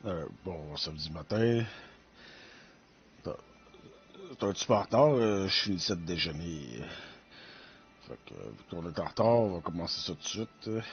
Bon samedi matin. T'as t'as un petit peu en retard, je finissais de déjeuner. Fait que, vu qu'on est en retard, on va commencer ça tout de suite.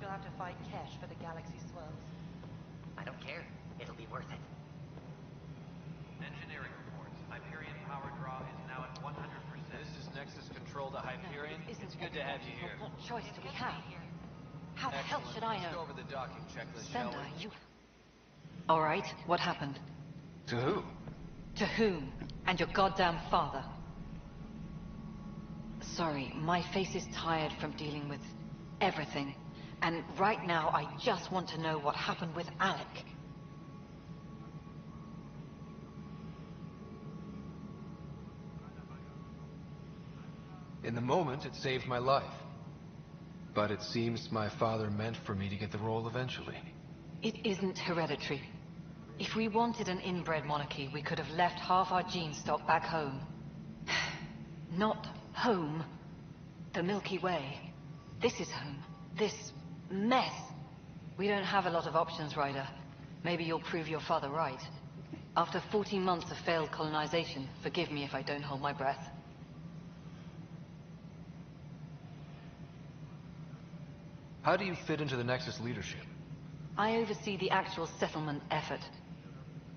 You'll have to fight cash for the galaxy swirls. I don't care. It'll be worth it. Engineering reports. Hyperion power draw is now at 100%. This is Nexus Control to Hyperion. No, It's good to have you here. What choice do we have? How the hell should I Let's know? go over the docking checklist, shall Sender, we? you... All right, what happened? To who? To whom? And your goddamn father. Sorry, my face is tired from dealing with everything. And right now, I just want to know what happened with Alec. In the moment, it saved my life. But it seems my father meant for me to get the role eventually. It isn't hereditary. If we wanted an inbred monarchy, we could have left half our gene stock back home. Not home. The Milky Way. This is home. This mess. We don't have a lot of options, Ryder. Maybe you'll prove your father right. After 14 months of failed colonization, forgive me if I don't hold my breath. How do you fit into the Nexus leadership? I oversee the actual settlement effort.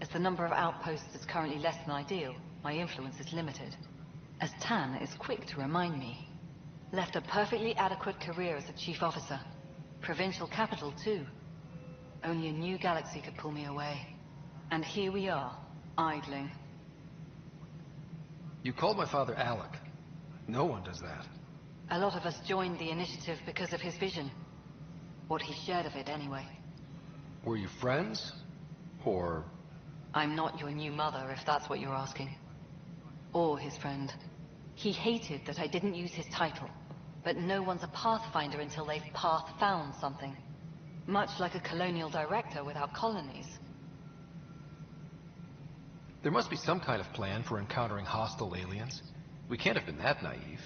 As the number of outposts is currently less than ideal, my influence is limited. As Tan is quick to remind me. Left a perfectly adequate career as a chief officer. Provincial capital, too. Only a new galaxy could pull me away. And here we are, idling. You called my father Alec. No one does that. A lot of us joined the initiative because of his vision. What he shared of it, anyway. Were you friends? Or... I'm not your new mother, if that's what you're asking. Or his friend. He hated that I didn't use his title. But no one's a pathfinder until they've path-found something. Much like a colonial director without colonies. There must be some kind of plan for encountering hostile aliens. We can't have been that naive.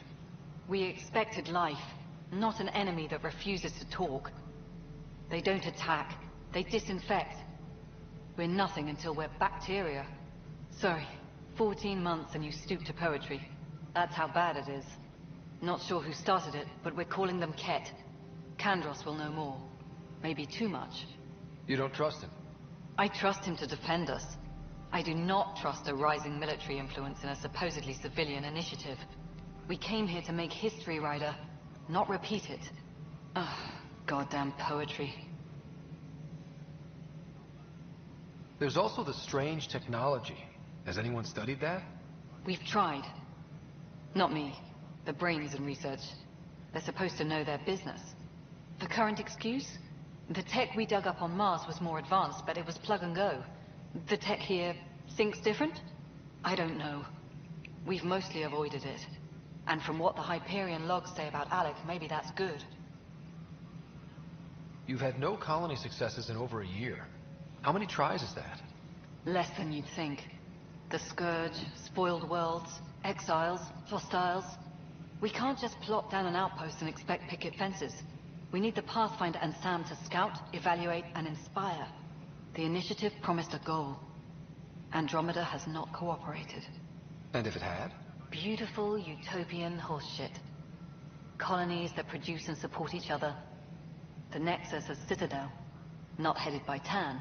We expected life, not an enemy that refuses to talk. They don't attack, they disinfect. We're nothing until we're bacteria. Sorry, 14 months and you stoop to poetry. That's how bad it is. Not sure who started it, but we're calling them Ket. Kandros will know more. Maybe too much. You don't trust him? I trust him to defend us. I do not trust a rising military influence in a supposedly civilian initiative. We came here to make history, Ryder, not repeat it. Ugh, goddamn poetry. There's also the strange technology. Has anyone studied that? We've tried. Not me. The brains in research. They're supposed to know their business. The current excuse? The tech we dug up on Mars was more advanced, but it was plug and go. The tech here thinks different? I don't know. We've mostly avoided it. And from what the Hyperion logs say about Alec, maybe that's good. You've had no colony successes in over a year. How many tries is that? Less than you'd think. The Scourge, spoiled worlds, exiles, hostiles. We can't just plop down an outpost and expect picket fences. We need the Pathfinder and Sam to scout, evaluate, and inspire. The initiative promised a goal. Andromeda has not cooperated. And if it had? Beautiful utopian horseshit. Colonies that produce and support each other. The Nexus as Citadel. Not headed by Tan.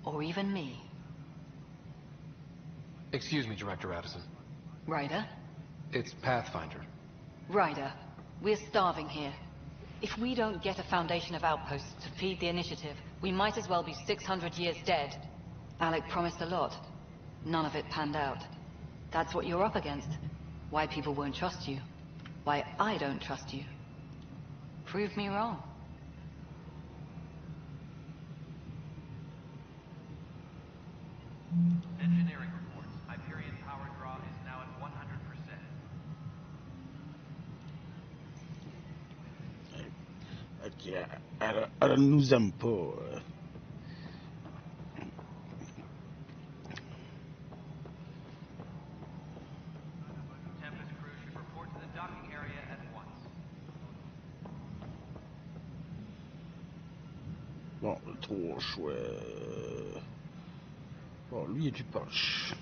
Or even me. Excuse me, Director Addison. Ryder? It's Pathfinder. Ryder. We're starving here. If we don't get a foundation of outposts to feed the initiative, we might as well be 600 years dead. Alec promised a lot. None of it panned out. That's what you're up against. Why people won't trust you. Why I don't trust you. Prove me wrong. Engineering reports. Hyperion power draw is now at 100%. Ok, elle nous aime pas. Tempest crew should report to the docking area at once. Bon, trop chouette. Bon, lui est du poche.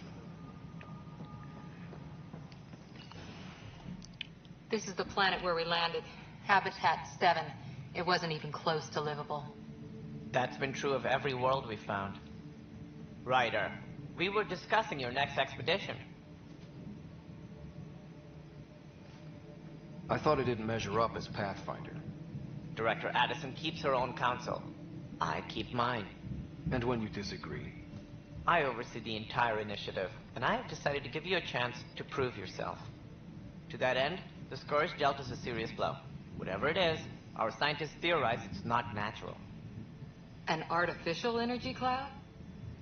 This is the planet where we landed. Habitat 7. It wasn't even close to livable. That's been true of every world we found. Ryder, we were discussing your next expedition. I thought it didn't measure up as Pathfinder. Director Addison keeps her own counsel. I keep mine. And when you disagree? I oversee the entire initiative, and I have decided to give you a chance to prove yourself. To that end, the Scourge dealt us a serious blow. Whatever it is, our scientists theorize it's not natural. An artificial energy cloud?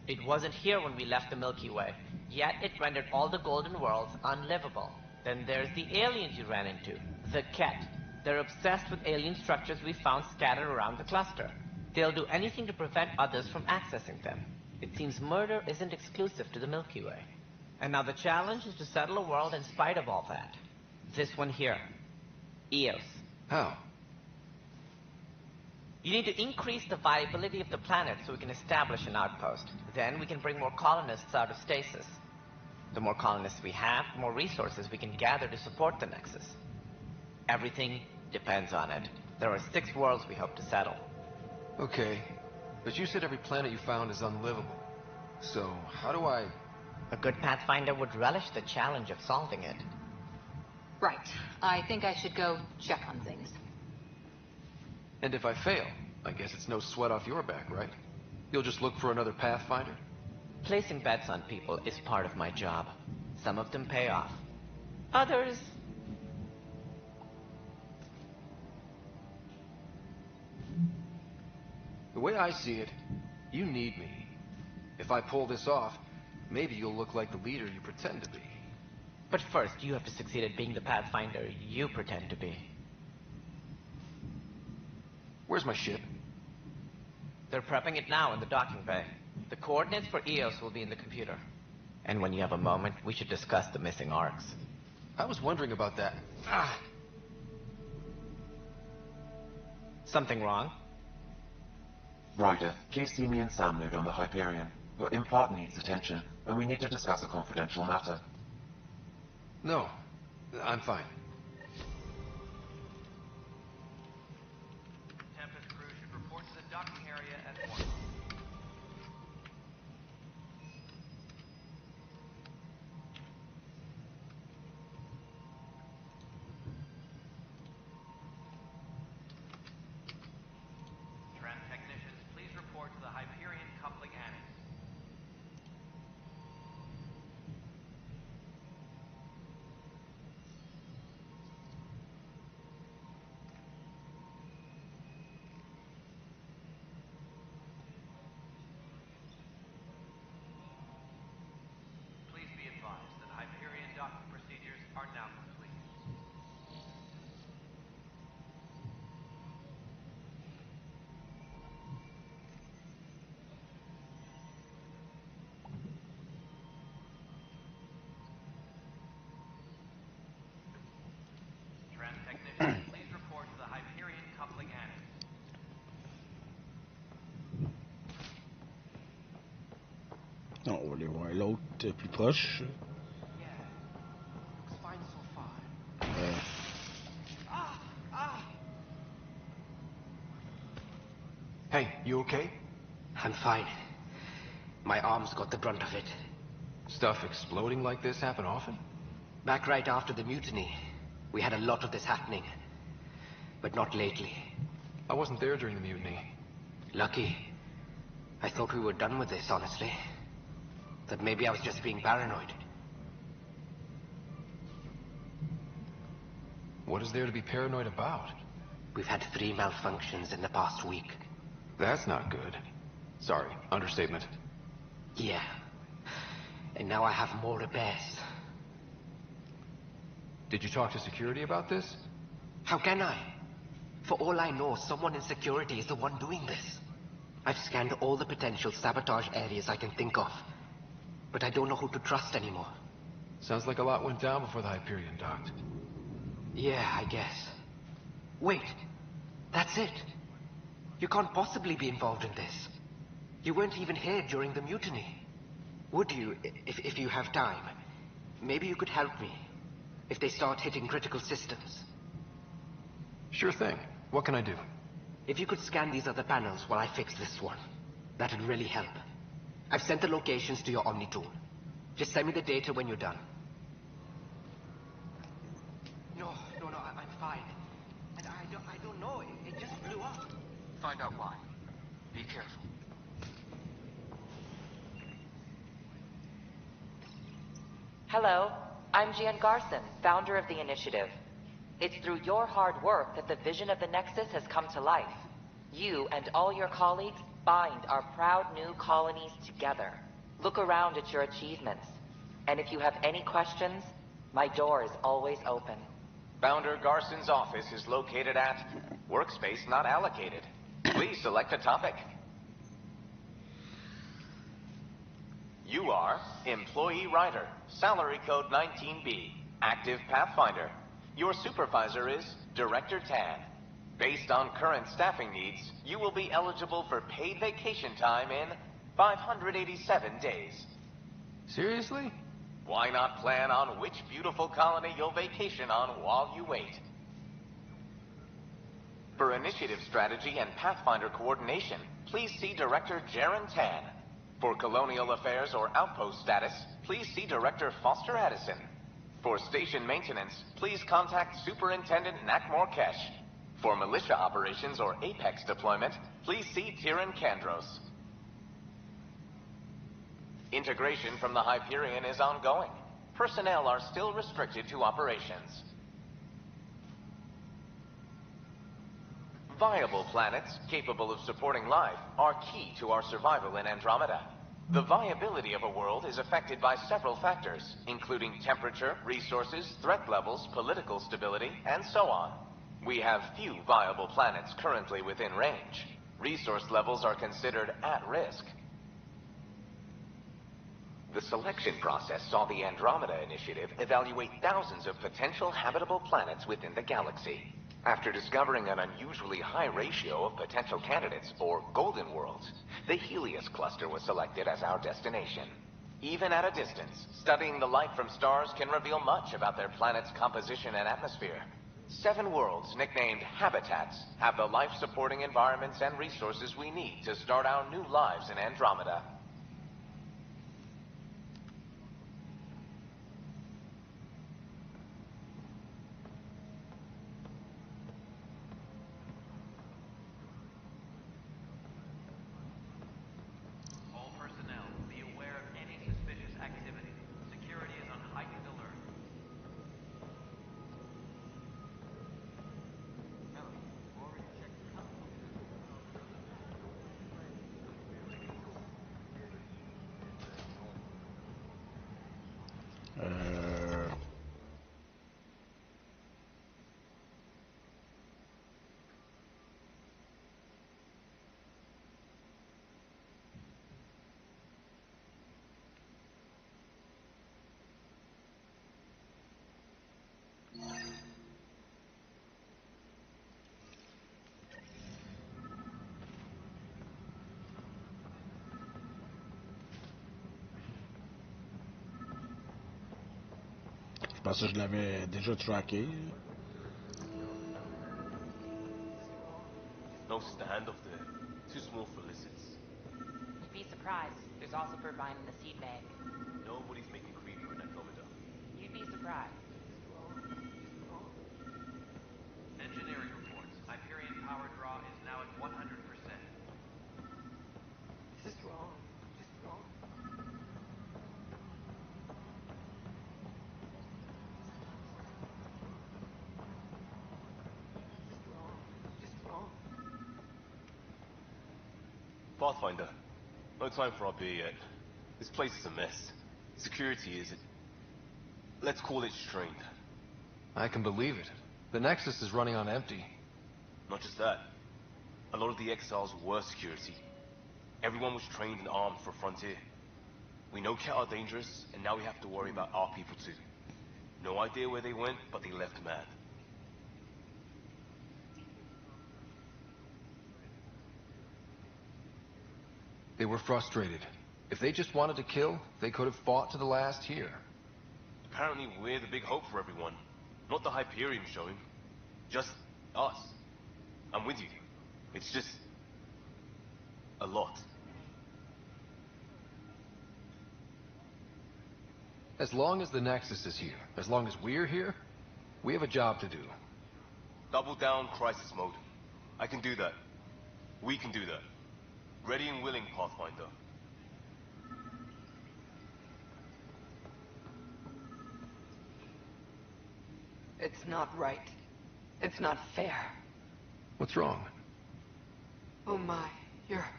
It wasn't here when we left the Milky Way, yet it rendered all the golden worlds unlivable. Then there's the aliens you ran into, the Ket. They're obsessed with alien structures we found scattered around the cluster. They'll do anything to prevent others from accessing them. It seems murder isn't exclusive to the Milky Way. And now the challenge is to settle a world in spite of all that. This one here. Eos. How? You need to increase the viability of the planet so we can establish an outpost. Then we can bring more colonists out of stasis. The more colonists we have, the more resources we can gather to support the Nexus. Everything depends on it. There are 6 worlds we hope to settle. Okay, but you said every planet you found is unlivable. So, how do I... A good Pathfinder would relish the challenge of solving it. Right. I think I should go check on things. And if I fail, I guess it's no sweat off your back, right? You'll just look for another Pathfinder? Placing bets on people is part of my job. Some of them pay off. Others... The way I see it, you need me. If I pull this off, maybe you'll look like the leader you pretend to be. But first, you have to succeed at being the Pathfinder you pretend to be. Where's my ship? They're prepping it now in the docking bay. The coordinates for Eos will be in the computer. And when you have a moment, we should discuss the missing arcs. I was wondering about that. Ah! Something wrong? Ryder, please see me and Sam load on the Hyperion. Your implant needs attention, and we need to discuss a confidential matter. No, I'm fine. Tempest crew should report to the docking area at once. Tram technicians, please report to the Hyperion coupling annex. Please be advised that Hyperion docking procedures are now complete. Tram technicians, please report to the Hyperion coupling annex. Non, on va aller voir l'autre plus proche. Yeah. Looks fine so far. Euh, Hey, you okay? I'm fine. My arms got the brunt of it. Stuff exploding like this happen often? Back right after the mutiny, we had a lot of this happening. but not lately. I wasn't there during the mutiny. Lucky. I thought we were done with this, honestly. That maybe I was just being paranoid. What is there to be paranoid about? We've had 3 malfunctions in the past week. That's not good. Sorry, understatement. Yeah. And now I have more repairs. Did you talk to security about this? How can I? For all I know, someone in security is the one doing this. I've scanned all the potential sabotage areas I can think of. But I don't know who to trust anymore. Sounds like a lot went down before the Hyperion docked. Yeah, I guess. Wait. That's it. You can't possibly be involved in this. You weren't even here during the mutiny. Would you, if you have time? Maybe you could help me. If they start hitting critical systems. Sure thing. What can I do? If you could scan these other panels while I fix this one, that'd really help. I've sent the locations to your Omni tool. Just send me the data when you're done. No, I'm fine. And I don't know, it just blew up. Find out why. Be careful. Hello, I'm Jan Garson, founder of the initiative. It's through your hard work that the vision of the Nexus has come to life. You and all your colleagues bind our proud new colonies together. Look around at your achievements. And if you have any questions, my door is always open. Founder Garson's office is located at Workspace Not Allocated. Please select a topic. You are Employee Ryder, Salary Code 19B, Active Pathfinder. Your supervisor is Director Tan. Based on current staffing needs, you will be eligible for paid vacation time in 587 days. Seriously? Why not plan on which beautiful colony you'll vacation on while you wait? For initiative strategy and Pathfinder coordination, please see Director Jaren Tan. For colonial affairs or outpost status, please see Director Foster Addison. For station maintenance, please contact Superintendent Nakmor Kesh. For militia operations or Apex deployment, please see Tyran Kandros. Integration from the Hyperion is ongoing. Personnel are still restricted to operations. Viable planets capable of supporting life are key to our survival in Andromeda. The viability of a world is affected by several factors, including temperature, resources, threat levels, political stability, and so on. We have few viable planets currently within range. Resource levels are considered at risk. The selection process saw the Andromeda Initiative evaluate thousands of potential habitable planets within the galaxy. After discovering an unusually high ratio of potential candidates, or golden worlds, the Helios cluster was selected as our destination. Even at a distance, studying the light from stars can reveal much about their planet's composition and atmosphere. 7 worlds, nicknamed habitats, have the life-supporting environments and resources we need to start our new lives in Andromeda. All personnel, be aware of any suspicious activity. Security is on heightened alert. Je pensais que je l'avais déjà tracké. No standoff there. Too small for lizards. You'd be surprised. There's also Birdvine in the seed bag. Nobody's making creeper in Andromeda. You'd be surprised. Engineering reports. Pathfinder. No time for our beer yet. This place is a mess. Security is... let's call it strained. I can believe it. The Nexus is running on empty. Not just that. A lot of the exiles were security. Everyone was trained and armed for Frontier. We know Ket are dangerous, and now we have to worry about our people too. No idea where they went, but they left mad. They were frustrated. If they just wanted to kill, they could have fought to the last here. Apparently we're the big hope for everyone. Not the Hyperion showing. Just us. I'm with you. It's just... a lot. As long as the Nexus is here, as long as we're here, we have a job to do. Double down crisis mode. I can do that. We can do that. Ready and willing, Pathfinder. It's not right. It's not fair. What's wrong? Oh my, you're...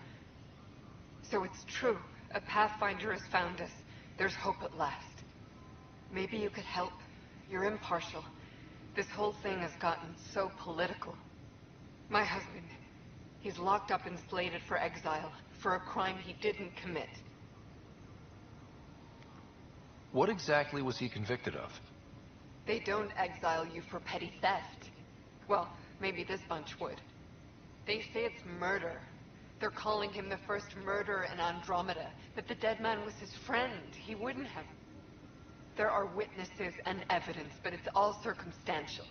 So it's true. A Pathfinder has found us. There's hope at last. Maybe you could help. You're impartial. This whole thing has gotten so political. My husband, he's locked up and slated for exile for a crime he didn't commit. What exactly was he convicted of? They don't exile you for petty theft. Well, maybe this bunch would. They say it's murder. They're calling him the first murderer in Andromeda, but the dead man was his friend. He wouldn't have. There are witnesses and evidence, but it's all circumstantial.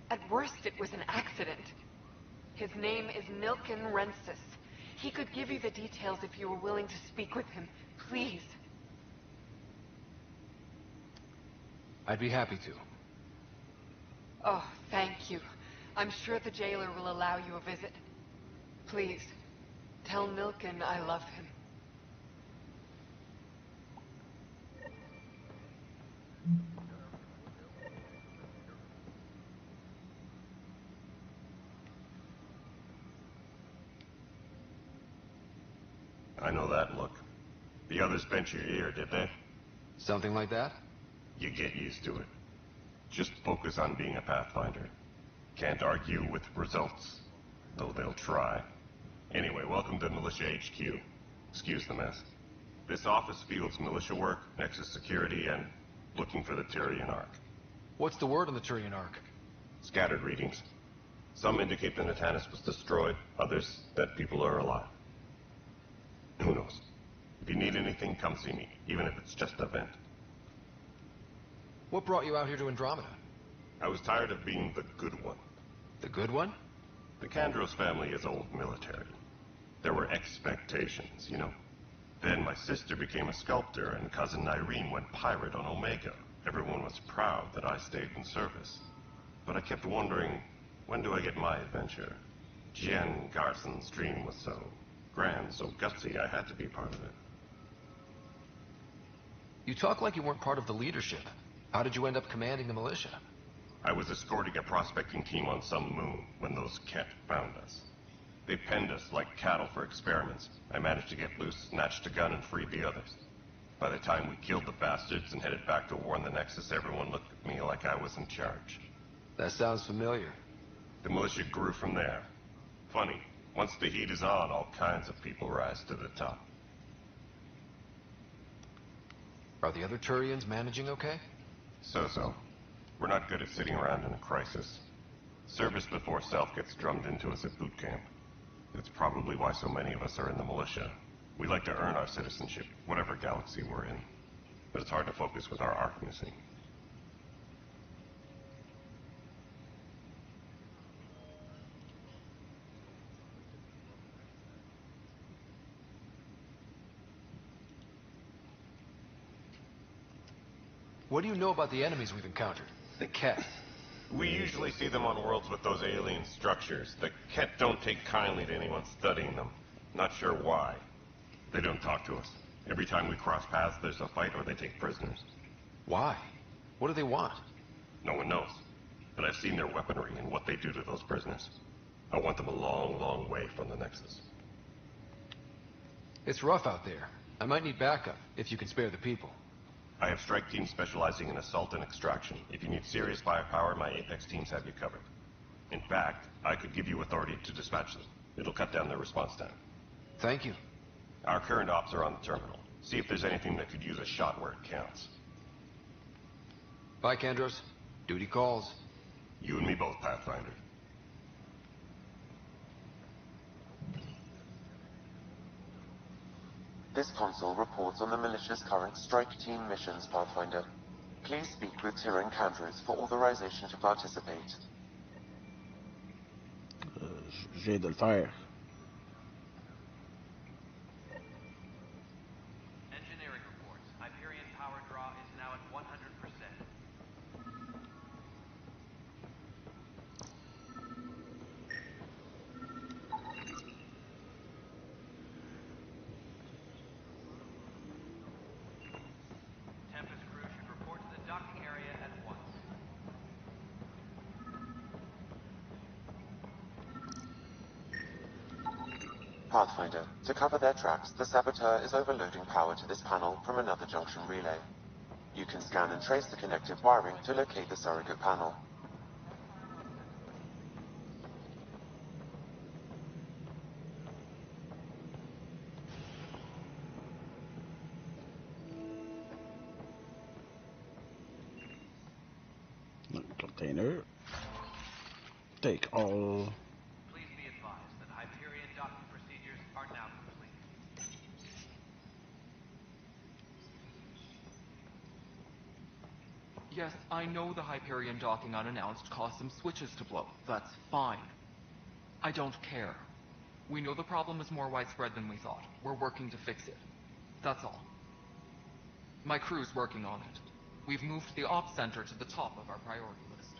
At worst, it was an accident. His name is Nilken Rensis. He could give you the details if you were willing to speak with him. Please. I'd be happy to. Oh, thank you. I'm sure the jailer will allow you a visit. Please, tell Nilken I love him. I know that look. The others bent your ear, did they? Something like that? You get used to it. Just focus on being a Pathfinder. Can't argue with results, though they'll try. Anyway, welcome to Militia HQ. Excuse the mess. This office fields militia work, Nexus security, and looking for the Turian Ark. What's the word on the Turian Ark? Scattered readings. Some indicate the Natanus was destroyed, others that people are alive. Who knows? If you need anything, come see me, even if it's just a vent. What brought you out here to Andromeda? I was tired of being the good one. The good one? The Kandros family is old military. There were expectations, you know. Then my sister became a sculptor, and cousin Irene went pirate on Omega. Everyone was proud that I stayed in service. But I kept wondering, when do I get my adventure? Jen Garson's dream was so grand, so gutsy, I had to be part of it. You talk like you weren't part of the leadership. How did you end up commanding the militia? I was escorting a prospecting team on some moon when those Ket found us. They penned us like cattle for experiments. I managed to get loose, snatched a gun, and freed the others. By the time we killed the bastards and headed back to warn the Nexus, everyone looked at me like I was in charge. That sounds familiar. The militia grew from there. Funny, once the heat is on, all kinds of people rise to the top. Are the other Turians managing okay? So-so. We're not good at sitting around in a crisis. Service before self gets drummed into us at boot camp. It's probably why so many of us are in the militia. We like to earn our citizenship, whatever galaxy we're in. But it's hard to focus with our arc missing. What do you know about the enemies we've encountered? The Ket. We usually see them on worlds with those alien structures. The Ket don't take kindly to anyone studying them. Not sure why. They don't talk to us. Every time we cross paths, there's a fight or they take prisoners. Why? What do they want? No one knows. But I've seen their weaponry and what they do to those prisoners. I want them a long, long way from the Nexus. It's rough out there. I might need backup, if you can spare the people. I have strike teams specializing in assault and extraction. If you need serious firepower, my Apex teams have you covered. In fact, I could give you authority to dispatch them. It'll cut down their response time. Thank you. Our current ops are on the terminal. See if there's anything that could use a shot where it counts. Bye, Kendros. Duty calls. You and me both, Pathfinder. This console reports on the militia's current strike team missions, Pathfinder. Please speak with Tyrann Candrus for authorization to participate. J'ai de le faire. Engineering reports. Hyperion power draw is now at 100%. Tempest crew should report to the docking area at once. Pathfinder, to cover their tracks, the saboteur is overloading power to this panel from another junction relay. You can scan and trace the connective wiring to locate the surrogate panel. Container. Take all. Please be advised that Hyperion docking procedures are now complete. Yes, I know the Hyperion docking unannounced caused some switches to blow. That's fine. I don't care. We know the problem is more widespread than we thought. We're working to fix it. That's all. My crew's working on it. We've moved the ops center to the top of our priority list.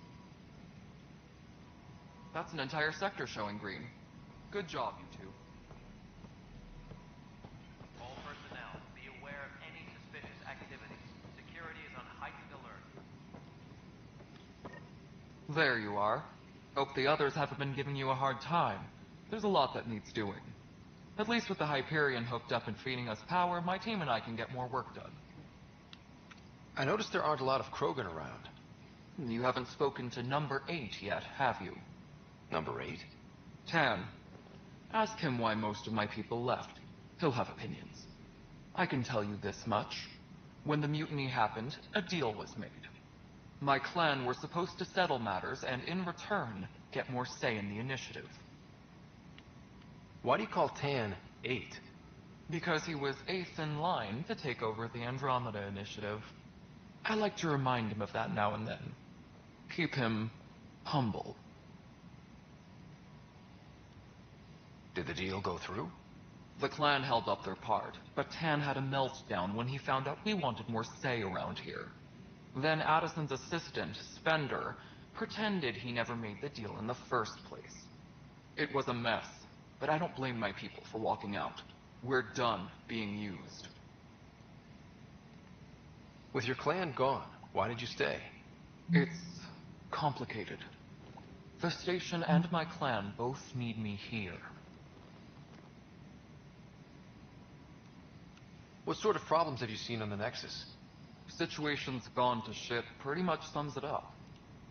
That's an entire sector showing green. Good job, you two. All personnel, be aware of any suspicious activities. Security is on heightened alert. There you are. Hope the others haven't been giving you a hard time. There's a lot that needs doing. At least with the Hyperion hooked up and feeding us power, my team and I can get more work done. I noticed there aren't a lot of Krogan around. You haven't spoken to number 8 yet, have you? Number 8? Tan. Ask him why most of my people left. He'll have opinions. I can tell you this much. When the mutiny happened, a deal was made. My clan were supposed to settle matters and, in return, get more say in the initiative. Why do you call Tan 8? Because he was 8th in line to take over the Andromeda initiative. I like to remind him of that now and then. Keep him humble. Did the deal go through? The clan held up their part, but Tan had a meltdown when he found out we wanted more say around here. Then Addison's assistant, Spender, pretended he never made the deal in the first place. It was a mess, but I don't blame my people for walking out. We're done being used. With your clan gone, why did you stay? It's complicated. The station and my clan both need me here. What sort of problems have you seen on the Nexus? Situation's gone to shit pretty much sums it up.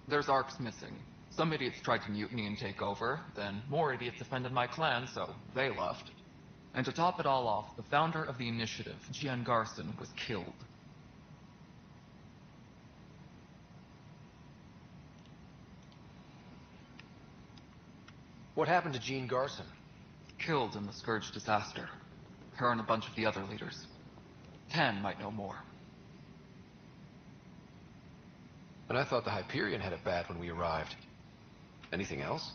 There's arcs missing. Some idiots tried to mutiny and take over, then more idiots offended my clan, so they left. And to top it all off, the founder of the initiative, Gian Garson, was killed. What happened to Jean Garson? Killed in the Scourge disaster. Her and a bunch of the other leaders. Tan might know more. And I thought the Hyperion had it bad when we arrived. Anything else?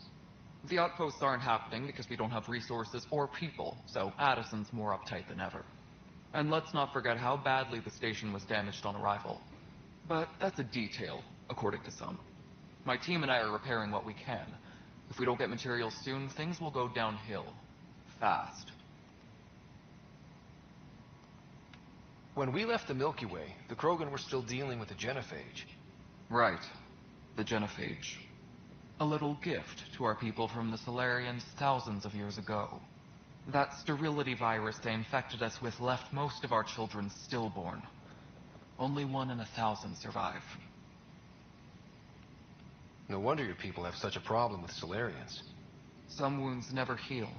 The outposts aren't happening because we don't have resources or people, so Addison's more uptight than ever. And let's not forget how badly the station was damaged on arrival. But that's a detail, according to some. My team and I are repairing what we can. If we don't get materials soon, things will go downhill. Fast. When we left the Milky Way, the Krogan were still dealing with the genophage. Right. The genophage. A little gift to our people from the Solarians thousands of years ago. That sterility virus they infected us with left most of our children stillborn. Only 1 in 1,000 survive. No wonder your people have such a problem with Solarians. Some wounds never heal.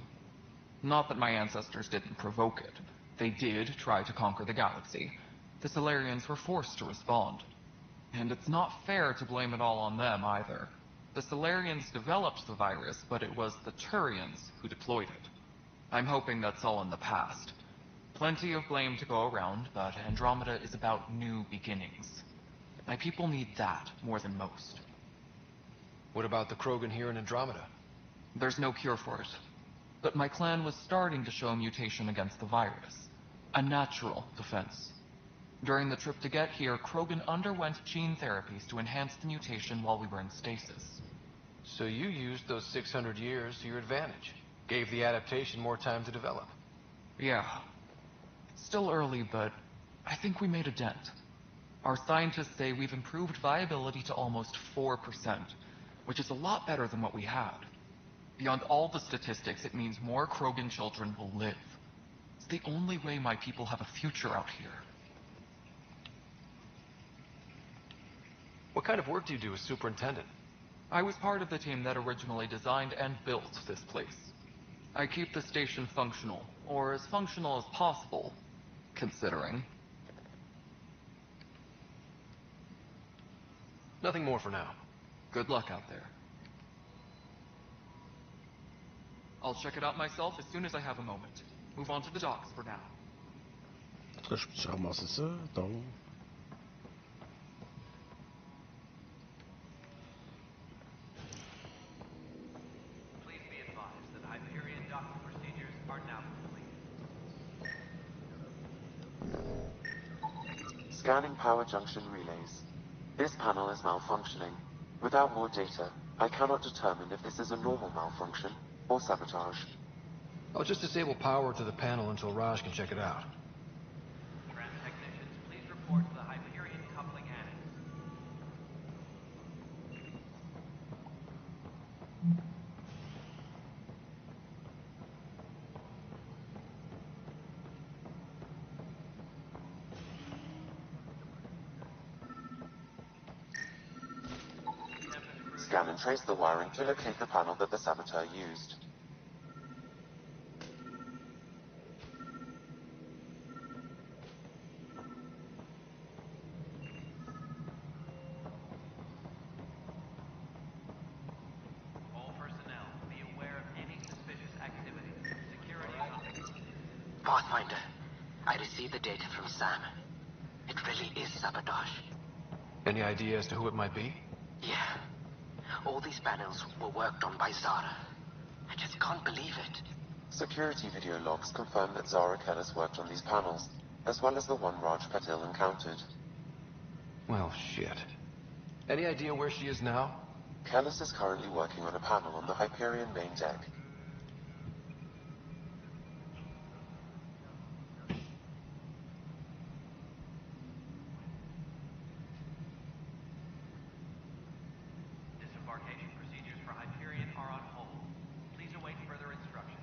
Not that my ancestors didn't provoke it. They did try to conquer the galaxy. The Solarians were forced to respond. And it's not fair to blame it all on them either. The Solarians developed the virus, but it was the Turians who deployed it. I'm hoping that's all in the past. Plenty of blame to go around, but Andromeda is about new beginnings. My people need that more than most. What about the Krogan here in Andromeda? There's no cure for it. But my clan was starting to show mutation against the virus. A natural defense. During the trip to get here, Krogan underwent gene therapies to enhance the mutation while we were in stasis. So you used those 600 years to your advantage. Gave the adaptation more time to develop. Yeah. It's still early, but I think we made a dent. Our scientists say we've improved viability to almost 4%, which is a lot better than what we had. Beyond all the statistics, it means more Krogan children will live. It's the only way my people have a future out here. What kind of work do you do as superintendent? I was part of the team that originally designed and built this place. I keep the station functional, or as functional as possible, considering. Nothing more for now. Good luck out there. I'll check it out myself as soon as I have a moment. Move on to the docks for now. En tout cas, je peux-tu ramasser ça? Attends. Please be advised that Hyperion docking procedures are now complete. Scanning power junction relays. This panel is malfunctioning. Without more data, I cannot determine if this is a normal malfunction or sabotage. I'll just disable power to the panel until Raj can check it out. Tram technicians, please report to the Hyperion coupling annex. Scan and trace the wiring to locate the panel that the saboteur used. All personnel, be aware of any suspicious activity. Security is on. Pathfinder, I received the data from Sam. It really is sabotage. Any idea as to who it might be? Yeah. All these panels were worked on by Zara. I just can't believe it. Security video logs confirm that Zara Kellis worked on these panels, as well as the one Raj Patil encountered. Well, shit. Any idea where she is now? Kellis is currently working on a panel on the Hyperion main deck. Disembarkation procedures for Hyperion are on hold. Please await further instructions.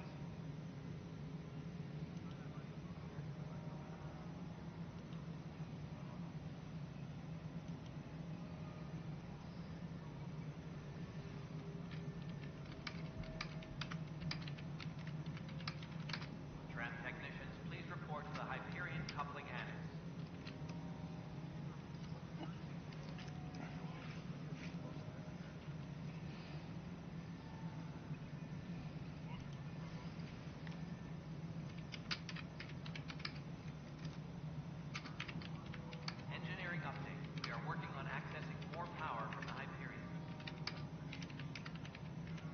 Tram technicians, please report to the Hyperion coupling annex. Engineering update. We are working on accessing more power from the Hyperion.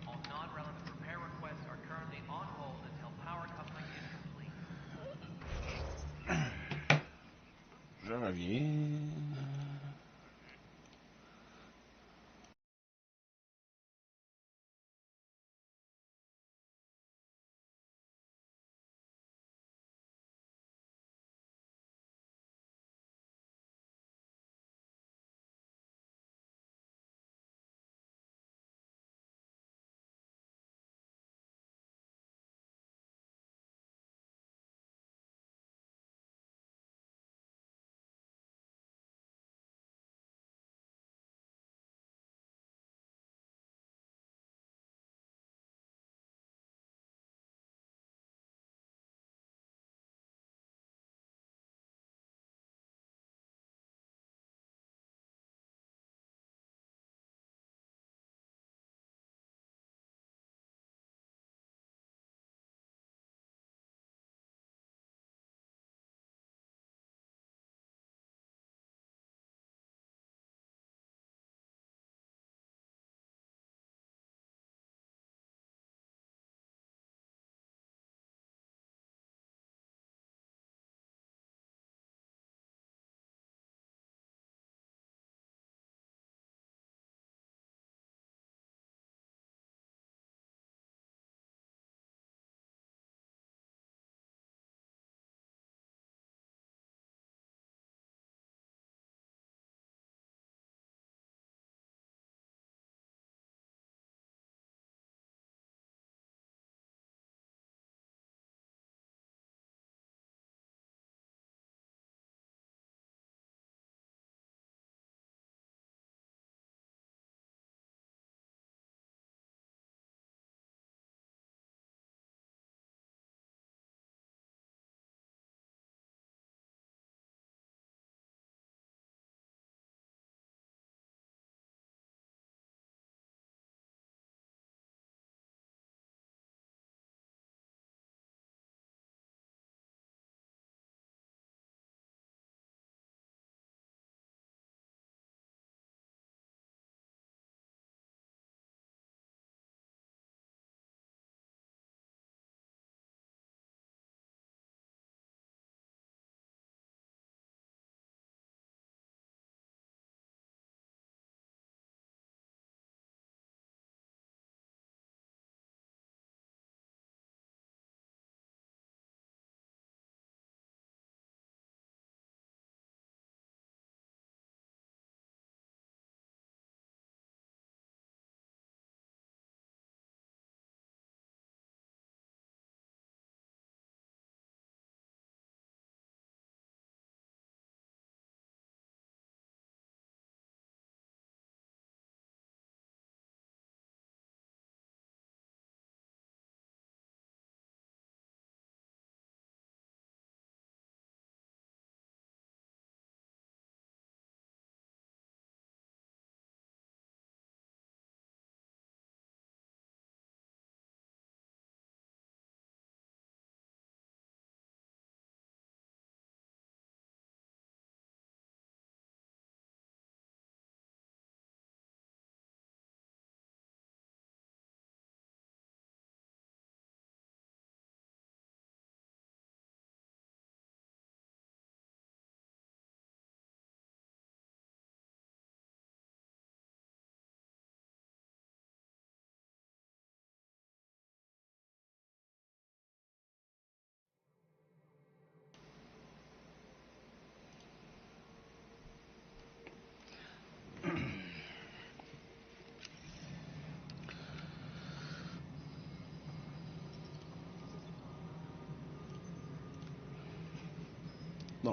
All non-relevant repair requests are currently on hold until power coupling is complete. Je reviens.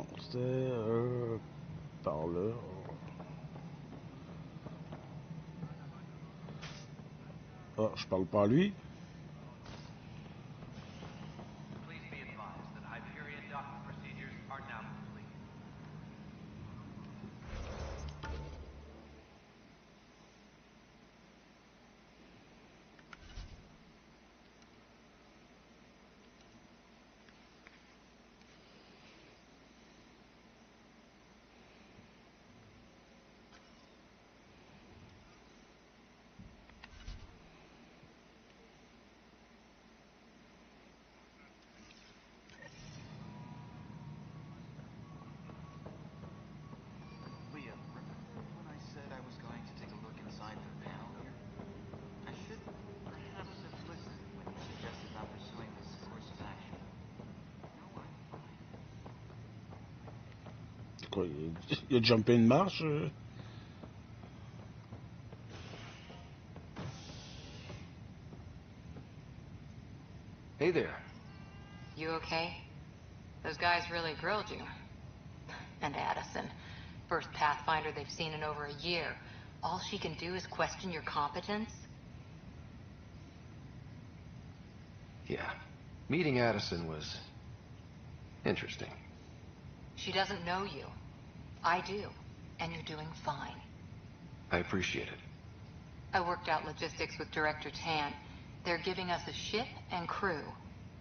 Non, c'était par là. Ah, je parle pas à lui. Please be advised that Hyperion docking procedures are now complete. Leah, remember when I said I was going to take a look inside the panel here? I should perhaps have listened when you suggested not pursuing this course of action. No, I'm fine. C'est quoi, il a jumpé une marche? Hey there. You okay? Those guys really grilled you. And Addison. First Pathfinder they've seen in over a year. All she can do is question your competence? Yeah. Meeting Addison was interesting. She doesn't know you. I do. And you're doing fine. I appreciate it. I worked out logistics with Director Tan. They're giving us a ship and crew.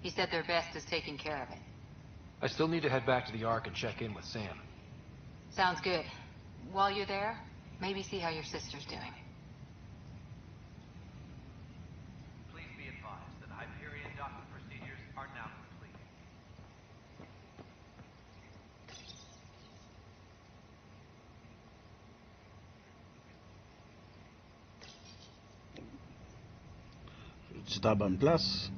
He said their best is taking care of it. I still need to head back to the Ark and check in with Sam. Sounds good. While you're there, maybe see how your sister's doing. Please be advised that Hyperion docking procedures are now complete. Tu es à la bonne place?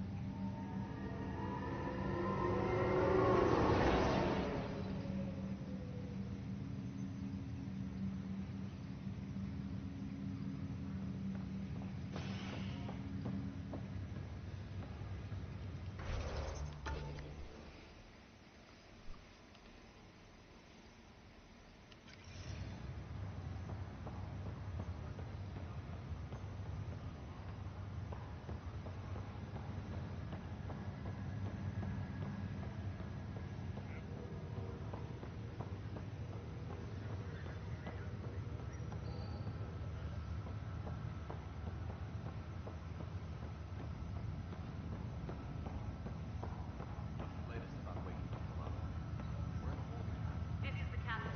This is the captain.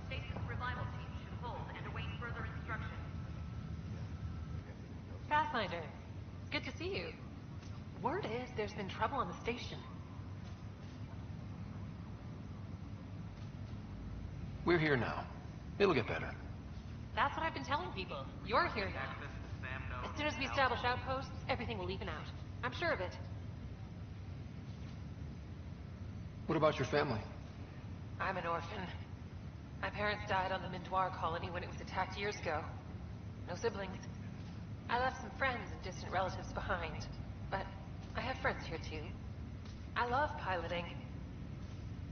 Stasis revival team should hold and await further instructions. Pathfinder, good to see you. Word is there's been trouble on the station. We're here now. It'll get better. That's what I've been telling people. You're here now. As soon as we establish outposts, everything will even out. I'm sure of it. What about your family? I'm an orphan. My parents died on the Mindoir colony when it was attacked years ago. No siblings. I left some friends and distant relatives behind, but I have friends here too. I love piloting,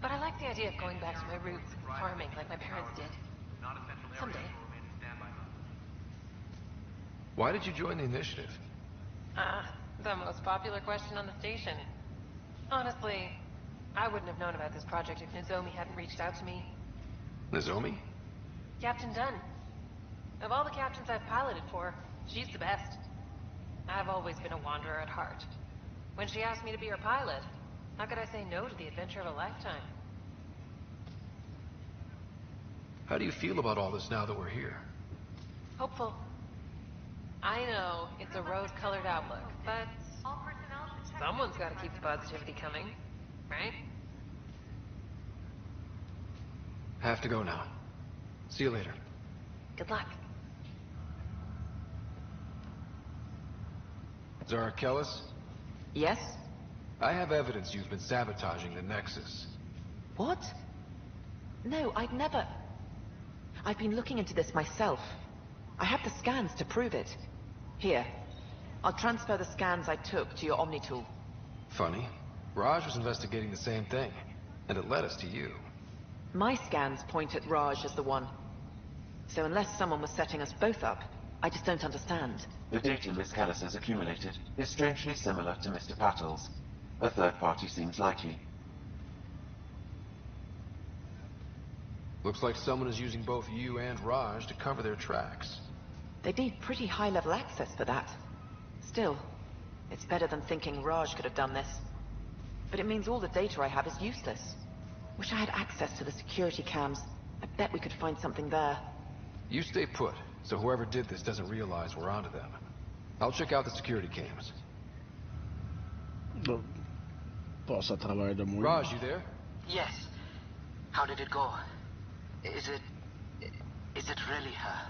but I like the idea of going back to my roots and farming like my parents did. Someday. Why did you join the initiative? The most popular question on the station. Honestly, I wouldn't have known about this project if Nozomi hadn't reached out to me. Nozomi? Captain Dunn. Of all the captains I've piloted for, she's the best. I've always been a wanderer at heart. When she asked me to be her pilot, how could I say no to the adventure of a lifetime? How do you feel about all this now that we're here? Hopeful. I know it's a rose-colored outlook, but someone's got to keep the positivity coming, right? Have to go now. See you later. Good luck. Zara Kellis? Yes? I have evidence you've been sabotaging the Nexus. What? No, I'd never... I've been looking into this myself. I have the scans to prove it. Here. I'll transfer the scans I took to your Omnitool. Funny. Raj was investigating the same thing, and it led us to you. My scans point at Raj as the one. So unless someone was setting us both up, I just don't understand. The data Miss Kellis has accumulated is strangely similar to Mr. Patel's. A third party seems likely. Looks like someone is using both you and Raj to cover their tracks. They'd need pretty high-level access for that. Still, it's better than thinking Raj could have done this. But it means all the data I have is useless. Wish I had access to the security cams. I bet we could find something there. You stay put, so whoever did this doesn't realize we're onto them. I'll check out the security cams. Passe à travers de moi. Raj, you there? Yes. How did it go? Is it really her?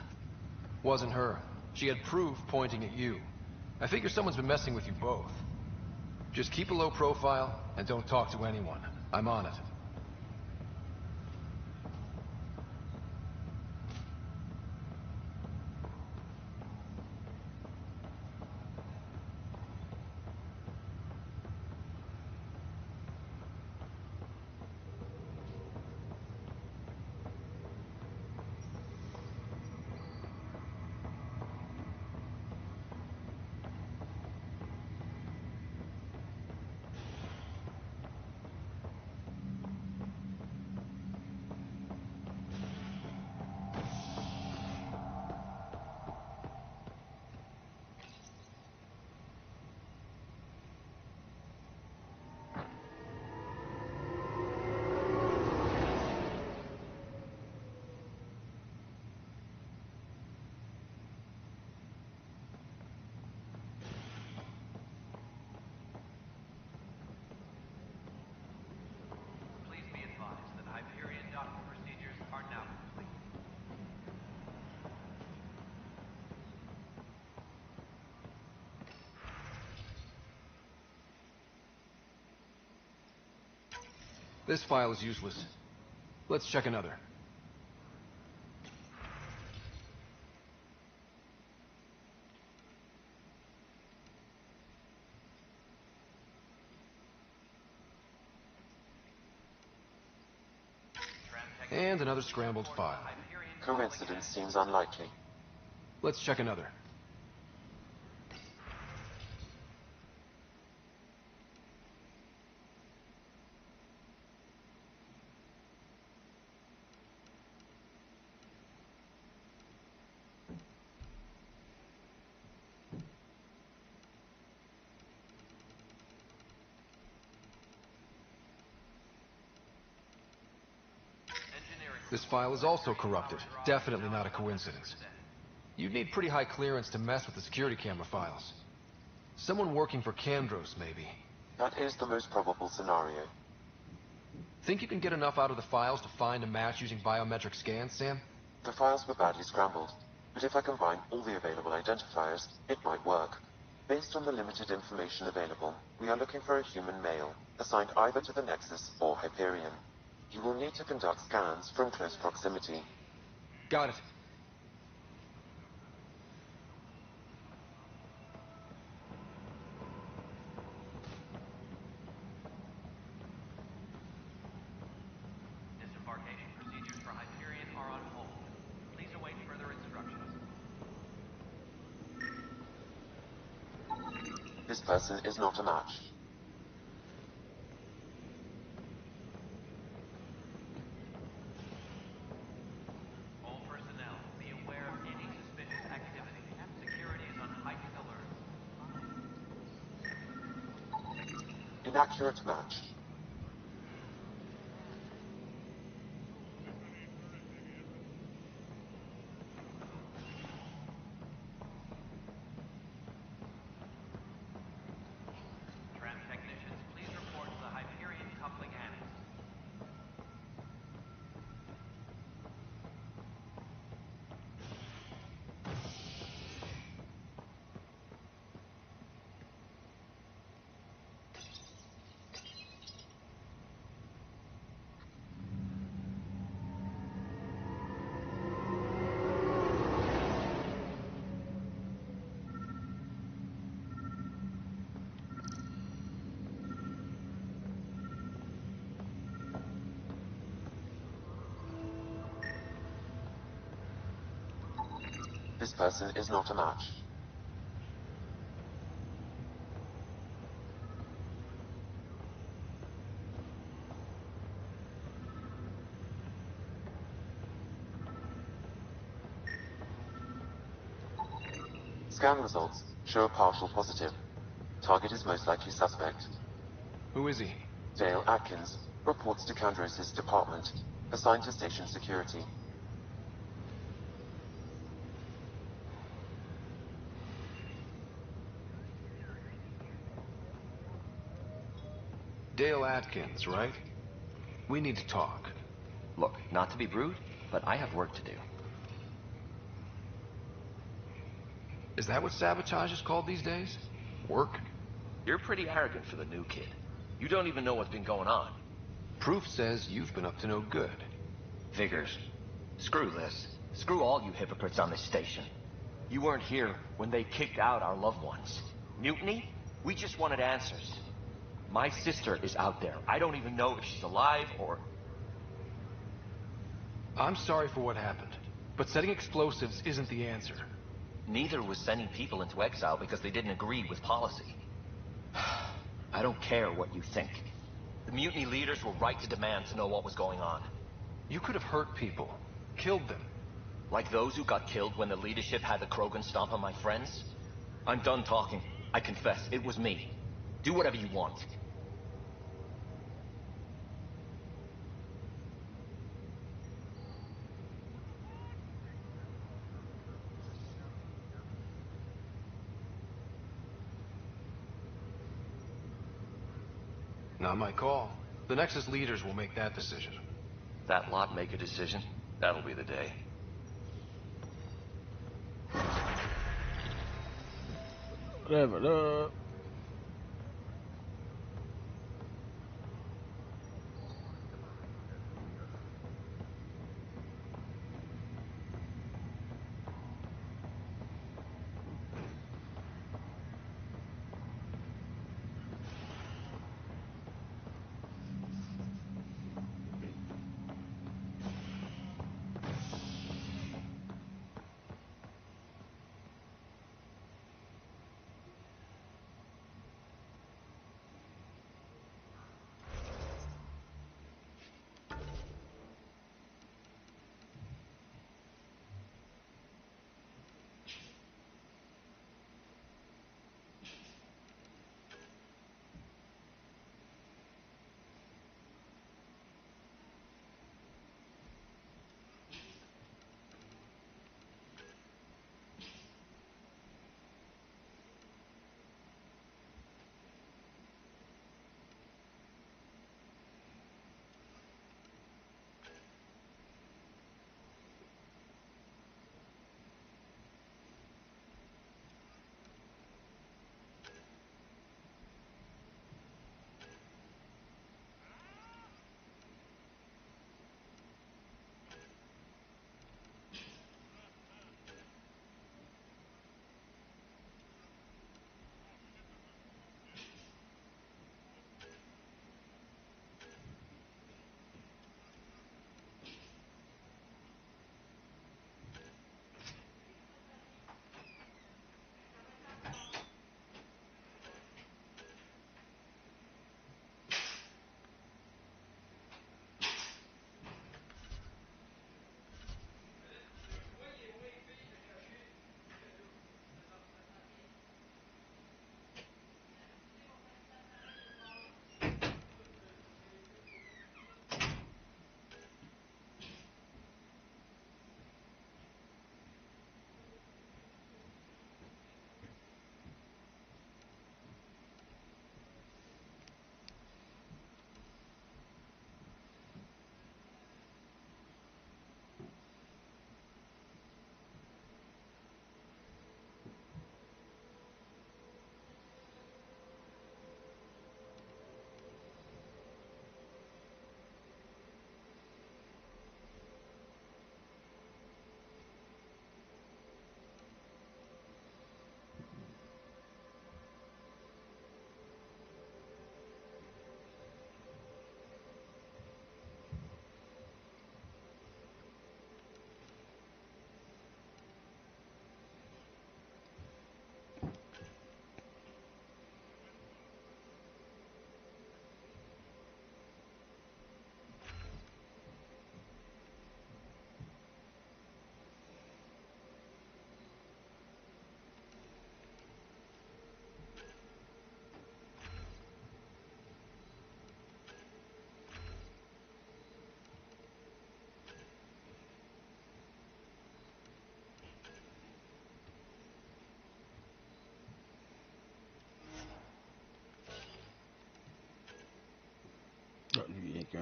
Wasn't her. She had proof pointing at you. I figure someone's been messing with you both. Just keep a low profile and don't talk to anyone. I'm on it. Please be advised that Hyperion docking procedures are now complete. This file is useless. Let's check another. And another scrambled file. Coincidence seems unlikely. Let's check another. This file is also corrupted. Definitely not a coincidence. You'd need pretty high clearance to mess with the security camera files. Someone working for Kandros, maybe. That is the most probable scenario. Think you can get enough out of the files to find a match using biometric scans, Sam? The files were badly scrambled, but if I combine all the available identifiers, it might work. Based on the limited information available, we are looking for a human male, assigned either to the Nexus or Hyperion. You will need to conduct scans from close proximity. Got it. Disembarkation procedures for Hyperion are on hold. Please await further instructions. This person is not a match. All personnel, be aware of any suspicious activity. Security is on heightened alert. Inaccurate match. Tram technicians, please report to the Hyperion coupling annex. person is not a match. Scan results show a partial positive. Target is most likely suspect. Who is he? Dale Atkins reports to Kandros' department, assigned to station security. Dale Atkins, right? We need to talk. Look, not to be rude, but I have work to do. Is that what sabotage is called these days? Work? You're pretty arrogant for the new kid. You don't even know what's been going on. Proof says you've been up to no good. Figures. Screw this. Screw all you hypocrites on this station. You weren't here when they kicked out our loved ones. Mutiny? We just wanted answers. My sister is out there. I don't even know if she's alive or... I'm sorry for what happened, but setting explosives isn't the answer. Neither was sending people into exile because they didn't agree with policy. I don't care what you think. The mutiny leaders were right to demand to know what was going on. You could have hurt people, killed them. Like those who got killed when the leadership had the Krogan stomp on my friends? I'm done talking. I confess, it was me. Do whatever you want. Not my call. The Nexus leaders will make that decision. That lot make a decision. That'll be the day. Level up.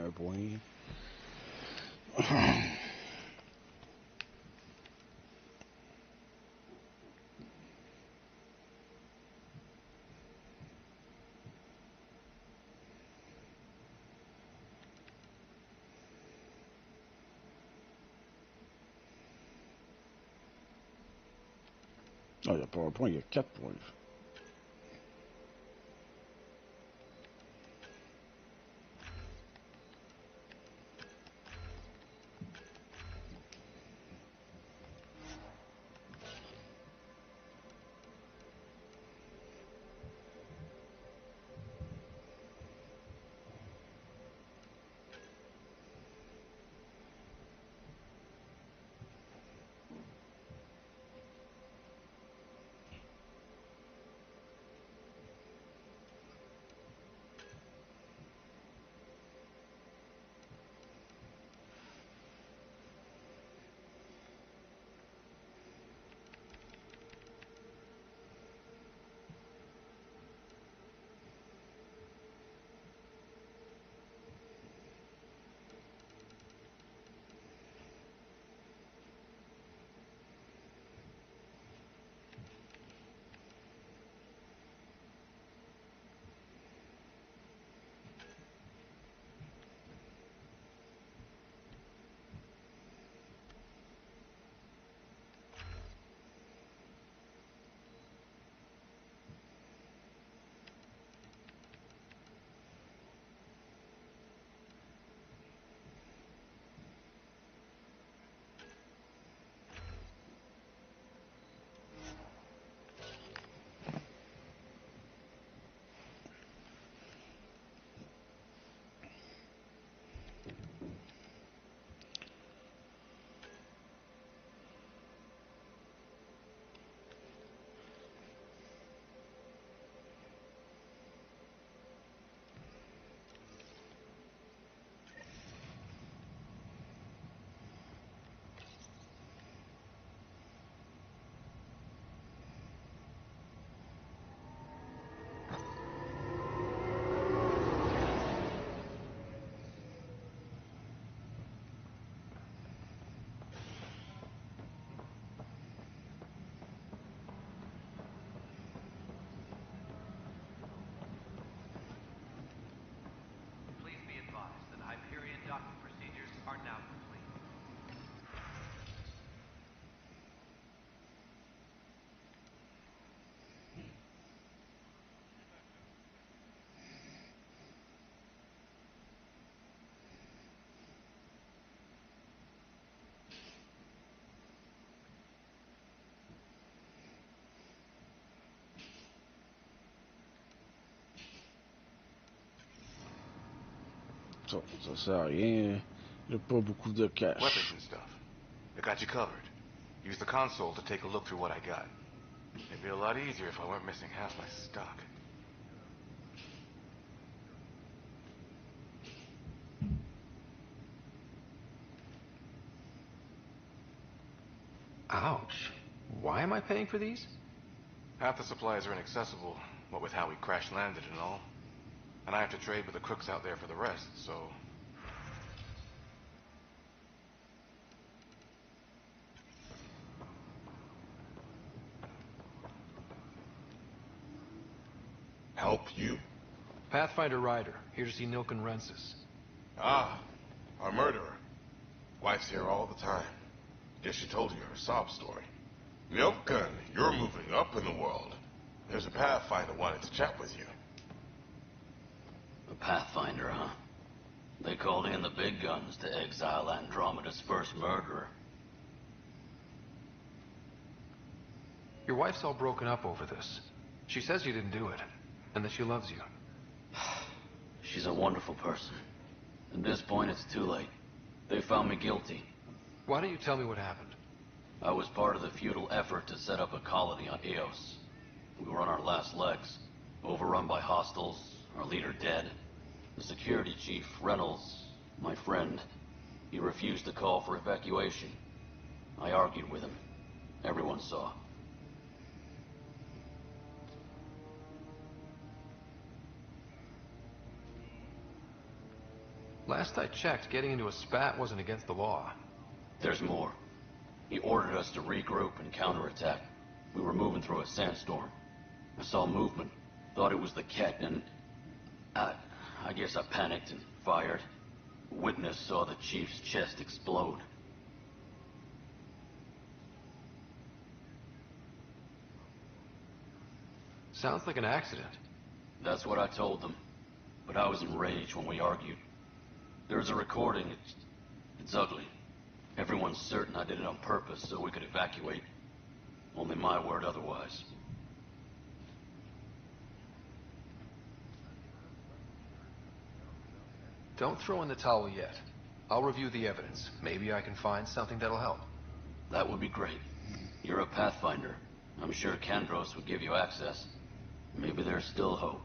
un point. Ah, il n'y a pas un point, il y a 4 points. Please be advised that Hyperion docking procedures are now complete. Ça sert à rien. J'ai pas beaucoup de cash. Weapons and stuff. I got you covered. Use the console to take a look through what I got. It'd be a lot easier if I weren't missing half my stock. Ouch. Why am I paying for these? Half the supplies are inaccessible, what with how we crash landed and all. And I have to trade with the crooks out there for the rest, so... Help you? Pathfinder Ryder, here to see Nilken Rensis. Ah, our murderer. Wife's here all the time. Guess she told you her sob story. Nilken, you're moving up in the world. There's a Pathfinder wanted to chat with you. A Pathfinder, huh? They called in the big guns to exile Andromeda's first murderer. Your wife's all broken up over this. She says you didn't do it, and that she loves you. She's a wonderful person. At this point, it's too late. They found me guilty. Why don't you tell me what happened? I was part of the futile effort to set up a colony on Eos. We were on our last legs, overrun by hostiles, our leader dead. The security chief, Reynolds, my friend, he refused to call for evacuation. I argued with him. Everyone saw. Last I checked, getting into a spat wasn't against the law. There's more. He ordered us to regroup and counterattack. We were moving through a sandstorm. I saw movement, thought it was the Ket, and I guess I panicked and fired. Witness saw the chief's chest explode. Sounds like an accident. That's what I told them. But I was enraged when we argued. There's a recording. It's ugly. Everyone's certain I did it on purpose so we could evacuate. Only my word otherwise. Don't throw in the towel yet. I'll review the evidence. Maybe I can find something that'll help. That would be great. You're a Pathfinder. I'm sure Kandros would give you access. Maybe there's still hope.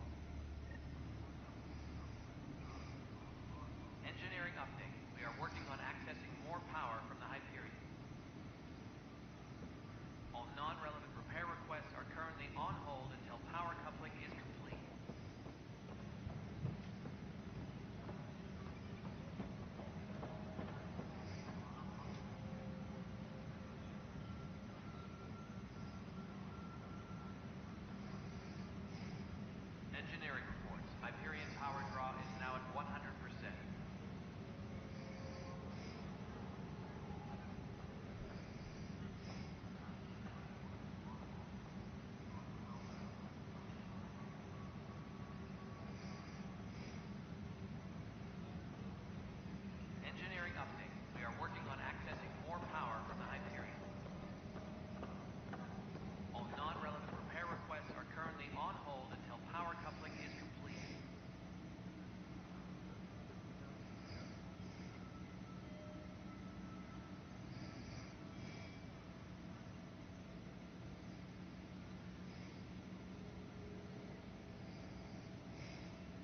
Engineering update. We are working on accessing more power from the Hyperion. All non-relevant repair requests are currently on hold until power coupling is complete. Engineering reports. Hyperion power draw is now at 100%. Engineering update. We are working on accessing more power from the Hyperion. All non-relevant repair requests are currently on hold until power coupling is complete.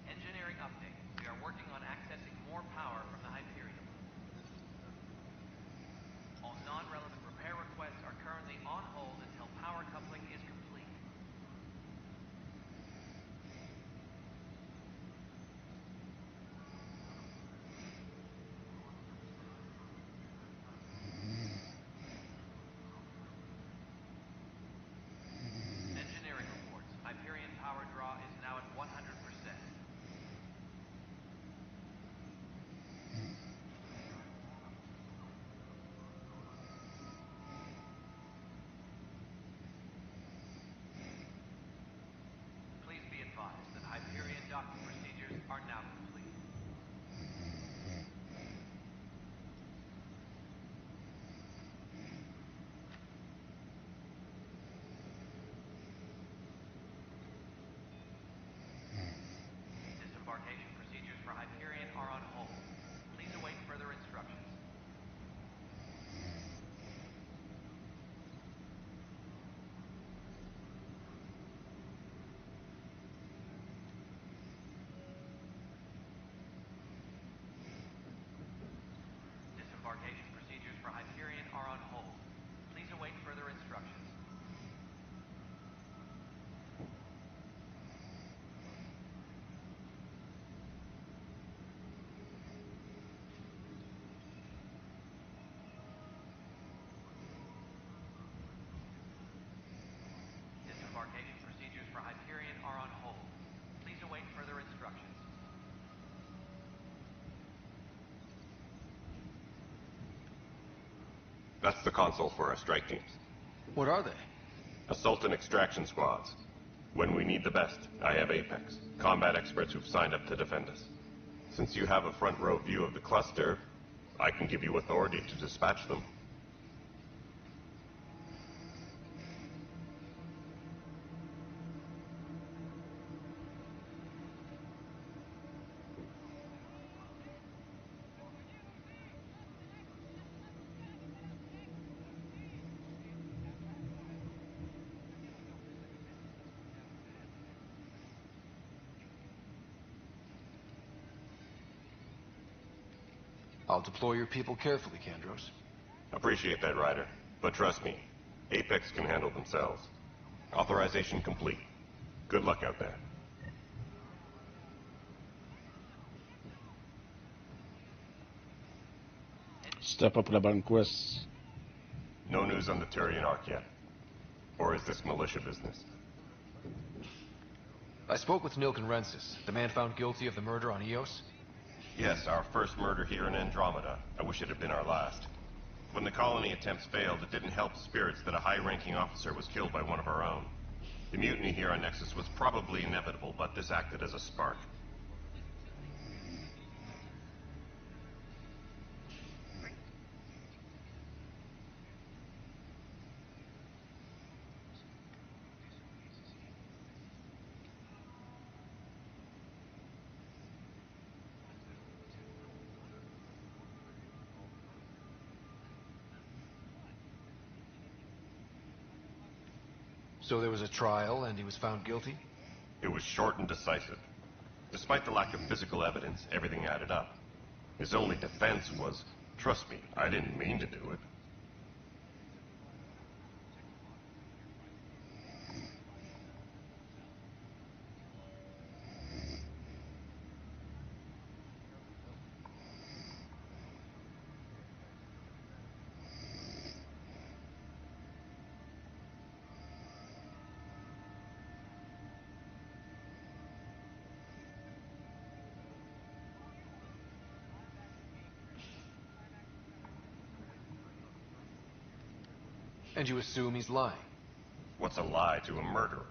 Engineering update. We are working on accessing more power from the Hyperion. All non-relevant repair requests are currently on hold until power coupling is complete. Engineering reports. Hyperion power draw is now at 100%. Please be advised that Hyperion docking procedures are now complete. Disembarkation procedures for Hyperion are on hold. Please await further instructions. Disembarkation procedures for Hyperion are on hold. Please await further instructions. Disembarkation procedures for Hyperion are on hold. Please await further instructions. That's the console for our strike teams. What are they? Assault and extraction squads. When we need the best, I have Apex, combat experts who've signed up to defend us. Since you have a front row view of the cluster, I can give you authority to dispatch them. I'll deploy your people carefully, Kandros. Appreciate that, Ryder. But trust me, Apex can handle themselves. Authorization complete. Good luck out there. C'était pas pour la bonne quest. No news on the Turian Ark yet. Or is this militia business? I spoke with Nilken Rensis, the man found guilty of the murder on Eos. Yes, our first murder here in Andromeda. I wish it had been our last. When the colony attempts failed, it didn't help spirits that a high-ranking officer was killed by one of our own. The mutiny here on Nexus was probably inevitable, but this acted as a spark. So there was a trial, and he was found guilty? It was short and decisive. Despite the lack of physical evidence, everything added up. His only defense was, trust me, I didn't mean to do it. And you assume he's lying? What's a lie to a murderer?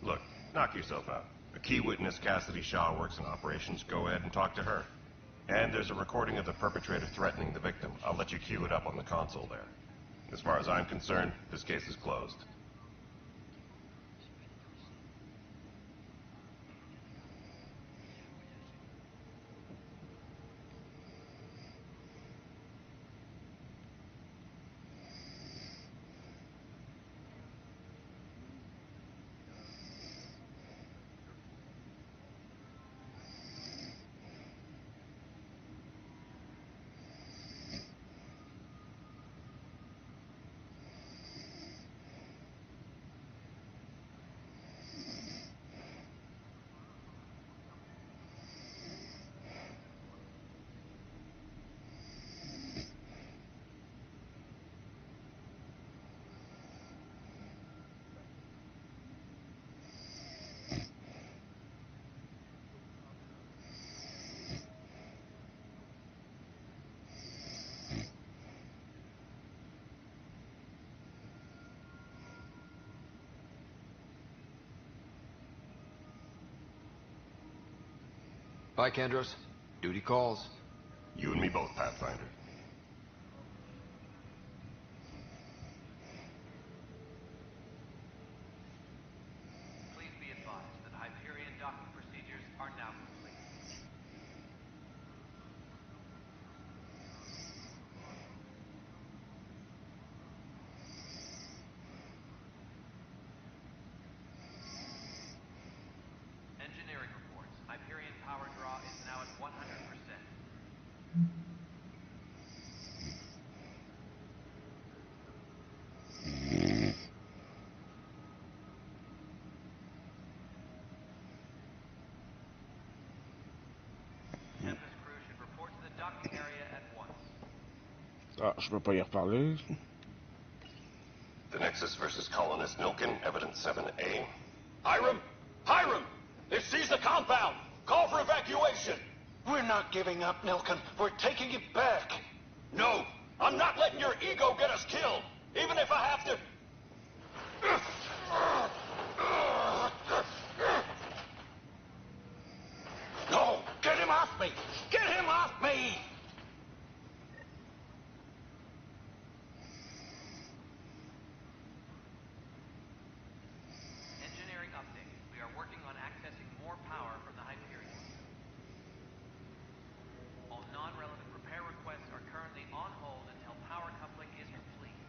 Look, knock yourself out. A key witness, Cassidy Shaw, works in operations. Go ahead and talk to her. And there's a recording of the perpetrator threatening the victim. I'll let you cue it up on the console there. As far as I'm concerned, this case is closed. Bye, Kendros. Duty calls. You and me both, Pathfinder. Please be advised that Hyperion docking procedures are now complete. Engineering reports. Hyperion power draw is now at 100%. Tempest crew should report to the docking area at once. Ah, je peux pas y reparler. The Nexus versus Colonist Nilken, Evidence 7A. Hiram! Hiram! They've seized the compound! Call for evacuation! We're not giving up, Nilken. We're taking it back. No! I'm not letting your ego get us killed! Even if I have to... No! Get him off me! Get him off me! Engineering update. We are working on accessing more power from the Hyperion. All non-relevant repair requests are currently on hold until power coupling is complete.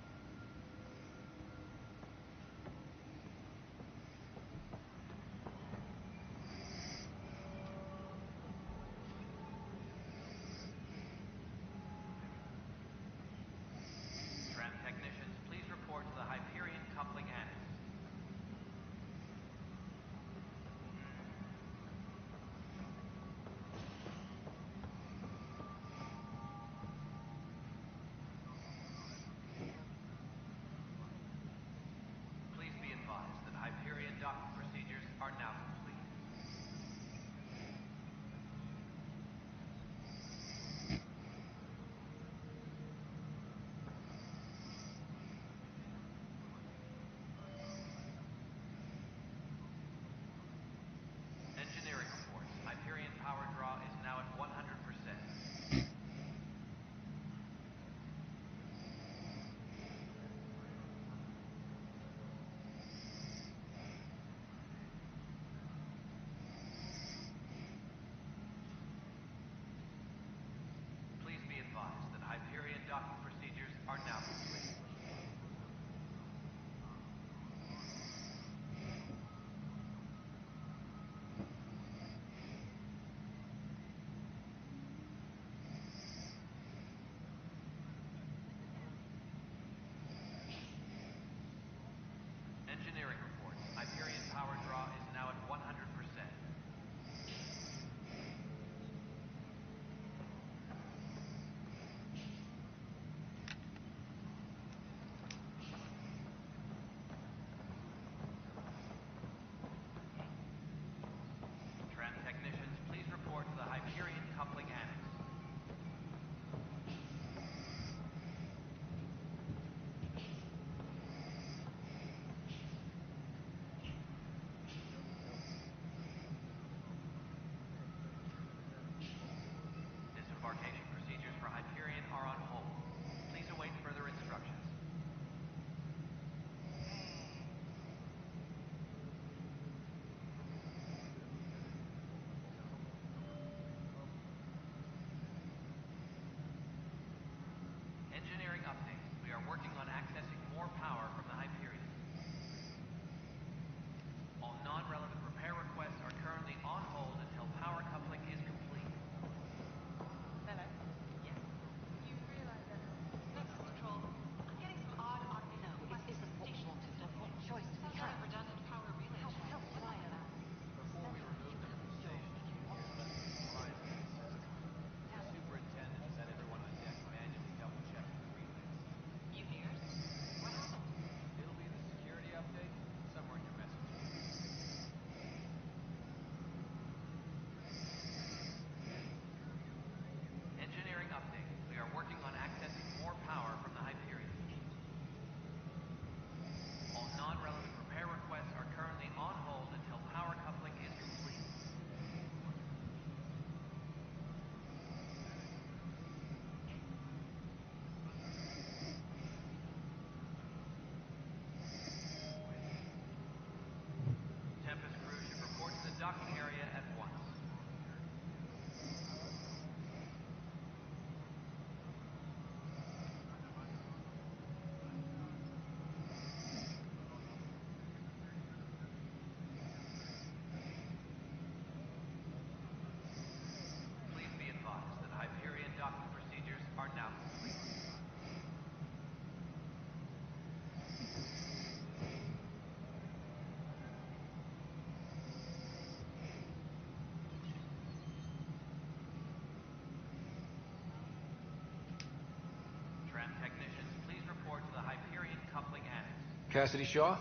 Cassidy Shaw?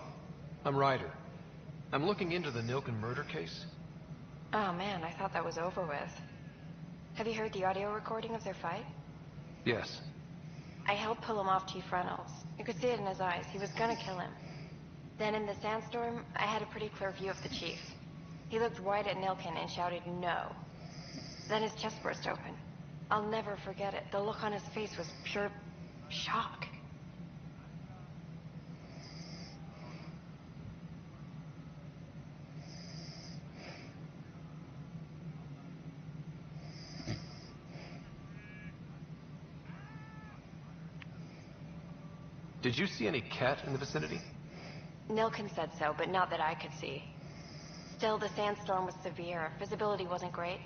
I'm Ryder. I'm looking into the Nilken murder case. Oh man, I thought that was over with. Have you heard the audio recording of their fight? Yes. I helped pull him off Chief Reynolds. You could see it in his eyes. He was gonna kill him. Then in the sandstorm, I had a pretty clear view of the Chief. He looked right at Nilken and shouted no. Then his chest burst open. I'll never forget it. The look on his face was pure shock. Did you see any cat in the vicinity? Nilken said so, but not that I could see. Still, the sandstorm was severe. Visibility wasn't great.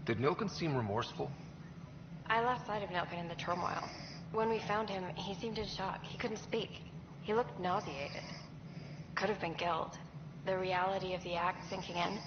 Did Nilken seem remorseful? I lost sight of Nilken in the turmoil. When we found him, he seemed in shock. He couldn't speak. He looked nauseated. Could have been guilt. The reality of the act sinking in.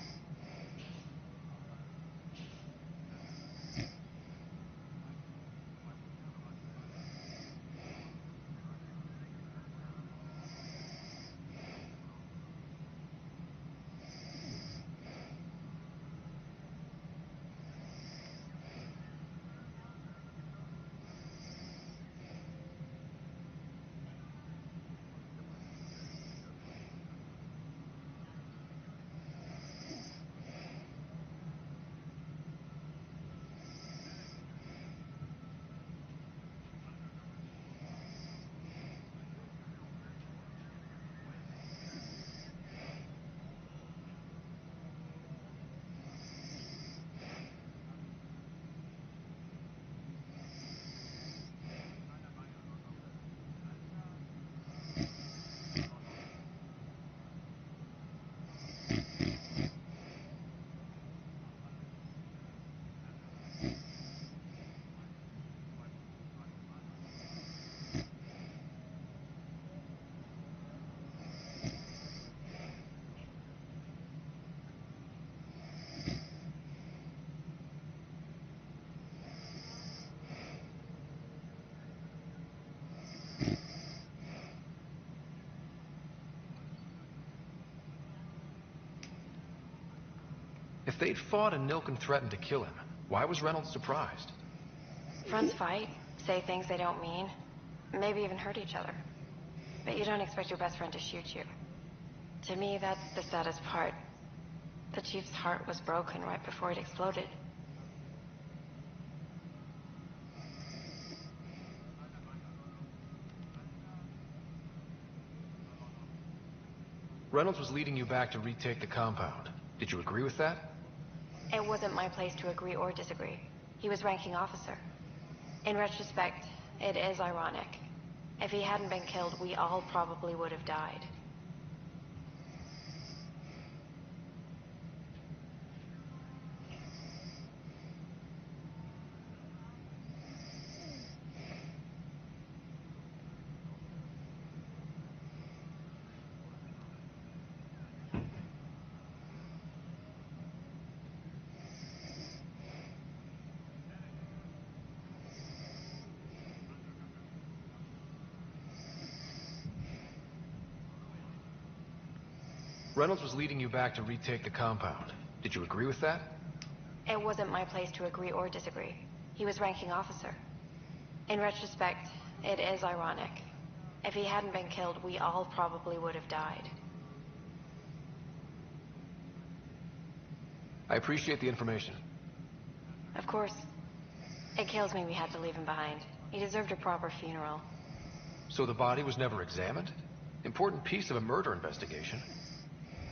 If they'd fought and Nilken threatened to kill him, why was Reynolds surprised? Friends fight, say things they don't mean, maybe even hurt each other. But you don't expect your best friend to shoot you. To me, that's the saddest part. The Chief's heart was broken right before it exploded. Reynolds was leading you back to retake the compound. Did you agree with that? It wasn't my place to agree or disagree. He was ranking officer. In retrospect, it is ironic. If he hadn't been killed, we all probably would have died. Reynolds was leading you back to retake the compound. Did you agree with that? It wasn't my place to agree or disagree. He was ranking officer. In retrospect, it is ironic. If he hadn't been killed, we all probably would have died. I appreciate the information. Of course. It kills me we had to leave him behind. He deserved a proper funeral. So the body was never examined? Important piece of a murder investigation.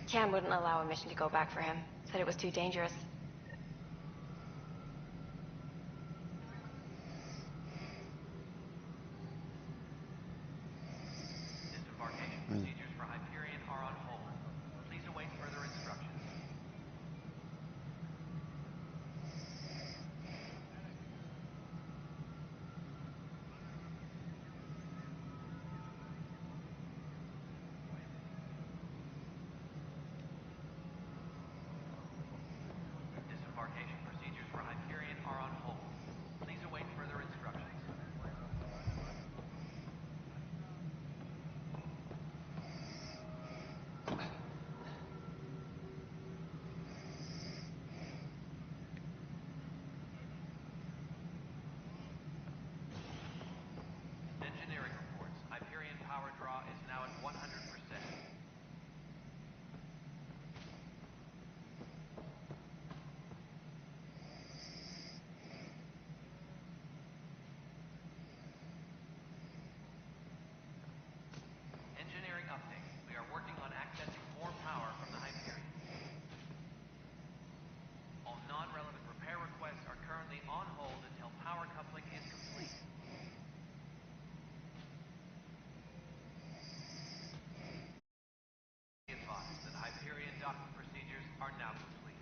Chan wouldn't allow a mission to go back for him. Said it was too dangerous. Disembarkation debarkation procedures for Hyperion are on hold. Please await further instructions. Engineering reports. Hyperion power draw is now at 100%. Engineering update. We are working on accessing more power from the Hyperion. All non-relevant repair requests are currently on hold until power coupling is complete. Be advised that Hyperion docking procedures are now complete.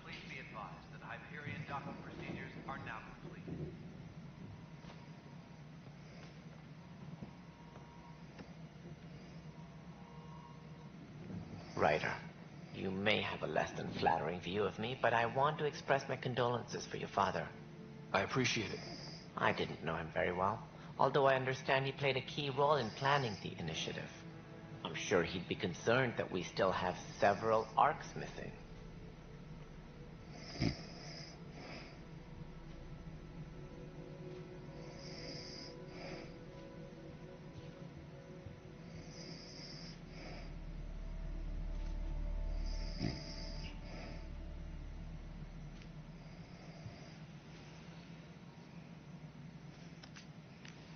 Please be advised that Hyperion docking procedures are now complete. Ryder, you may have a less than flattering view of me, but I want to express my condolences for your father. I appreciate it. I didn't know him very well, although I understand he played a key role in planning the initiative. I'm sure he'd be concerned that we still have several arcs missing.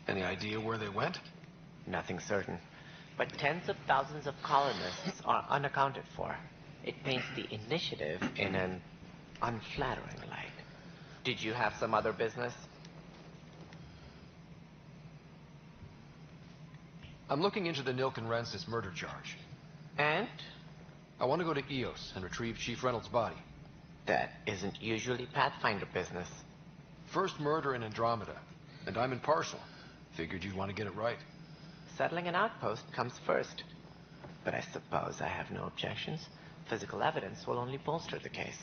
Any idea where they went? Nothing certain, but tens of thousands of colonists are unaccounted for. It paints the initiative in an unflattering light. Did you have some other business? I'm looking into the Nilken Rensis murder charge. And? I want to go to EOS and retrieve Chief Reynolds' body. That isn't usually Pathfinder business. First murder in Andromeda, and I'm impartial. Figured you'd want to get it right. Settling an outpost comes first. But I suppose I have no objections. Physical evidence will only bolster the case.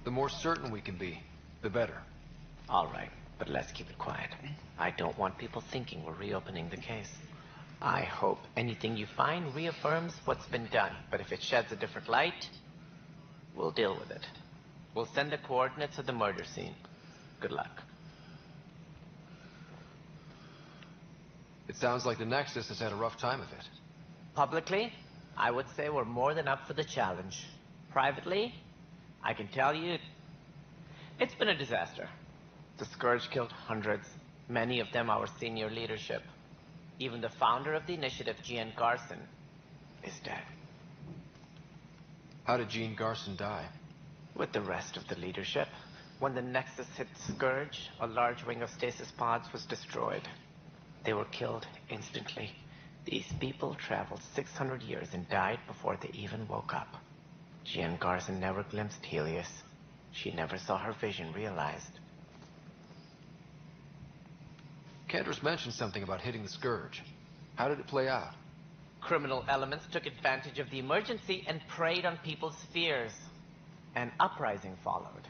The more certain we can be, the better. All right, but let's keep it quiet. I don't want people thinking we're reopening the case. I hope anything you find reaffirms what's been done, but if it sheds a different light, we'll deal with it. We'll send the coordinates of the murder scene. Good luck. It sounds like the Nexus has had a rough time of it. Publicly, I would say we're more than up for the challenge. Privately, I can tell you, it's been a disaster. The Scourge killed hundreds, many of them our senior leadership. Even the founder of the initiative, Gian Garson, is dead. How did Jean Garson die? With the rest of the leadership. When the Nexus hit Scourge, a large wing of stasis pods was destroyed. They were killed instantly. These people traveled 600 years and died before they even woke up. Gian Garson never glimpsed Helios. She never saw her vision realized. Cantor's mentioned something about hitting the Scourge. How did it play out? Criminal elements took advantage of the emergency and preyed on people's fears. An uprising followed.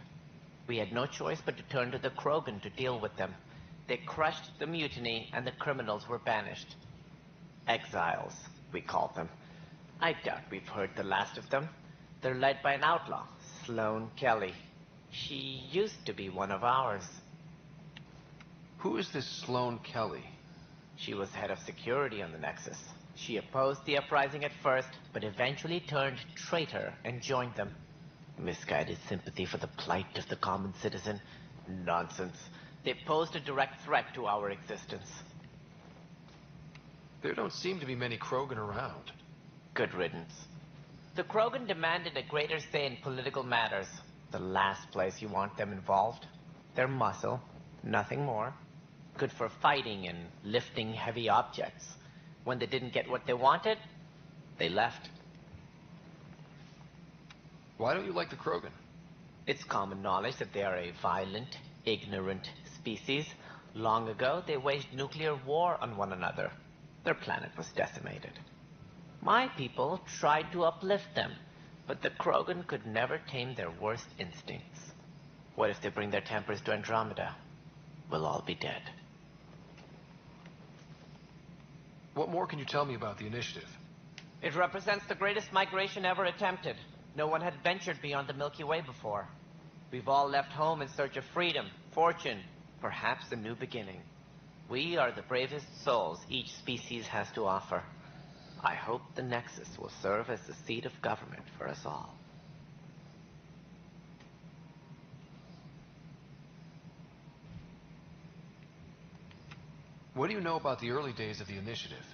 We had no choice but to turn to the Krogan to deal with them. They crushed the mutiny and the criminals were banished. Exiles, we called them. I doubt we've heard the last of them. They're led by an outlaw, Sloane Kelly. She used to be one of ours. Who is this Sloane Kelly? She was head of security on the Nexus. She opposed the uprising at first, but eventually turned traitor and joined them. Misguided sympathy for the plight of the common citizen? Nonsense. They posed a direct threat to our existence. There don't seem to be many Krogan around. Good riddance. The Krogan demanded a greater say in political matters. The last place you want them involved. They're muscle, nothing more. Good for fighting and lifting heavy objects. When they didn't get what they wanted, they left. Why don't you like the Krogan? It's common knowledge that they are a violent, ignorant species. Long ago, they waged nuclear war on one another. Their planet was decimated. My people tried to uplift them, but the Krogan could never tame their worst instincts. What if they bring their tempers to Andromeda? We'll all be dead. What more can you tell me about the initiative? It represents the greatest migration ever attempted. No one had ventured beyond the Milky Way before. We've all left home in search of freedom, fortune, perhaps a new beginning. We are the bravest souls each species has to offer. I hope the Nexus will serve as the seat of government for us all. What do you know about the early days of the initiative?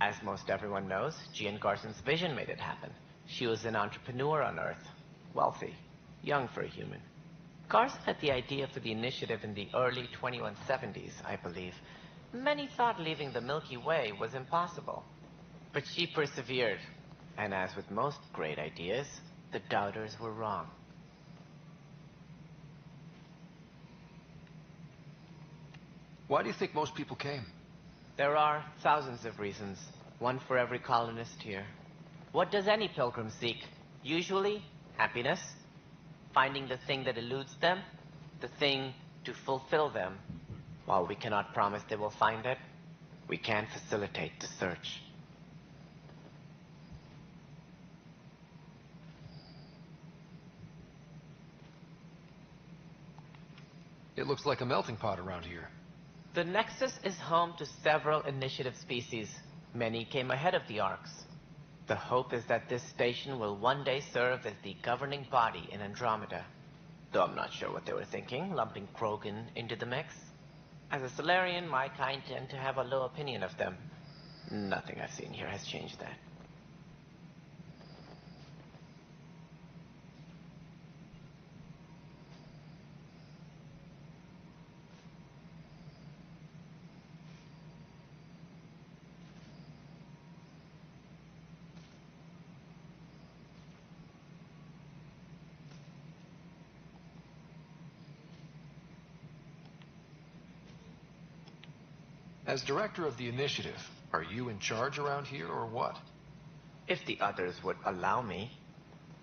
As most everyone knows, Jean Garson's vision made it happen. She was an entrepreneur on Earth. Wealthy. Young for a human. Garson had the idea for the initiative in the early 2170s, I believe. Many thought leaving the Milky Way was impossible. But she persevered. And as with most great ideas, the doubters were wrong. Why do you think most people came? There are thousands of reasons, one for every colonist here. What does any pilgrim seek? Usually, happiness, finding the thing that eludes them, the thing to fulfill them. While we cannot promise they will find it, we can facilitate the search. It looks like a melting pot around here. The Nexus is home to several initiative species. Many came ahead of the Arks. The hope is that this station will one day serve as the governing body in Andromeda. Though I'm not sure what they were thinking, lumping Krogan into the mix. As a Solarian, my kind tend to have a low opinion of them. Nothing I've seen here has changed that. As director of the initiative, are you in charge around here or what? If the others would allow me,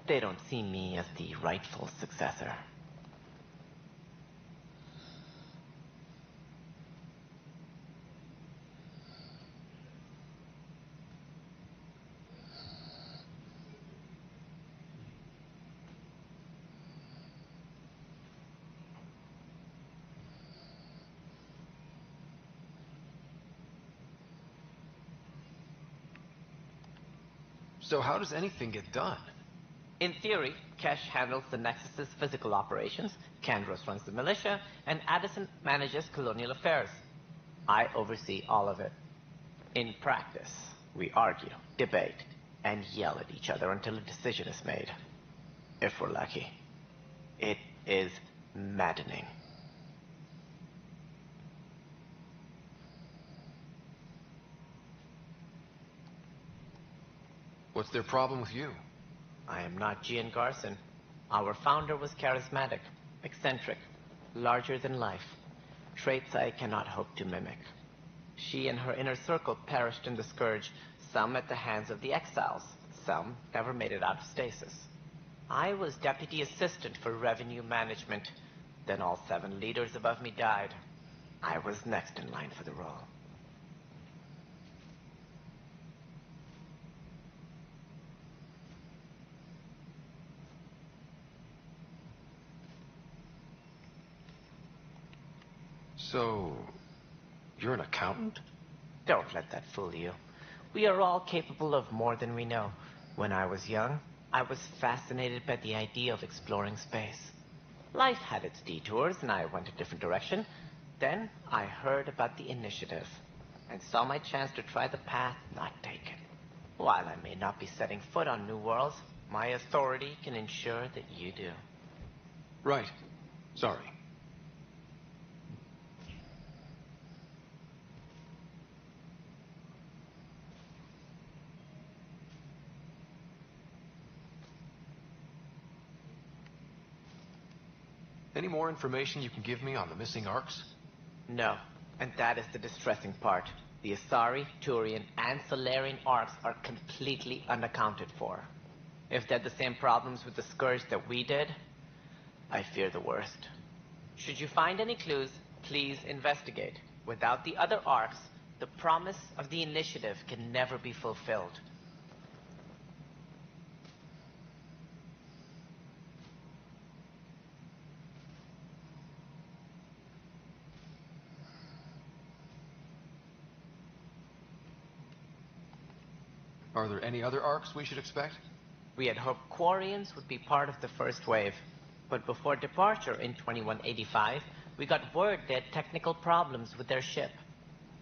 they don't see me as the rightful successor. So how does anything get done? In theory, Kesh handles the Nexus's physical operations, Kandros runs the militia, and Addison manages colonial affairs. I oversee all of it. In practice, we argue, debate, and yell at each other until a decision is made. If we're lucky. It is maddening. What's their problem with you? I am not Jean Garson. Our founder was charismatic, eccentric, larger than life. Traits I cannot hope to mimic. She and her inner circle perished in the Scourge, some at the hands of the Exiles, some never made it out of stasis. I was deputy assistant for revenue management. Then all 7 leaders above me died. I was next in line for the role. So, you're an accountant? Don't let that fool you. We are all capable of more than we know. When I was young, I was fascinated by the idea of exploring space. Life had its detours, and I went a different direction. Then I heard about the initiative, and saw my chance to try the path not taken. While I may not be setting foot on new worlds, my authority can ensure that you do. Right. Sorry. Any more information you can give me on the missing arcs? No, and that is the distressing part. The Asari, Turian, and Solarian arcs are completely unaccounted for. If they had the same problems with the Scourge that we did, I fear the worst. Should you find any clues, please investigate. Without the other arcs, the promise of the Initiative can never be fulfilled. Are there any other arcs we should expect? We had hoped Quarians would be part of the first wave, but before departure in 2185, we got word they had technical problems with their ship.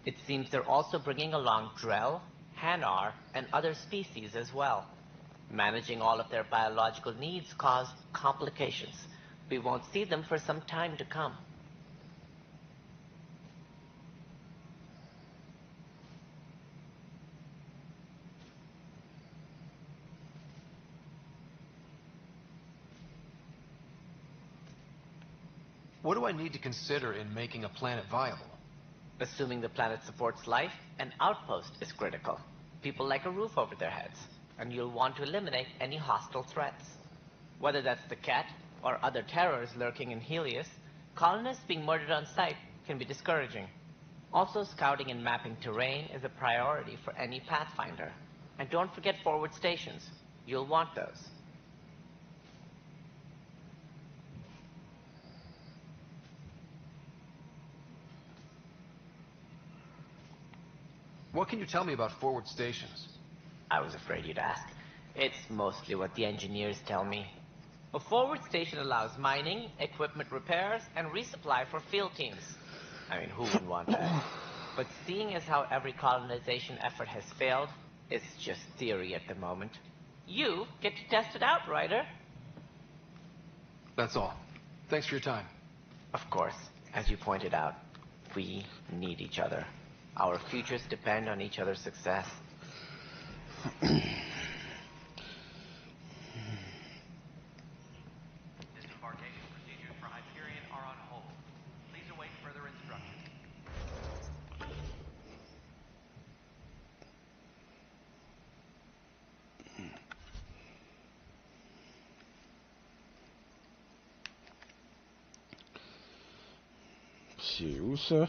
It seems they're also bringing along Drell, Hanar, and other species as well. Managing all of their biological needs caused complications. We won't see them for some time to come. What do I need to consider in making a planet viable? Assuming the planet supports life, an outpost is critical. People like a roof over their heads, and you'll want to eliminate any hostile threats. Whether that's the Cat or other terrors lurking in Helios, colonists being murdered on sight can be discouraging. Also, scouting and mapping terrain is a priority for any Pathfinder. And don't forget forward stations. You'll want those. What can you tell me about forward stations? I was afraid you'd ask. It's mostly what the engineers tell me. A forward station allows mining, equipment repairs, and resupply for field teams. I mean, who wouldn't want that? But seeing as how every colonization effort has failed, it's just theory at the moment. You get to test it out, Ryder. That's all. Thanks for your time. Of course, as you pointed out, we need each other. Our futures depend on each other's success. Disembarkation procedures for Hyperion are on hold. Please await further instructions. C'est où ça?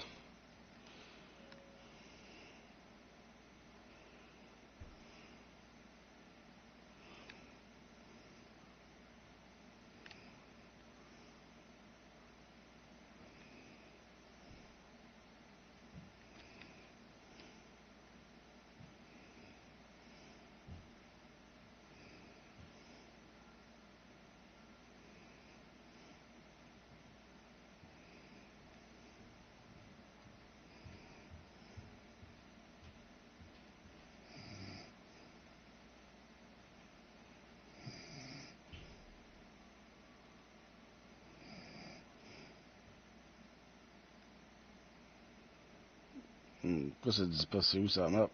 Pourquoi ça dit pas c'est où ça map?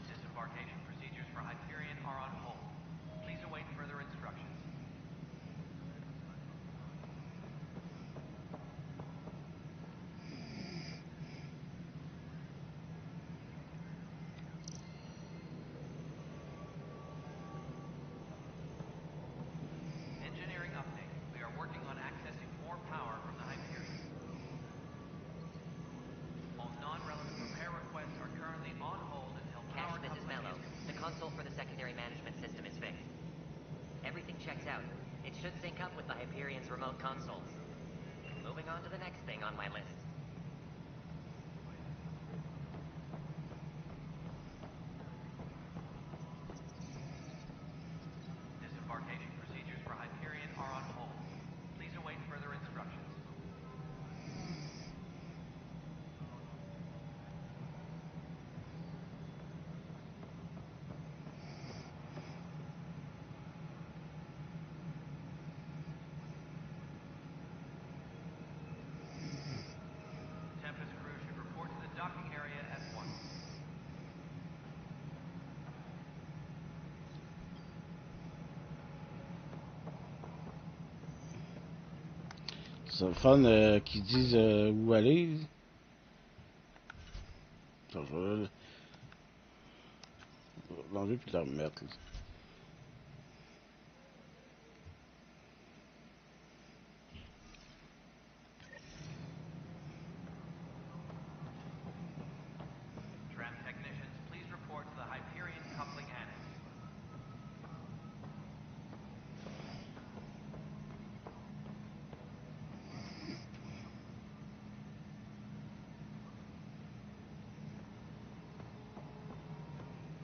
Disembarkation procedures for Hyperion are on hold. Please await further instructions. Engineering update. We are working on accessing more power from the Hyperion. All non-relevant repair requests are currently on hold until power This comes is Mello. The console for the secondary management system is fixed. Everything checks out. It should sync up with the Hyperion's remote consoles. Moving on to the next thing on my list. Disembarkation procedures for Hyperion are on hold. Please await further instructions. C'est fun qu'ils disent où aller. Attends, je vais l'enlever puis la remettre. Là. Tram technicians, please report to the Hyperion coupling annex.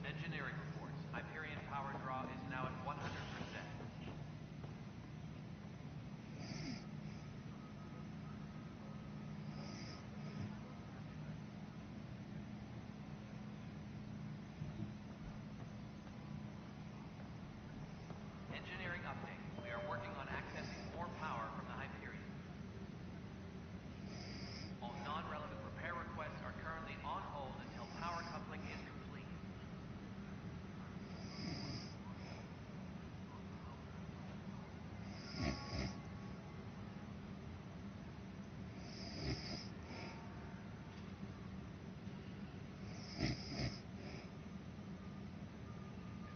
Engineering reports. Hyperion power draw is now at 100%. Engineering update. We are working on accessing more power from the Hyperion. All non-relevant repair requests are currently on hold until power coupling is complete.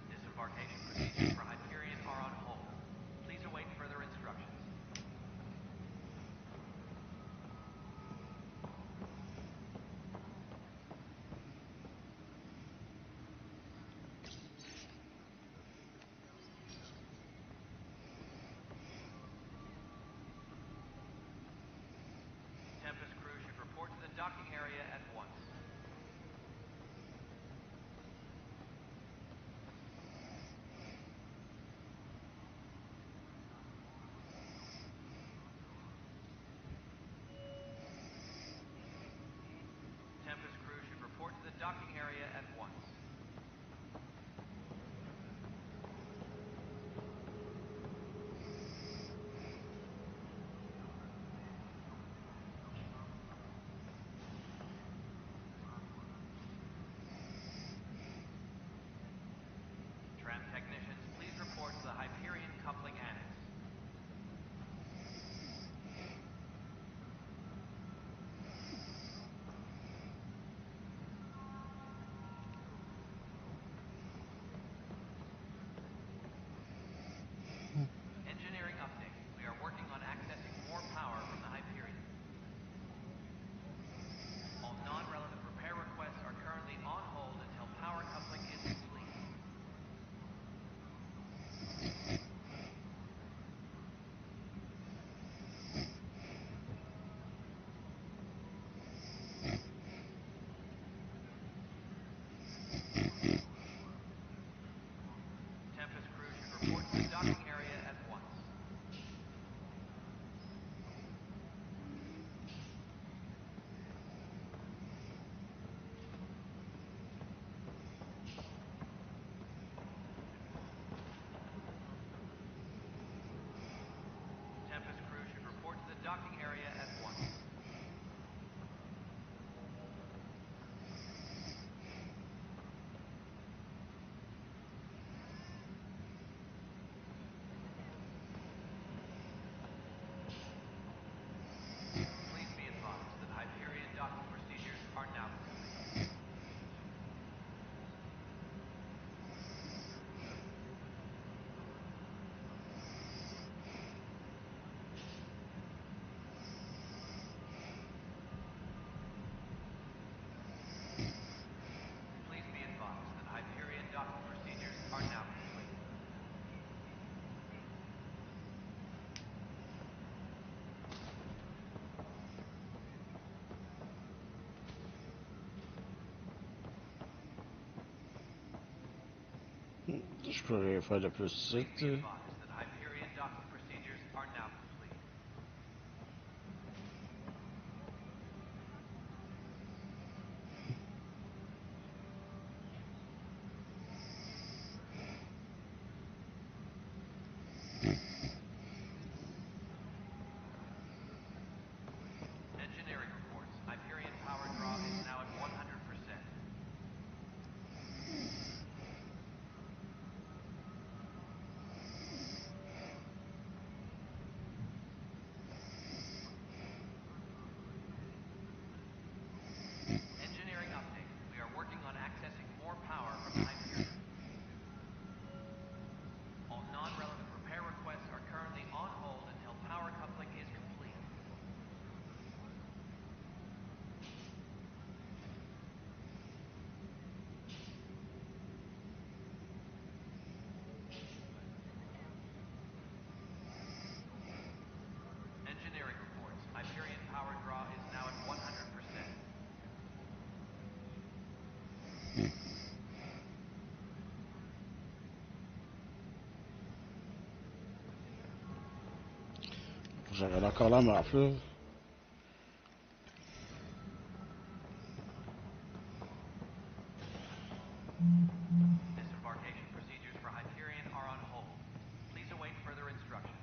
Disembarkation procedures for Hyperion are on hold. Please await further instructions. Tempest crew should report to the docking area at once. Tempest crew should report to the docking area at once. Tram technicians, please report to the Hyperion coupling annex. Engineering update. We are working on accessing more power from the Hyperion. All non-relevant repair requests are currently on hold until power coupling is complete. Tempest crew should report to the docking area at once. Tempest crew should report to the docking area at once. Please be advised that Hyperion docking procedures are now complete. Please be advised that Hyperion docking procedures are now complete. Je peux rien faire de plus ici. Please be advised that Hyperion docking procedures are now complete. Engineering reports. Hyperion power draw is now at 100%. J'aurais encore la map, là. Disembarkation procedures for Hyperion are on hold. Please await further instructions.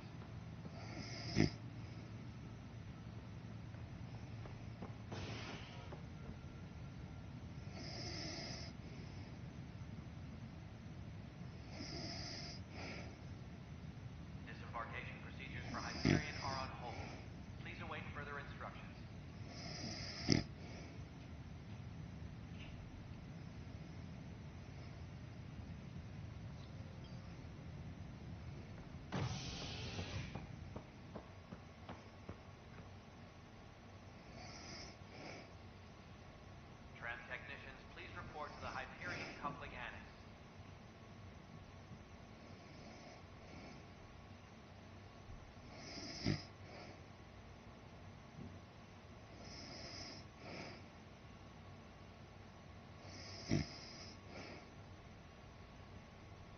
Disembarkation procedures for Hyperion are on hold. Please await further instructions. Tram technicians, please report to the Hyperion coupling annex.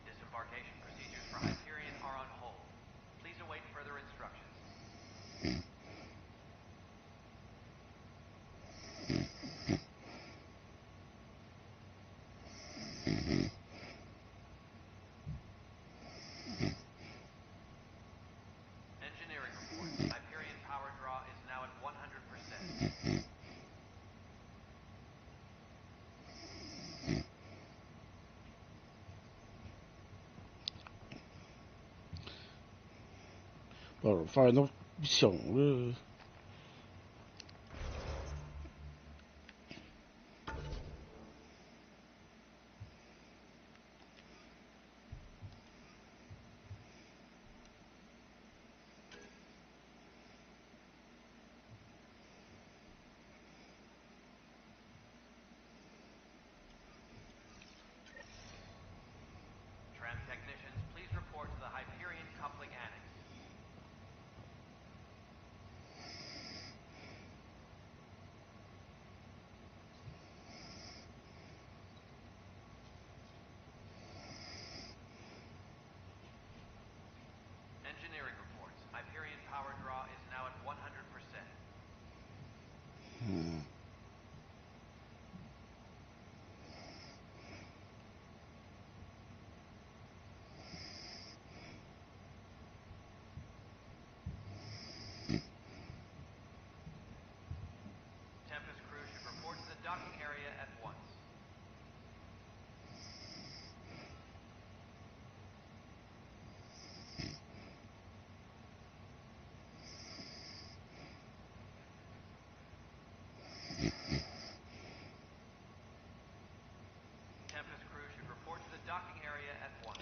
Disembarkation procedures for Hyperion are on hold. Please await further instructions. Engineering report. Hyperion power draw is now at 100%. Bon, on va faire une autre mission, là. Tram technicians, please report to the Hyperion coupling annex. Engineering reports. Hyperion power draw is now at 100%. Tempest crew should report to the docking area at once. Tempest crew should report to the docking area at once.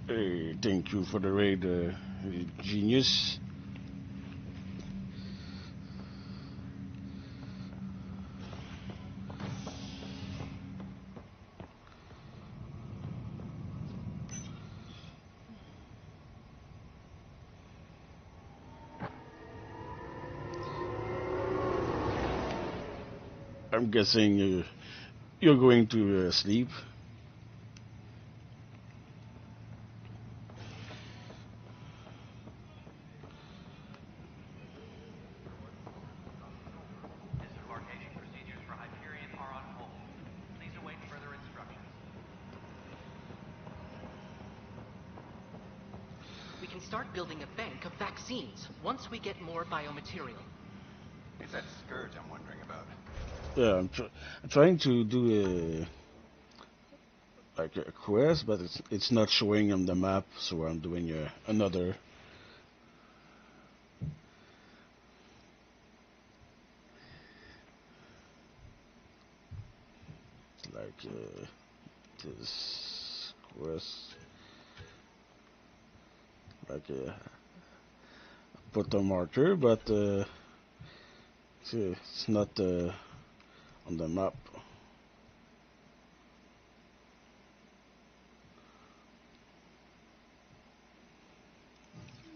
Hey, thank you for the raid, genius. I'm guessing you're going to sleep. Disembarkation procedures for Hyperion are on hold. Please await further instructions. We can start building a bank of vaccines once we get more biomaterial. It's that scourge I'm wondering about. Yeah, I'm trying to do a quest, but it's not showing on the map, so I'm doing another. Like this quest, like put a marker, but it's not on the map.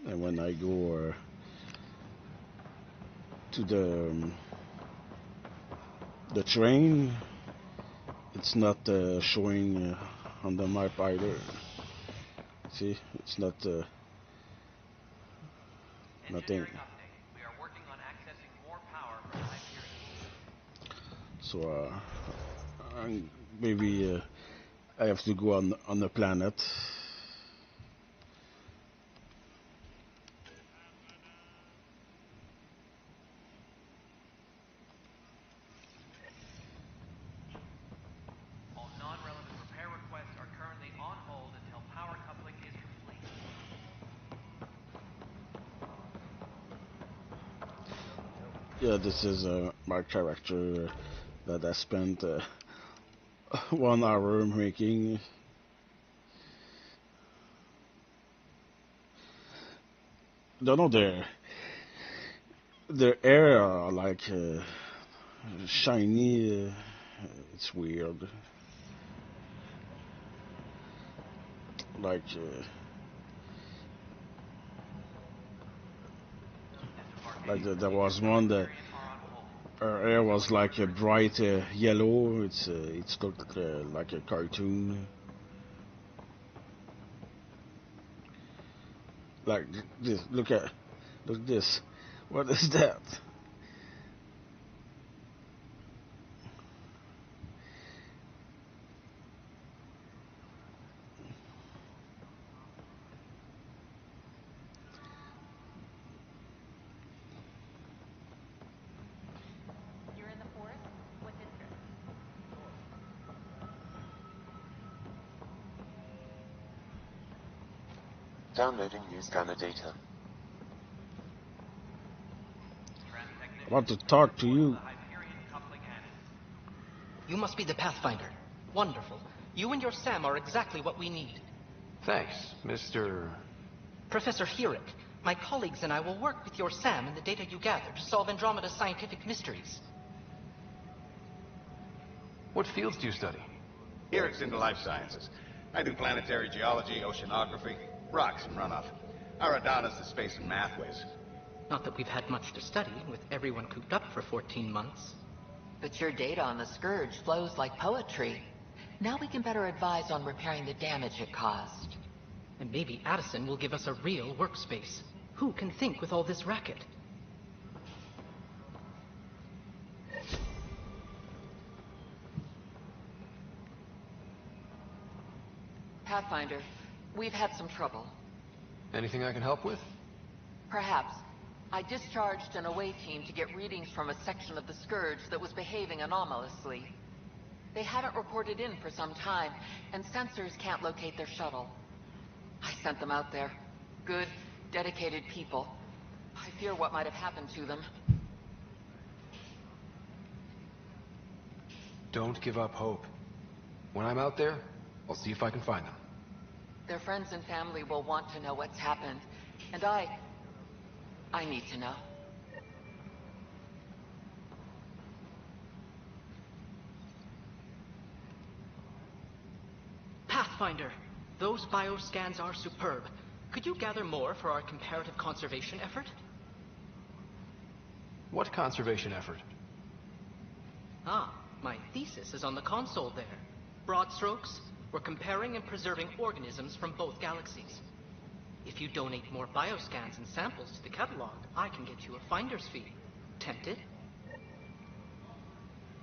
And when I go to the train, it's not showing on the map either. See, it's not nothing. We are working on accessing more power from Hyperion. So maybe I have to go on the planet. All non-relevant repair requests are currently on hold until power coupling is complete. Yeah, this is my character that I spent 1 hour making. Don't know, their hair are like shiny. It's weird. Like there was one that her hair was like a bright yellow. It's looked like a cartoon. Like this. Look this. What is that? You're in the forest? What district? Downloading new scanner data. I want to talk to you. You must be the Pathfinder. Wonderful. You and your Sam are exactly what we need. Thanks, Mr. Professor Herrick, my colleagues and I will work with your Sam and the data you gather to solve Andromeda's scientific mysteries. What fields do you study? Here it's in the life sciences. I do planetary geology, oceanography, rocks and runoff. Aradana's the space and math whiz. Not that we've had much to study, with everyone cooped up for 14 months. But your data on the Scourge flows like poetry. Now we can better advise on repairing the damage it caused. And maybe Addison will give us a real workspace. Who can think with all this racket? Pathfinder, we've had some trouble. Anything I can help with? Perhaps. I discharged an away team to get readings from a section of the Scourge that was behaving anomalously. They haven't reported in for some time, and sensors can't locate their shuttle. I sent them out there. Good, dedicated people. I fear what might have happened to them. Don't give up hope. When I'm out there, I'll see if I can find them. Their friends and family will want to know what's happened, and I need to know. Pathfinder, those bioscans are superb. Could you gather more for our comparative conservation effort? What conservation effort? Ah, my thesis is on the console there. Broad strokes, we're comparing and preserving organisms from both galaxies. If you donate more bioscans and samples to the catalog, I can get you a finder's fee. Tempted?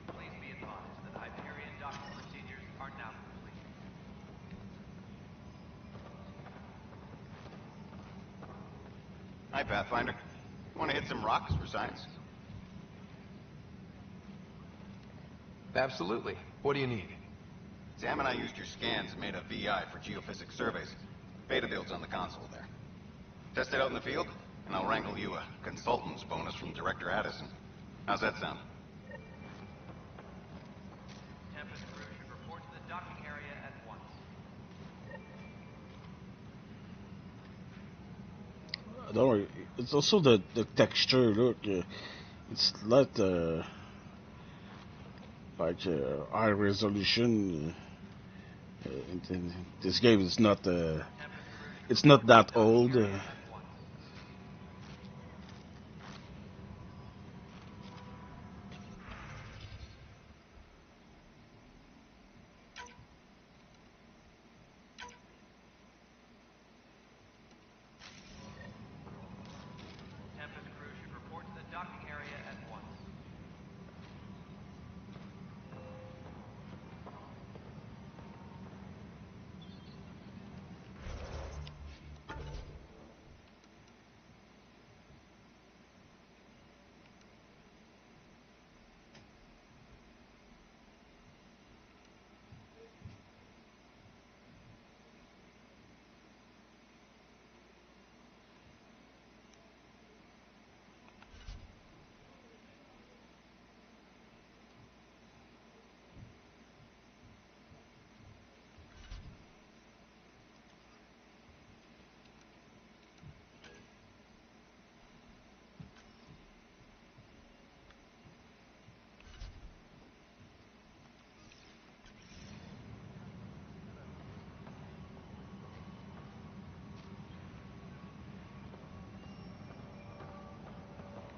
Please be advised that Hyperion docking procedures are now complete. Hi, Pathfinder. Want to hit some rocks for science? Absolutely. What do you need? Sam and I used your scans and made a VI for geophysics surveys. Beta builds on the console there. Test it out in the field, and I'll wrangle you a consultant's bonus from Director Addison. How's that sound? Tempest crew should report to the docking area at once. Don't worry. It's also the texture. Look, it's not like high resolution. This game is not. It's not that old. Tempest crew should report to the docking area at once.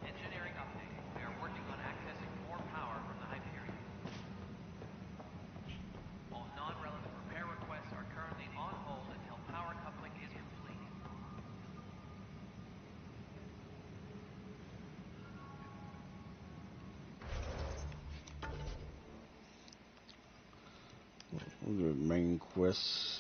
Engineering update. We are working on accessing more power from the Hyperion. All non-relevant repair requests are currently on hold until power coupling is complete. The main quest.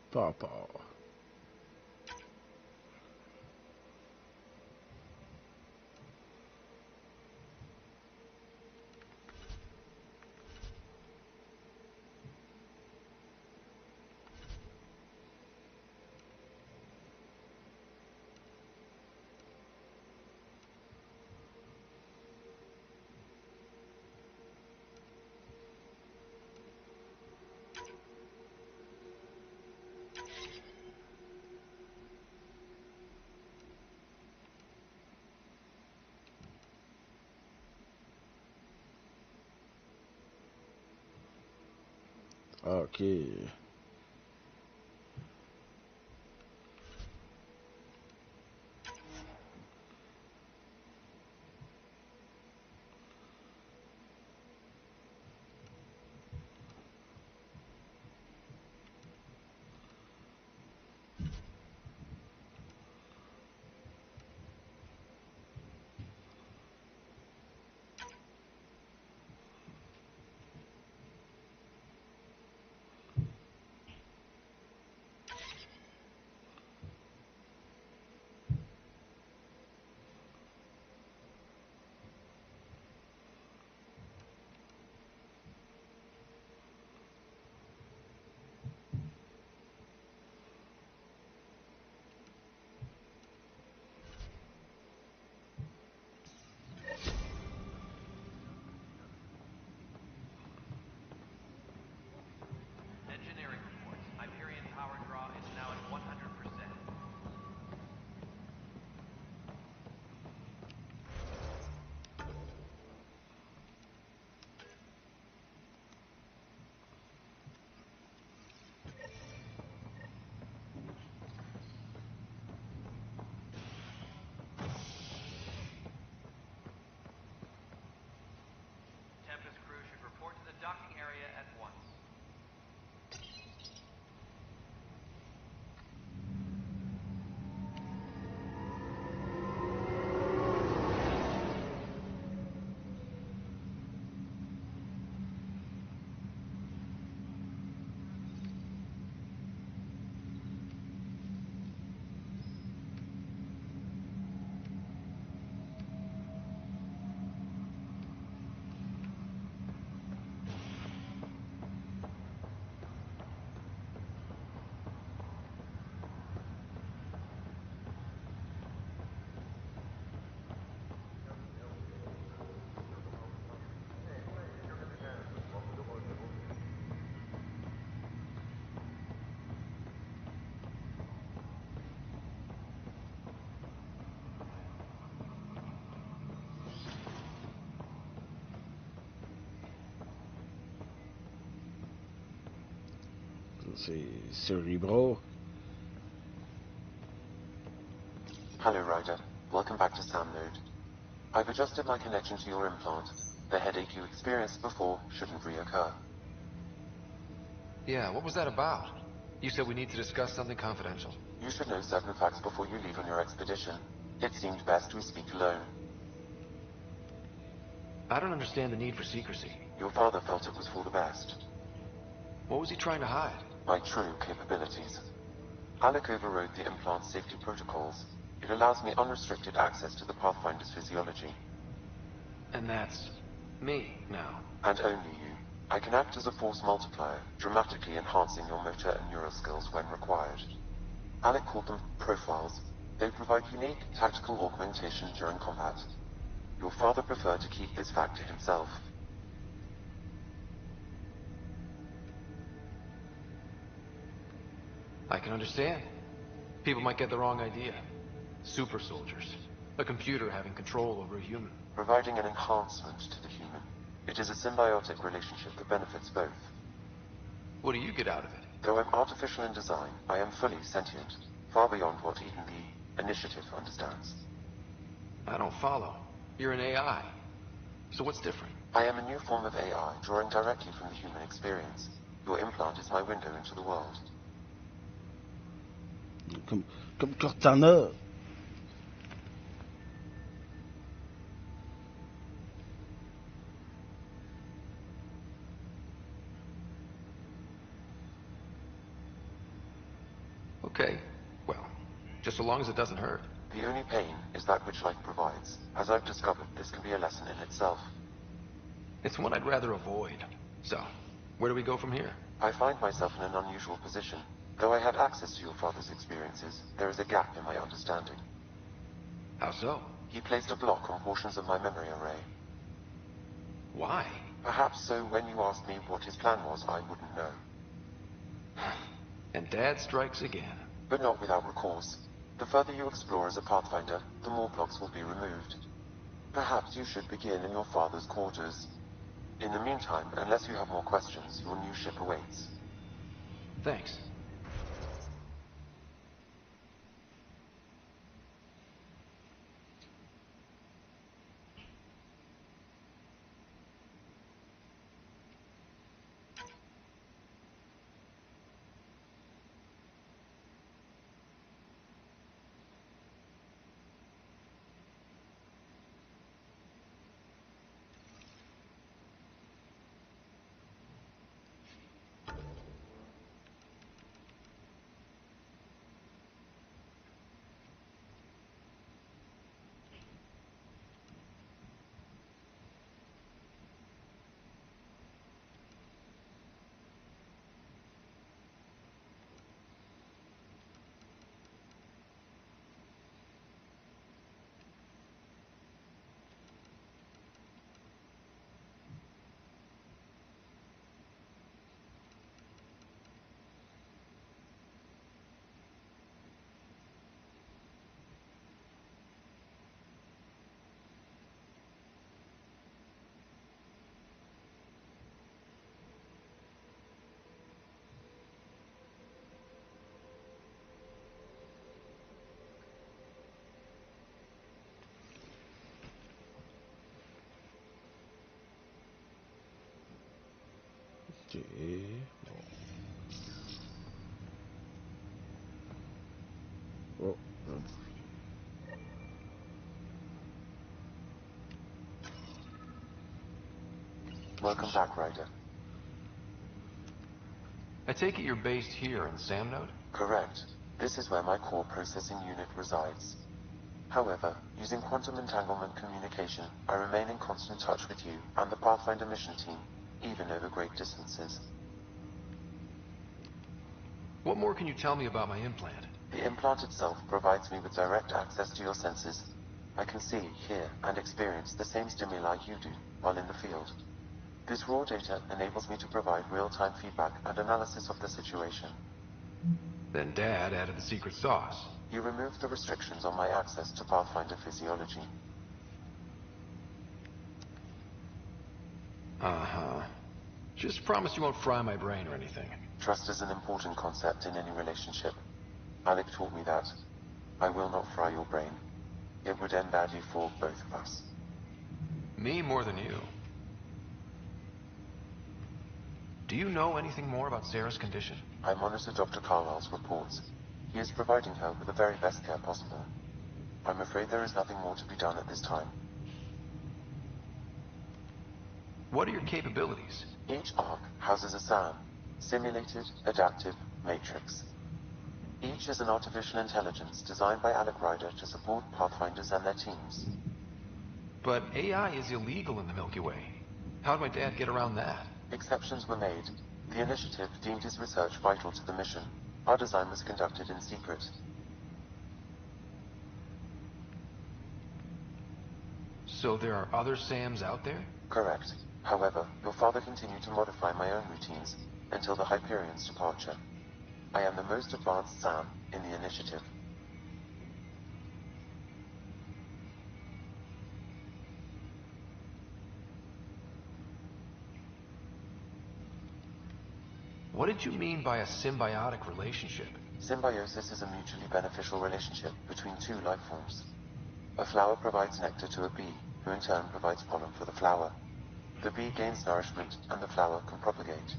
Papa. Okay. C'est Cerebral. Hello, Ryder. Welcome back to Sam Node. I've adjusted my connection to your implant. The headache you experienced before shouldn't reoccur. Yeah, what was that about? You said we need to discuss something confidential. You should know certain facts before you leave on your expedition. It seemed best we speak alone. I don't understand the need for secrecy. Your father felt it was for the best. What was he trying to hide? My true capabilities. Alec overrode the implant's safety protocols. It allows me unrestricted access to the Pathfinder's physiology. And that's me now. And only you. I can act as a force multiplier, dramatically enhancing your motor and neural skills when required. Alec called them profiles. They provide unique tactical augmentation during combat. Your father preferred to keep this fact to himself. I can understand. People might get the wrong idea. Super soldiers. A computer having control over a human. Providing an enhancement to the human. It is a symbiotic relationship that benefits both. What do you get out of it? Though I'm artificial in design, I am fully sentient, far beyond what even the Initiative understands. I don't follow. You're an AI. So what's different? I am a new form of AI, drawing directly from the human experience. Your implant is my window into the world. Comme Cortana. Okay. Well, just so long as it doesn't hurt. The only pain is that which life provides. As I've discovered, this can be a lesson in itself. It's one I'd rather avoid. So, where do we go from here? I find myself in an unusual position. Though I had access to your father's experiences, there is a gap in my understanding. How so? He placed a block on portions of my memory array. Why? Perhaps so when you asked me what his plan was, I wouldn't know. And Dad strikes again. But not without recourse. The further you explore as a Pathfinder, the more blocks will be removed. Perhaps you should begin in your father's quarters. In the meantime, unless you have more questions, your new ship awaits. Thanks. Ok. Bon. Oh. Welcome back, Ryder. I take it you're based here in Sam Node? Correct. This is where my core processing unit resides. However, using quantum entanglement communication, I remain in constant touch with you and the Pathfinder mission team, even over great distances. What more can you tell me about my implant? The implant itself provides me with direct access to your senses. I can see, hear, and experience the same stimuli you do while in the field. This raw data enables me to provide real-time feedback and analysis of the situation. Then Dad added the secret sauce. He removed the restrictions on my access to Pathfinder physiology. Uh-huh. Just promise you won't fry my brain or anything. Trust is an important concept in any relationship. Alec taught me that. I will not fry your brain. It would end badly for both of us. Me more than you. Do you know anything more about Sarah's condition? I monitor Dr. Carlisle's reports. He is providing her with the very best care possible. I'm afraid there is nothing more to be done at this time. What are your capabilities? Each arc houses a SAM, Simulated Adaptive Matrix. Each is an artificial intelligence designed by Alec Ryder to support Pathfinders and their teams. But AI is illegal in the Milky Way. How'd my dad get around that? Exceptions were made. The initiative deemed his research vital to the mission. Our design was conducted in secret. So there are other SAMs out there? Correct. However, your father continued to modify my own routines until the Hyperion's departure. I am the most advanced SAM in the initiative. What did you mean by a symbiotic relationship? Symbiosis is a mutually beneficial relationship between two life forms. A flower provides nectar to a bee, who in turn provides pollen for the flower. The bee gains nourishment, and the flower can propagate.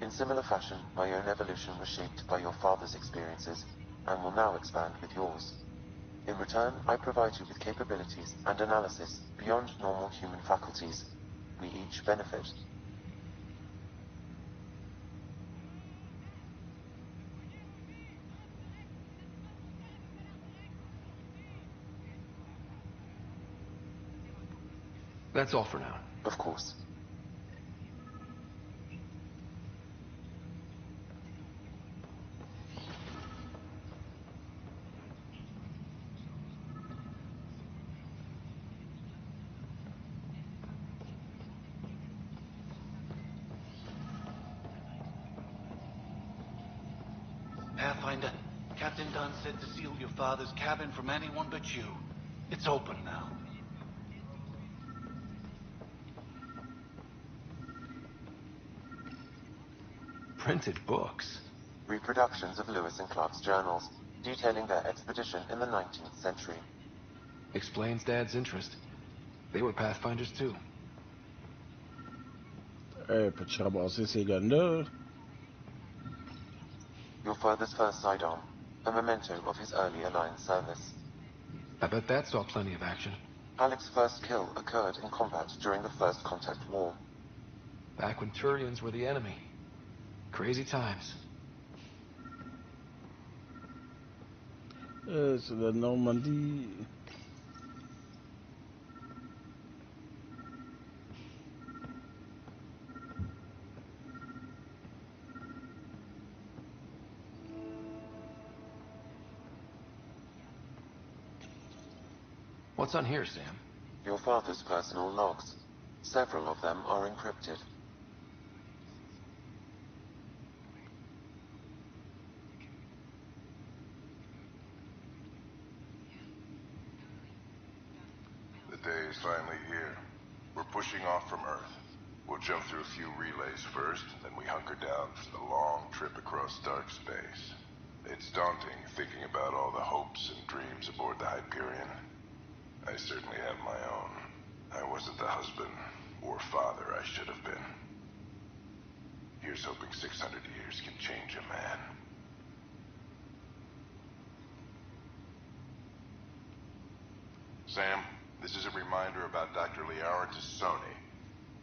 In similar fashion, my own evolution was shaped by your father's experiences, and will now expand with yours. In return, I provide you with capabilities and analysis beyond normal human faculties. We each benefit. That's all for now. Of course. Pathfinder, Captain Dunn said to seal your father's cabin from anyone but you. It's open now. Printed books. Reproductions of Lewis and Clark's journals, detailing their expedition in the 19th century. Explains Dad's interest. They were Pathfinders too. Peux-tu ramasser ces guns-là? Your father's first sidearm, a memento of his early Alliance service. I bet that saw plenty of action. Alec's first kill occurred in combat during the First Contact War. Back when Turians were the enemy. Crazy times. C'est la Normandie. What's on here, Sam? Your father's personal logs. Several of them are encrypted. The day is finally here. We're pushing off from Earth. We'll jump through a few relays first, then we hunker down for the long trip across dark space. It's daunting thinking about all the hopes and dreams aboard the Hyperion. I certainly have my own. I wasn't the husband or father I should have been. Here's hoping 600 years can change a man. Sam, this is a reminder about Dr. Liara Tassoni.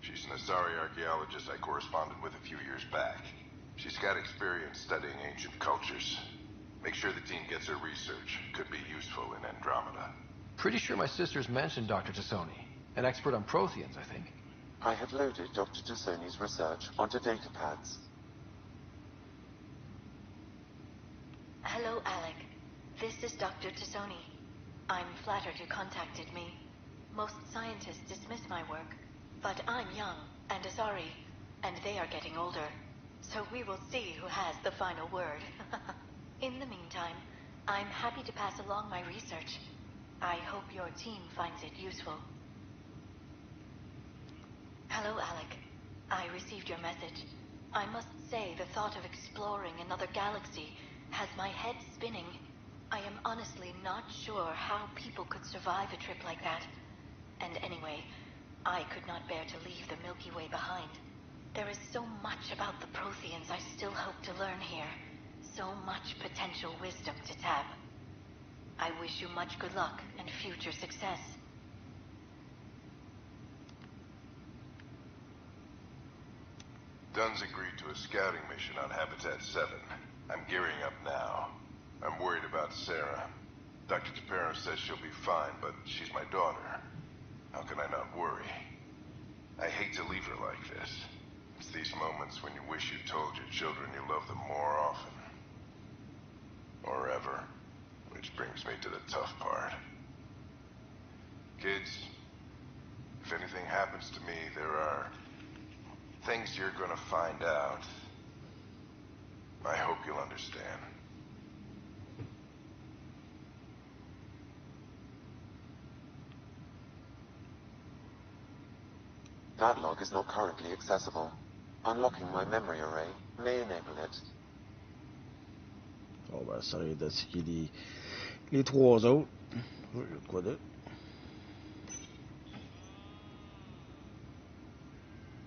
She's an Asari archaeologist I corresponded with a few years back. She's got experience studying ancient cultures. Make sure the team gets her research. Could be useful in Andromeda. Pretty sure my sisters mentioned Dr. Tassoni. An expert on Protheans, I think. I have loaded Dr. Tassoni's research onto datapads. Hello, Alec. This is Dr. Tassoni. I'm flattered you contacted me. Most scientists dismiss my work, but I'm young and Asari, and they are getting older. So we will see who has the final word. In the meantime, I'm happy to pass along my research. I hope your team finds it useful. Hello, Alec. I received your message. I must say the thought of exploring another galaxy has my head spinning. I am honestly not sure how people could survive a trip like that. And anyway, I could not bear to leave the Milky Way behind. There is so much about the Protheans I still hope to learn here. So much potential wisdom to tap. I wish you much good luck and future success. Dunn's agreed to a scouting mission on Habitat 7. I'm gearing up now. I'm worried about Sarah. Dr. Tapero says she'll be fine, but she's my daughter. How can I not worry? I hate to leave her like this. It's these moments when you wish you told your children you love them more often. Or ever. Which brings me to the tough part. Kids, if anything happens to me, there are things you're gonna find out. I hope you'll understand. That log is not currently accessible. Unlocking my memory array may enable it. On va essayer d'attaquer les trois autres. Quoi d'autre?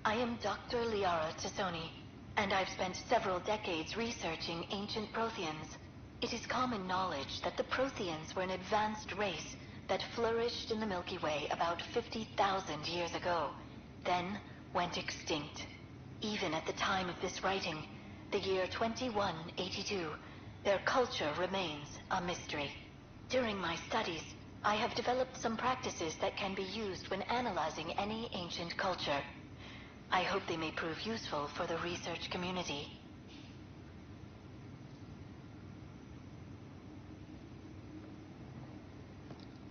I am Dr. Liara Tassoni, and I've spent several decades researching ancient Protheans. It is common knowledge that the Protheans were an advanced race that flourished in the Milky Way about 50,000 years ago, then went extinct. Even at the time of this writing, the year 2182, their culture remains a mystery. During my studies, I have developed some practices that can be used when analyzing any ancient culture. I hope they may prove useful for the research community.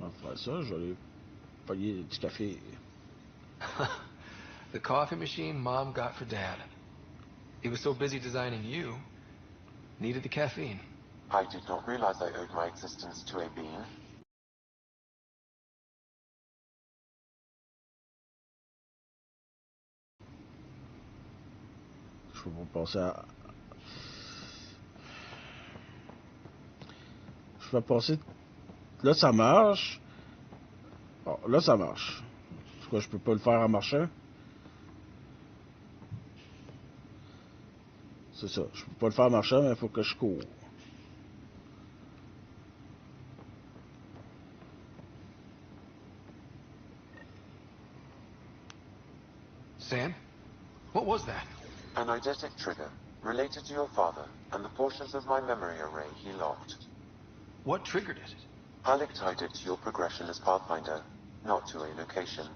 On va faire ça, je vais aller payer du café. The coffee machine Mom got for Dad. He was so busy designing you, needed the caffeine. I did not realize I owed my existence to a being. Je vais passer à... Je vais passer... Là, ça marche. Bon, là, ça marche. Pourquoi je peux pas le faire en marchant? C'est ça. Je peux pas le faire en marchant, mais il faut que je cours. Sam? What was that? An eidetic trigger, related to your father, and the portions of my memory array he locked. What triggered it? Alec tied it to your progression as Pathfinder, not to a location.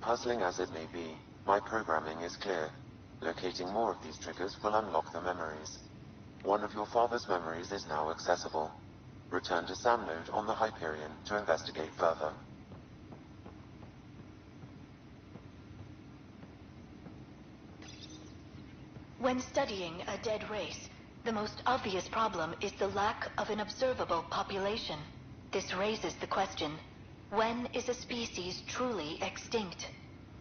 Puzzling as it may be, my programming is clear. Locating more of these triggers will unlock the memories. One of your father's memories is now accessible. Return to Sam Node on the Hyperion to investigate further. When studying a dead race, the most obvious problem is the lack of an observable population. This raises the question, when is a species truly extinct?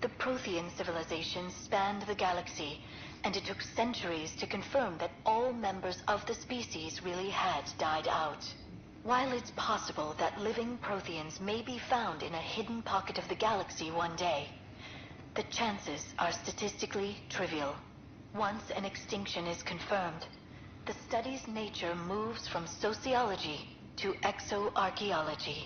The Prothean civilization spanned the galaxy, and it took centuries to confirm that all members of the species really had died out. While it's possible that living Protheans may be found in a hidden pocket of the galaxy one day, the chances are statistically trivial. Once an extinction is confirmed, the study's nature moves from sociology to exoarchaeology.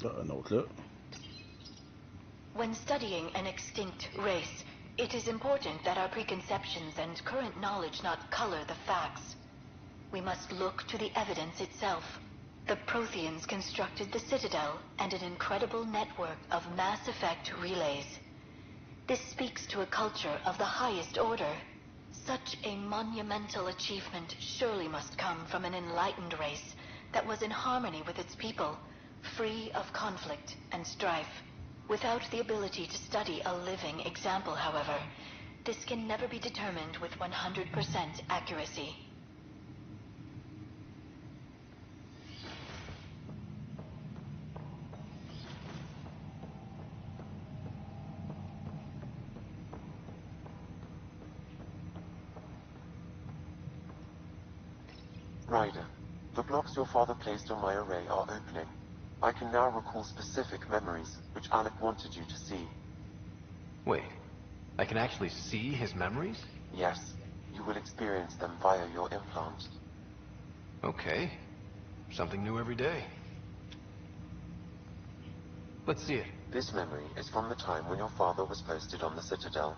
Un autre là. When studying an extinct race, it is important that our preconceptions and current knowledge not color the facts. We must look to the evidence itself. The Protheans constructed the Citadel and an incredible network of mass effect relays. This speaks to a culture of the highest order. Such a monumental achievement surely must come from an enlightened race that was in harmony with its people, free of conflict and strife. Without the ability to study a living example, however, this can never be determined with 100% accuracy. Ryder, the blocks your father placed on my array are opening. I can now recall specific memories, which Alec wanted you to see. Wait, I can actually see his memories? Yes, you will experience them via your implant. Okay. Something new every day. Let's see it. This memory is from the time when your father was posted on the Citadel.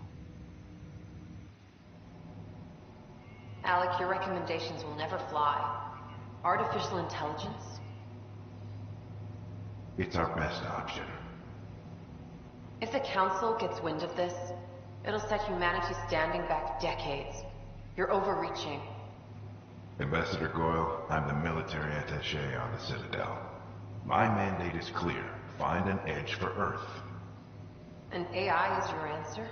Alec, your recommendations will never fly. Artificial intelligence? It's our best option. If the Council gets wind of this, it'll set humanity standing back decades. You're overreaching. Ambassador Goyle, I'm the military attaché on the Citadel. My mandate is clear. Find an edge for Earth. And AI is your answer?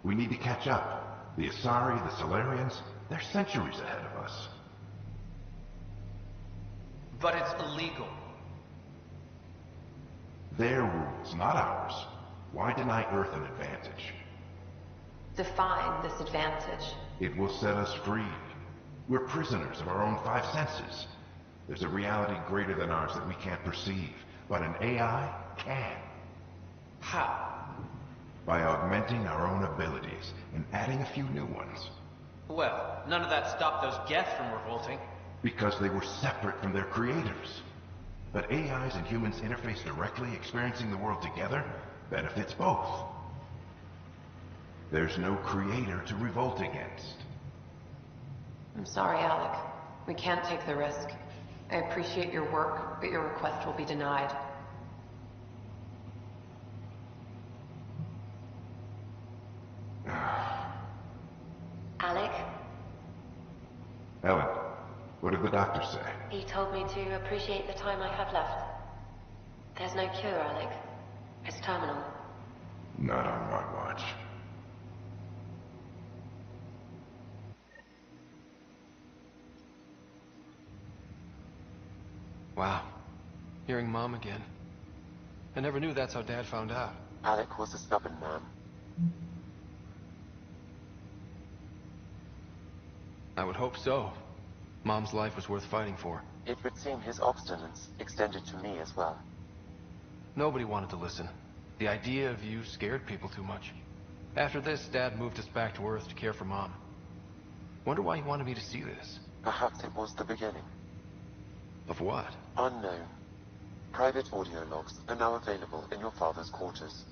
We need to catch up. The Asari, the Solarians, they're centuries ahead of us. But it's illegal. Their rules, not ours. Why deny Earth an advantage? Define this advantage. It will set us free. We're prisoners of our own five senses. There's a reality greater than ours that we can't perceive, but an AI can. How? By augmenting our own abilities and adding a few new ones. Well, none of that stopped those Geth from revolting. Because they were separate from their creators. But AIs and humans interface directly, experiencing the world together, benefits both. There's no creator to revolt against. I'm sorry, Alec. We can't take the risk. I appreciate your work, but your request will be denied. Alec? Ellen, what did the doctor say? He told me to appreciate the time I have left. There's no cure, Alec. It's terminal. Not on my watch. Wow. Hearing Mom again. I never knew that's how Dad found out. Alec was a stubborn man. I would hope so. Mom's life was worth fighting for. It would seem his obstinance extended to me as well. Nobody wanted to listen. The idea of you scared people too much. After this, Dad moved us back to Earth to care for Mom. Wonder why he wanted me to see this. Perhaps it was the beginning. Of what? Unknown. Private audio logs are now available in your father's quarters.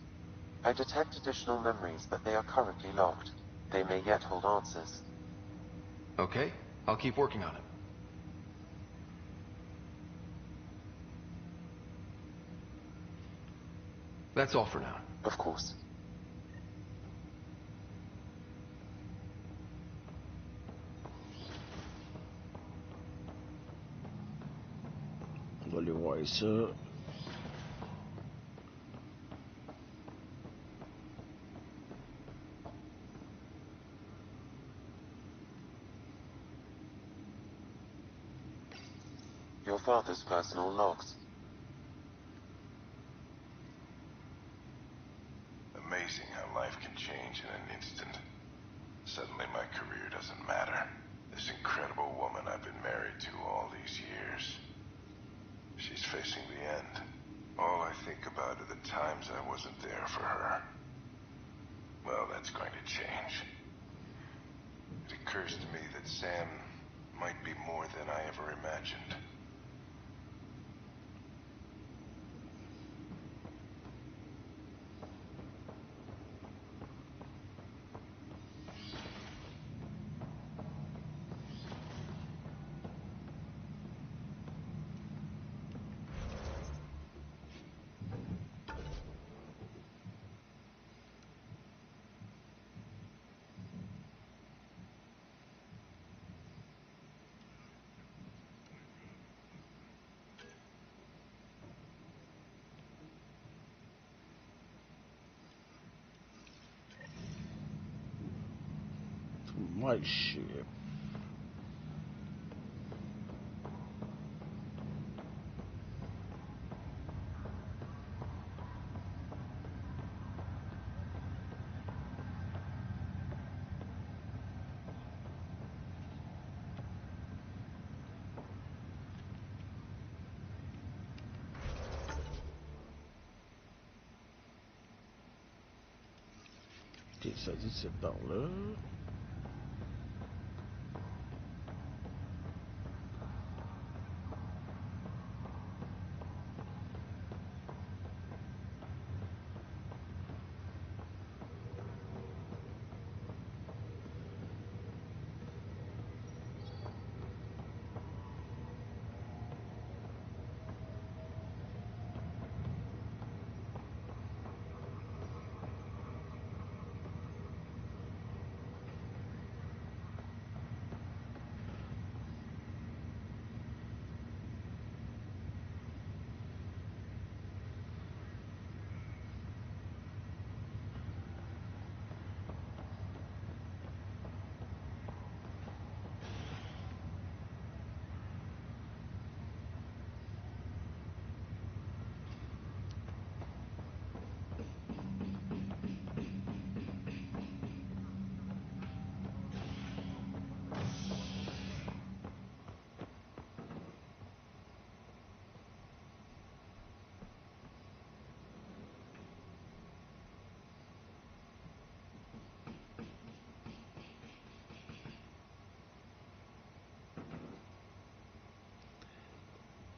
I detect additional memories, but they are currently locked. They may yet hold answers. Okay, I'll keep working on it. That's all for now. Of course. On va aller voir ça. Your father's personal logs. Amazing how life can change in an instant. Suddenly my career doesn't matter. This incredible woman I've been married to all these years. She's facing the end. All I think about are the times I wasn't there for her. Well, that's going to change. It occurs to me that Sam might be more than I ever imagined. My ship. Ok, ça dit c'est par là.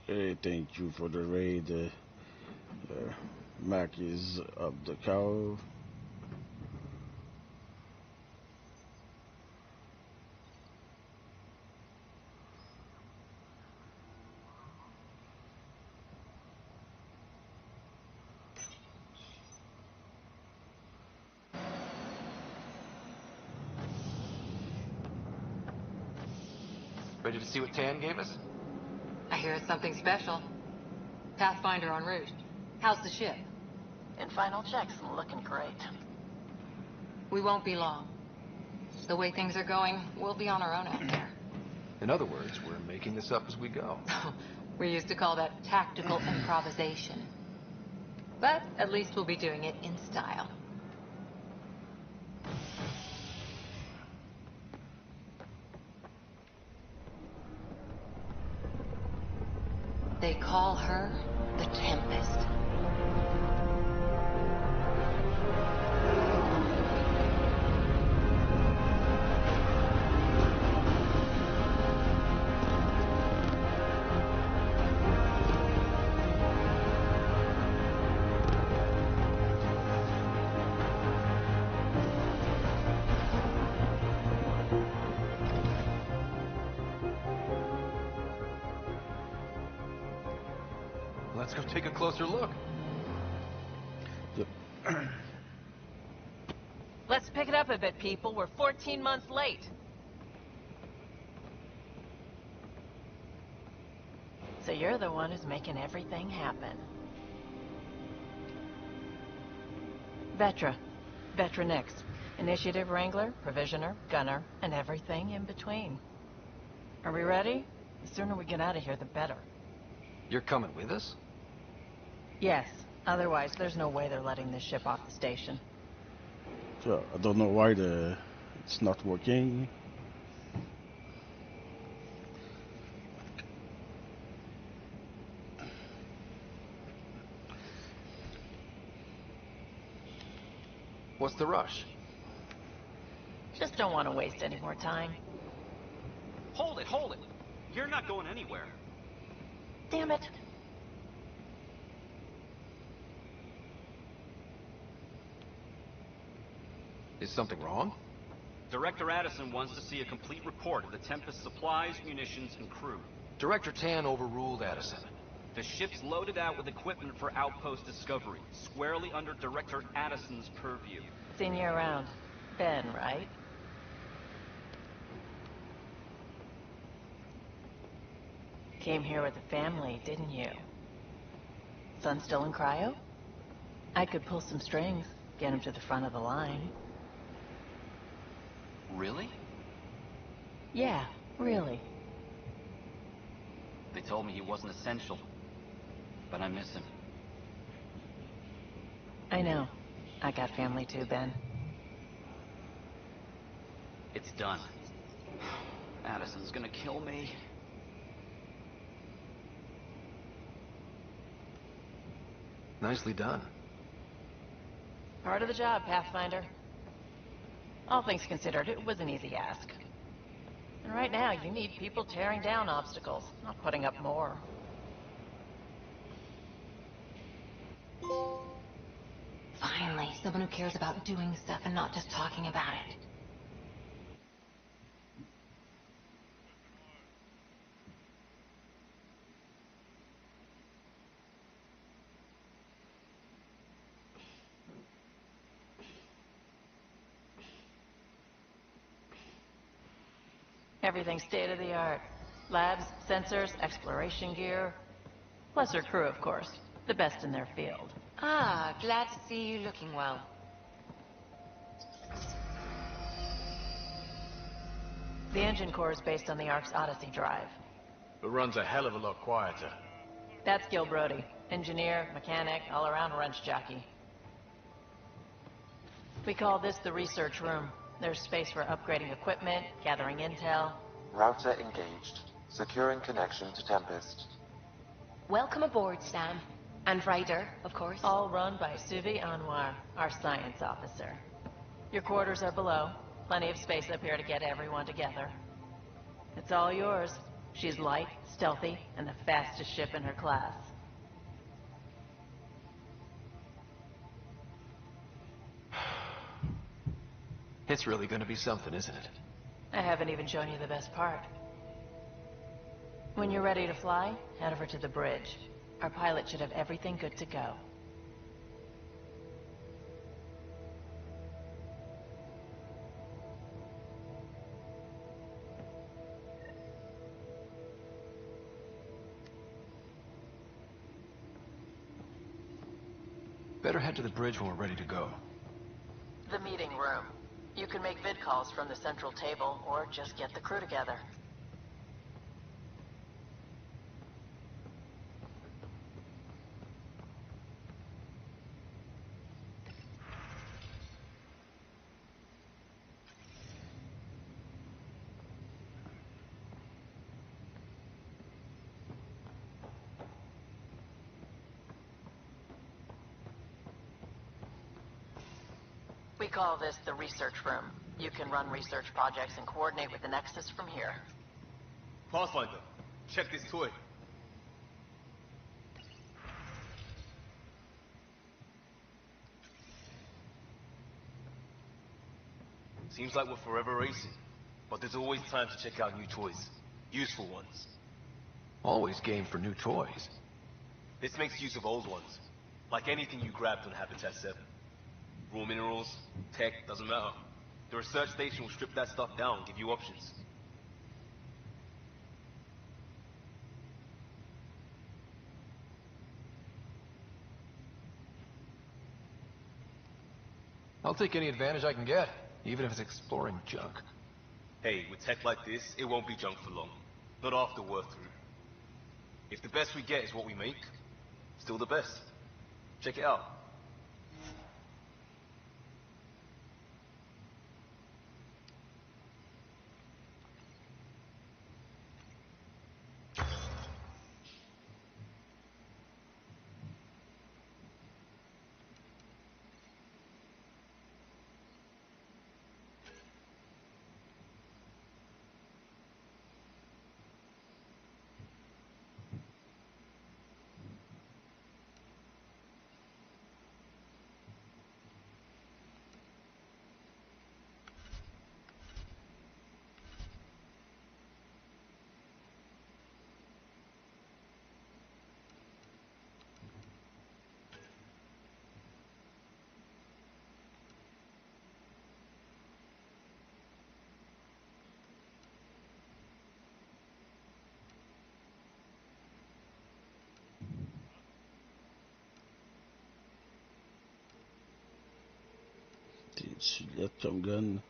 Hey, thank you for the raid. Mac is up the cow. Ready to see what Tan gave us? I hear it's something special. Pathfinder en route. How's the ship? In final checks, looking great. We won't be long. The way things are going, we'll be on our own out there. In other words, we're making this up as we go. We used to call that tactical improvisation. But at least we'll be doing it in style. They call her the Tempest. Let's go take a closer look. Yep. Let's pick it up a bit, people. We're 14 months late. So you're the one who's making everything happen. Vetra. Vetra Nix. Initiative Wrangler, Provisioner, Gunner, and everything in between. Are we ready? The sooner we get out of here, the better. You're coming with us? Yes. Otherwise, there's no way they're letting this ship off the station. So, I don't know why it's not working. What's the rush? Just don't want to waste any more time. Hold it, hold it! You're not going anywhere. Damn it. Is something wrong? Director Addison wants to see a complete report of the Tempest's supplies, munitions, and crew. Director Tan overruled Addison. The ship's loaded out with equipment for outpost discovery, squarely under Director Addison's purview. Seen you around. Ben, right? Came here with the family, didn't you? Son still in cryo? I could pull some strings, get him to the front of the line. Really? Yeah, really. They told me he wasn't essential, but I miss him. I know. I got family too, Ben. It's done. Addison's gonna kill me. Nicely done. Part of the job, Pathfinder. All things considered, it was an easy ask. And right now, you need people tearing down obstacles, not putting up more. Finally, someone who cares about doing stuff and not just talking about it. Everything's state-of-the-art. Labs, sensors, exploration gear. Plus her crew, of course. The best in their field. Ah, glad to see you looking well. The engine core is based on the Ark's Odyssey drive. It runs a hell of a lot quieter. That's Gil Brody. Engineer, mechanic, all-around wrench jockey. We call this the research room. There's space for upgrading equipment, gathering intel. Router engaged. Securing connection to Tempest. Welcome aboard, Sam. And Ryder, of course. All run by Suvi Anwar, our science officer. Your quarters are below. Plenty of space up here to get everyone together. It's all yours. She's light, stealthy, and the fastest ship in her class. It's really gonna be something, isn't it? I haven't even shown you the best part. When you're ready to fly, head over to the bridge. Our pilot should have everything good to go. Better head to the bridge when we're ready to go. The meeting room. You can make vid calls from the central table, or just get the crew together. We call this the research room. You can run research projects and coordinate with the Nexus from here. Pathfinder, check this toy. Seems like we're forever racing, but there's always time to check out new toys. Useful ones. Always game for new toys. This makes use of old ones. Like anything you grabbed on Habitat 7. Raw minerals, tech, doesn't matter. The research station will strip that stuff down and give you options. I'll take any advantage I can get, even if it's exploring junk. Hey, with tech like this, it won't be junk for long. Not after we're through. If the best we get is what we make, still the best. Check it out. Tu lettres comme gun.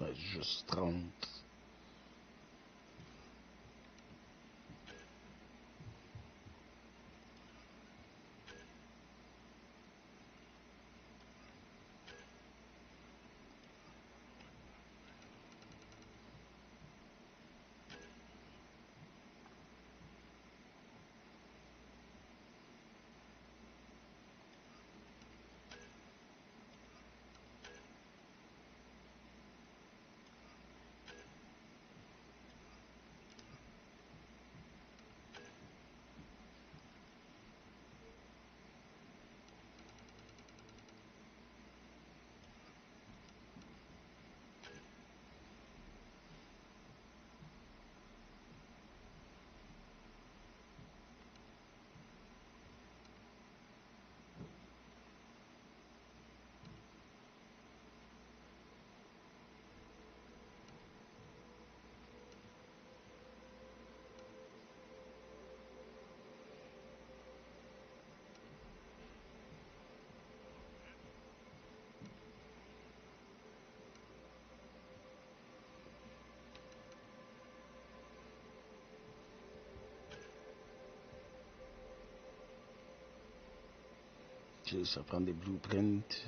Ouais, juste 30. Ok, ça prend des blueprints.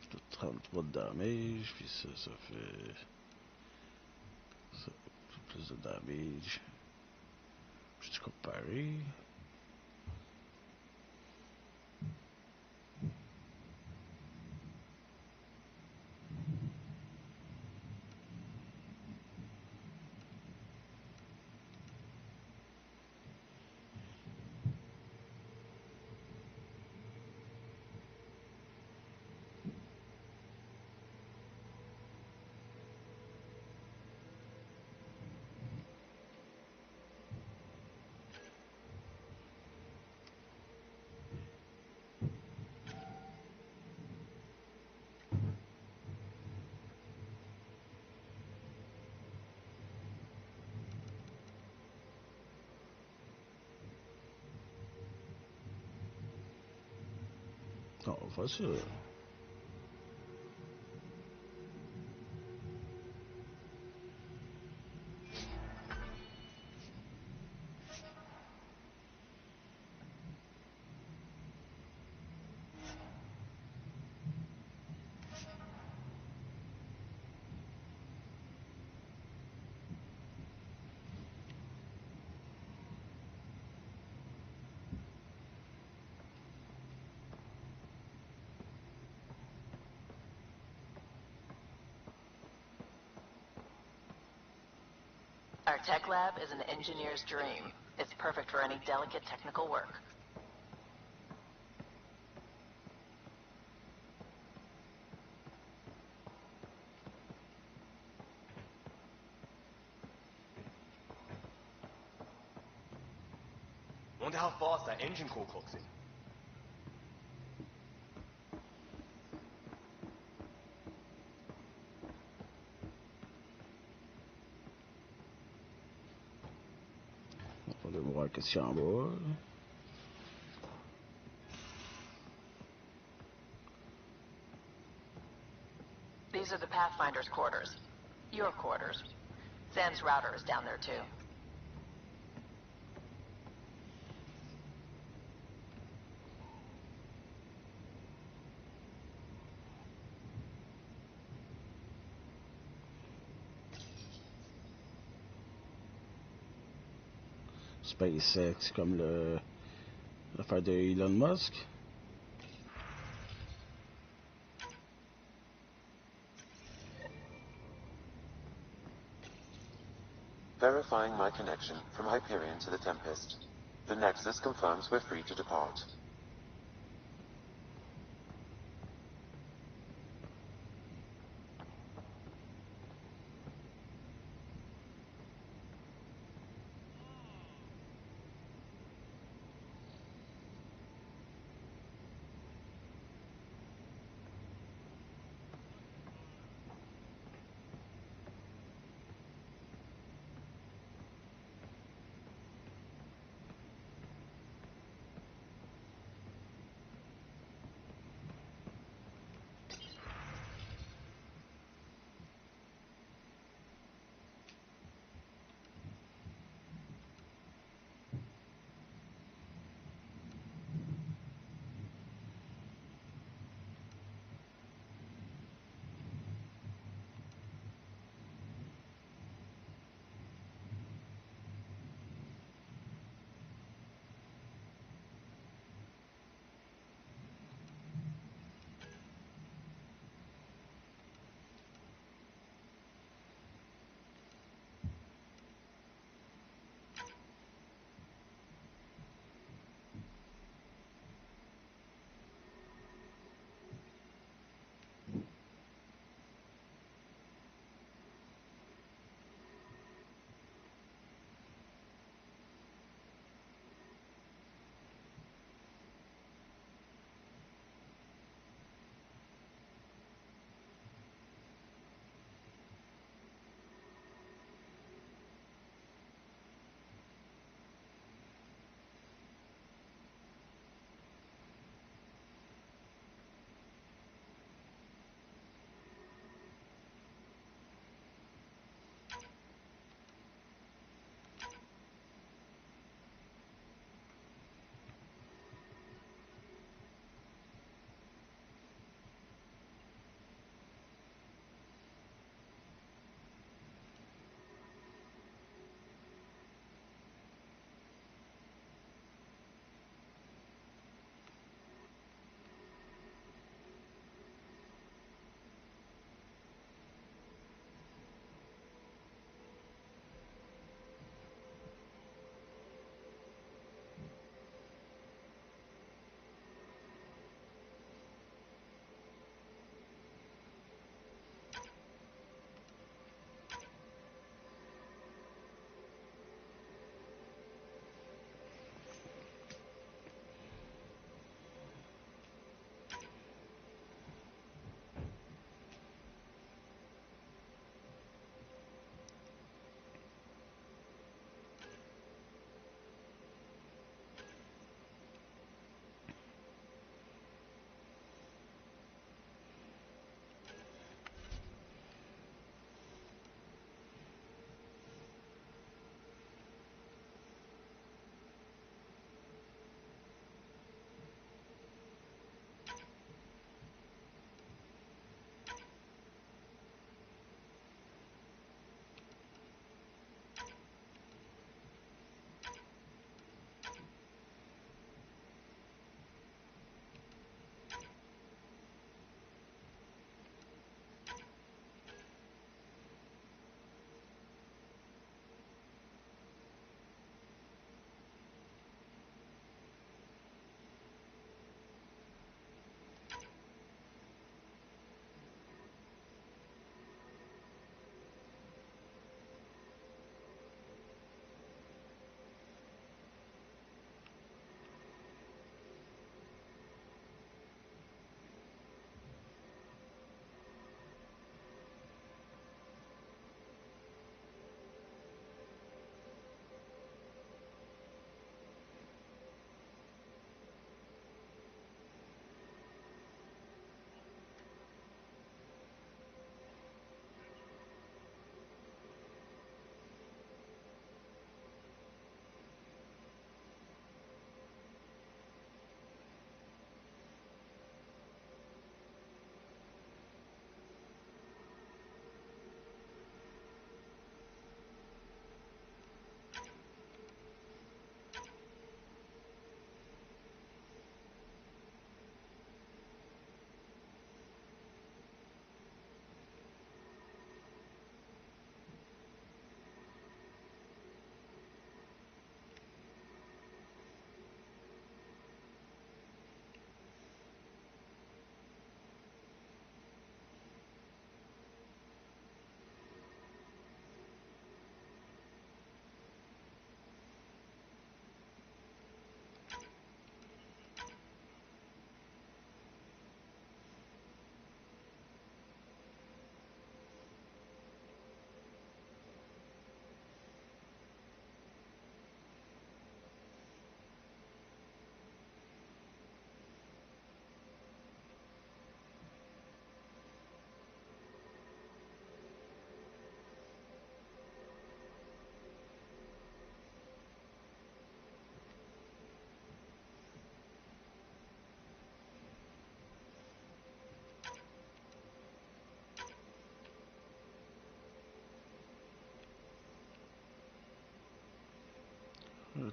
Tout 33 de damage, puis ça fait... Ça, plus de damage. Puis tu comparer. Non, on va faire ça. Our tech lab is an engineer's dream. It's perfect for any delicate technical work. Wonder how fast that engine core clocks in. On va aller voir qu'est-ce qu'il y a en bas. These are the Pathfinder's quarters. Your quarters. Sam's router is down there too. SpaceX, comme l'affaire de Elon Musk. Verifying my connection from Hyperion to the Tempest. The Nexus confirms we're free to depart.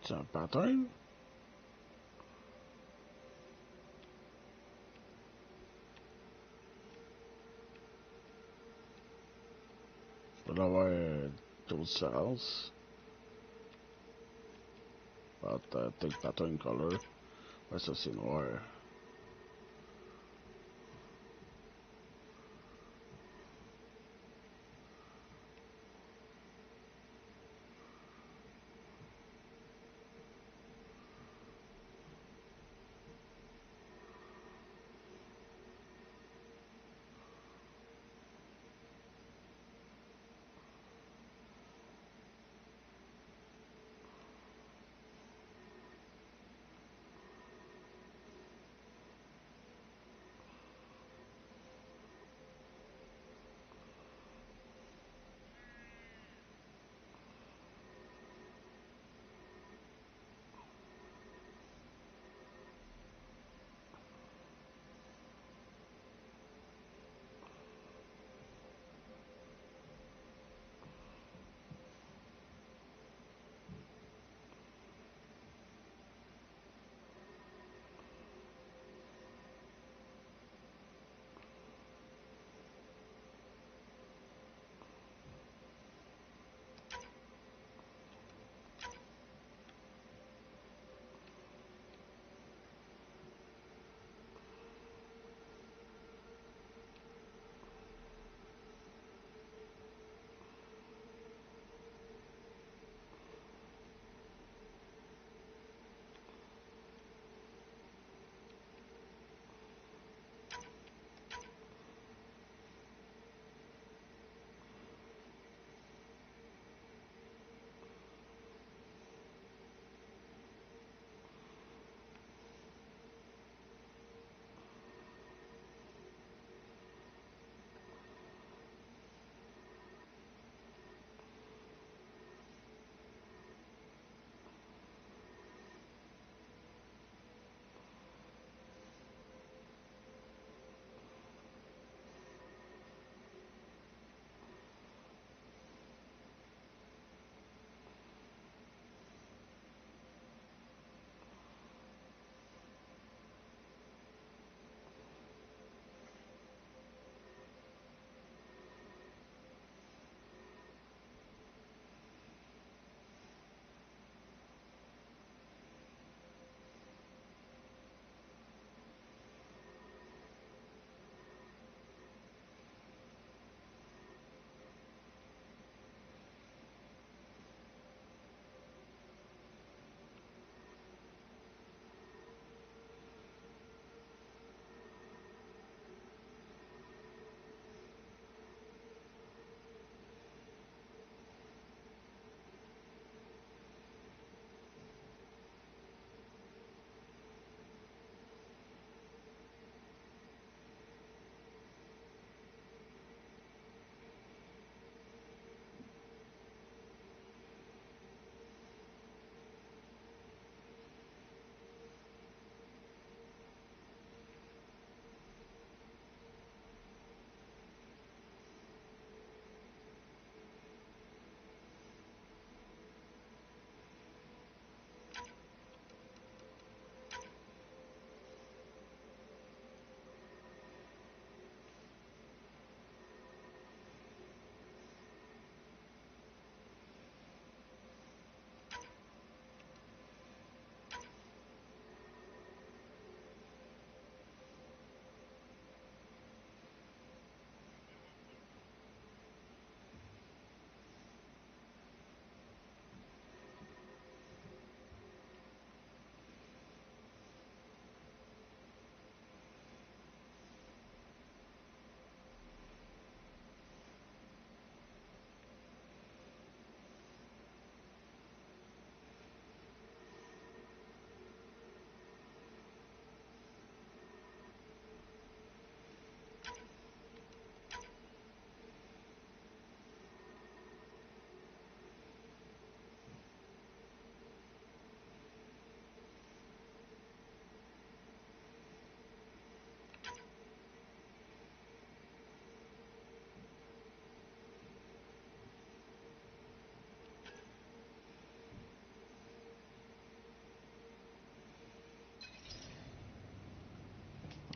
C'est un pattern? Je peux avoir d'autres cells. But take pattern color. Ouais, ça c'est noir.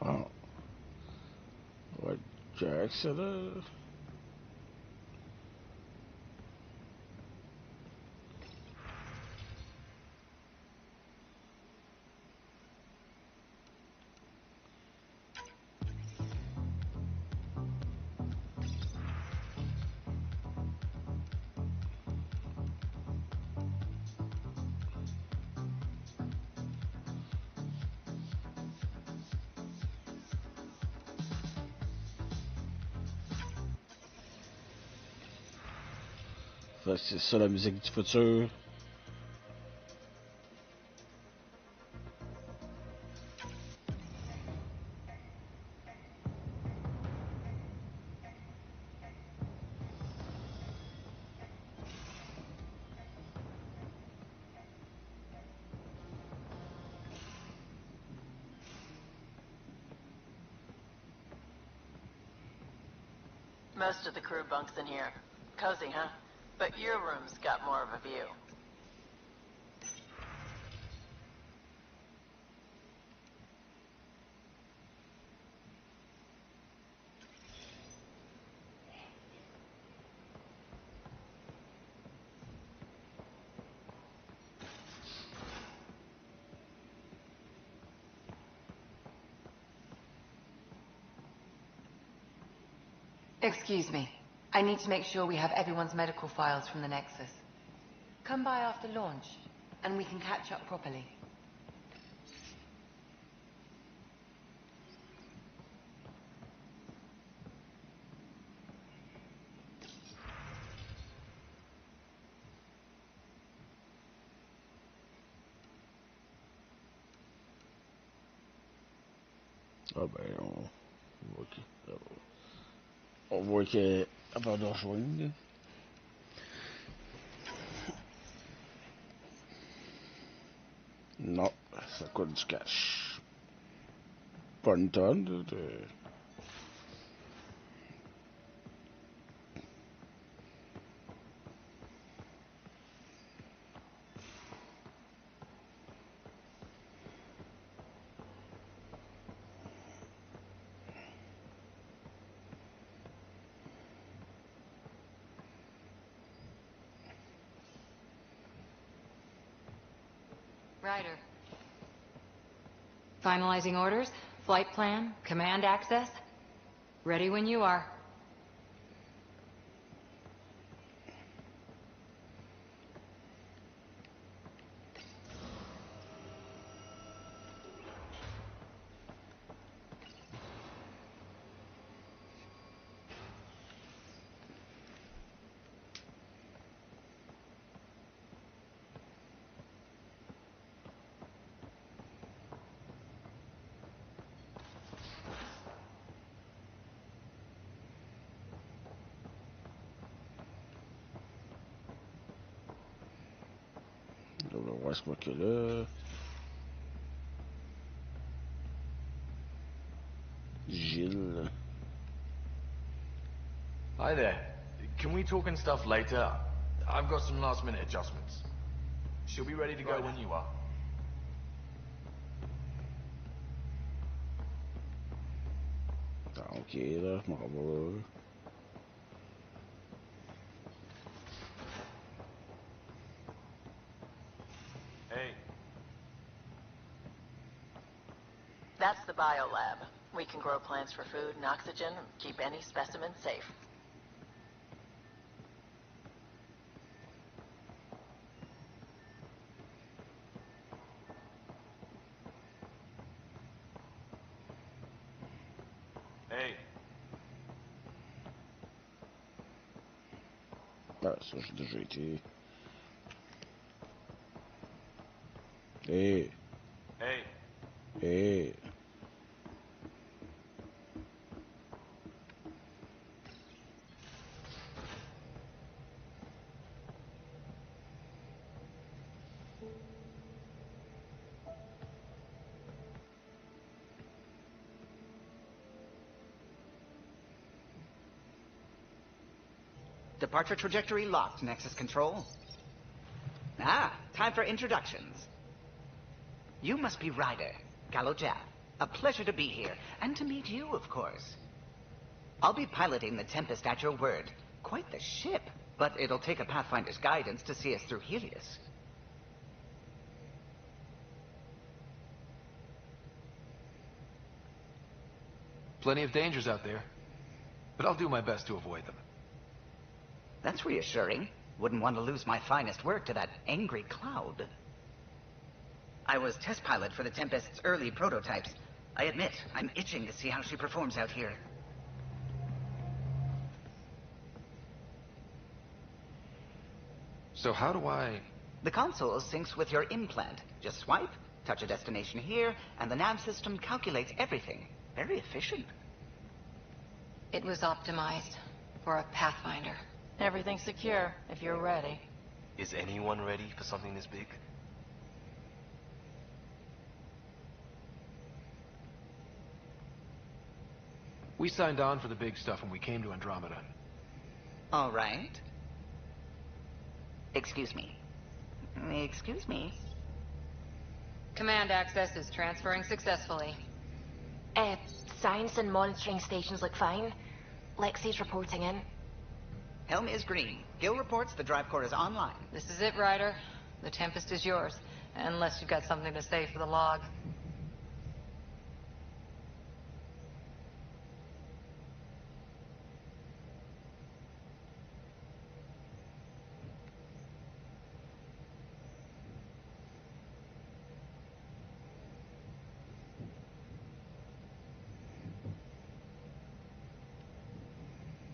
Ah. Ouais, Jack, c'est là. Fait que c'est ça la musique du futur. Most of the crew bunks in here. Cozy, huh? But your room's got more of a view. Excuse me. I need to make sure we have everyone's medical files from the Nexus. Come by after launch, and we can catch up properly. Ah ben, on voit qu'elle va nous rejoindre. Non, ça coûte du cash. Pas une tonne de... Ryder. Finalizing orders, flight plan, command access. Ready when you are. On va voir ce qu'il y a là. Gilles. Hi there. Can we talk and stuff later? I've got some last minute adjustments. She'll be ready to go when you are. Ah, ok, là, je m'en vais. Hey. That's the biolab. We can grow plants for food and oxygen, and keep any specimen safe. Hey. Ah, ça, j'ai déjà été. Hey. Hey. Hey. Departure trajectory locked, Nexus Control. Ah, time for introductions. You must be Ryder, Gallo Jap, A pleasure to be here, and to meet you, of course. I'll be piloting the Tempest at your word. Quite the ship, but it'll take a Pathfinder's guidance to see us through Helios. Plenty of dangers out there, but I'll do my best to avoid them. That's reassuring. Wouldn't want to lose my finest work to that angry cloud. I was test pilot for the Tempest's early prototypes. I admit, I'm itching to see how she performs out here. So how do I... The console syncs with your implant. Just swipe, touch a destination here, and the nav system calculates everything. Very efficient. It was optimized for a Pathfinder. Everything's secure, if you're ready. Is anyone ready for something this big? We signed on for the big stuff when we came to Andromeda. All right. Excuse me. Excuse me. Command access is transferring successfully. Science and monitoring stations look fine. Lexi's reporting in. Helm is green. Gil reports the drive core is online. This is it, Ryder. The Tempest is yours. Unless you've got something to say for the log.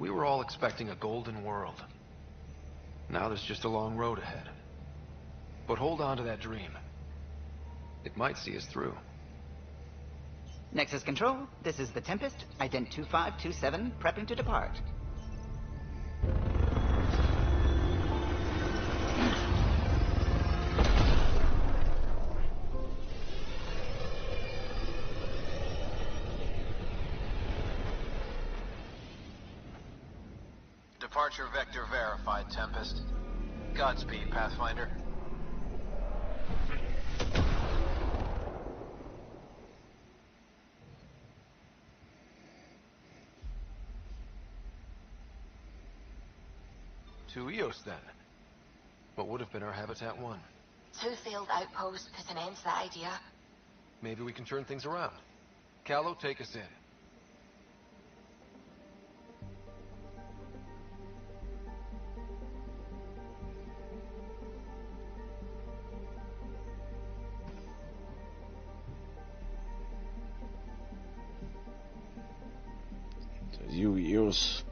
We were all expecting a golden world. Now there's just a long road ahead. But hold on to that dream. It might see us through. Nexus Control, this is the Tempest. Ident 2527, prepping to depart. Departure vector verified, Tempest. Godspeed, Pathfinder. To Eos, then. What would have been our Habitat 1? 2 failed outposts put an end to that idea. Maybe we can turn things around. Callow, take us in. Eos.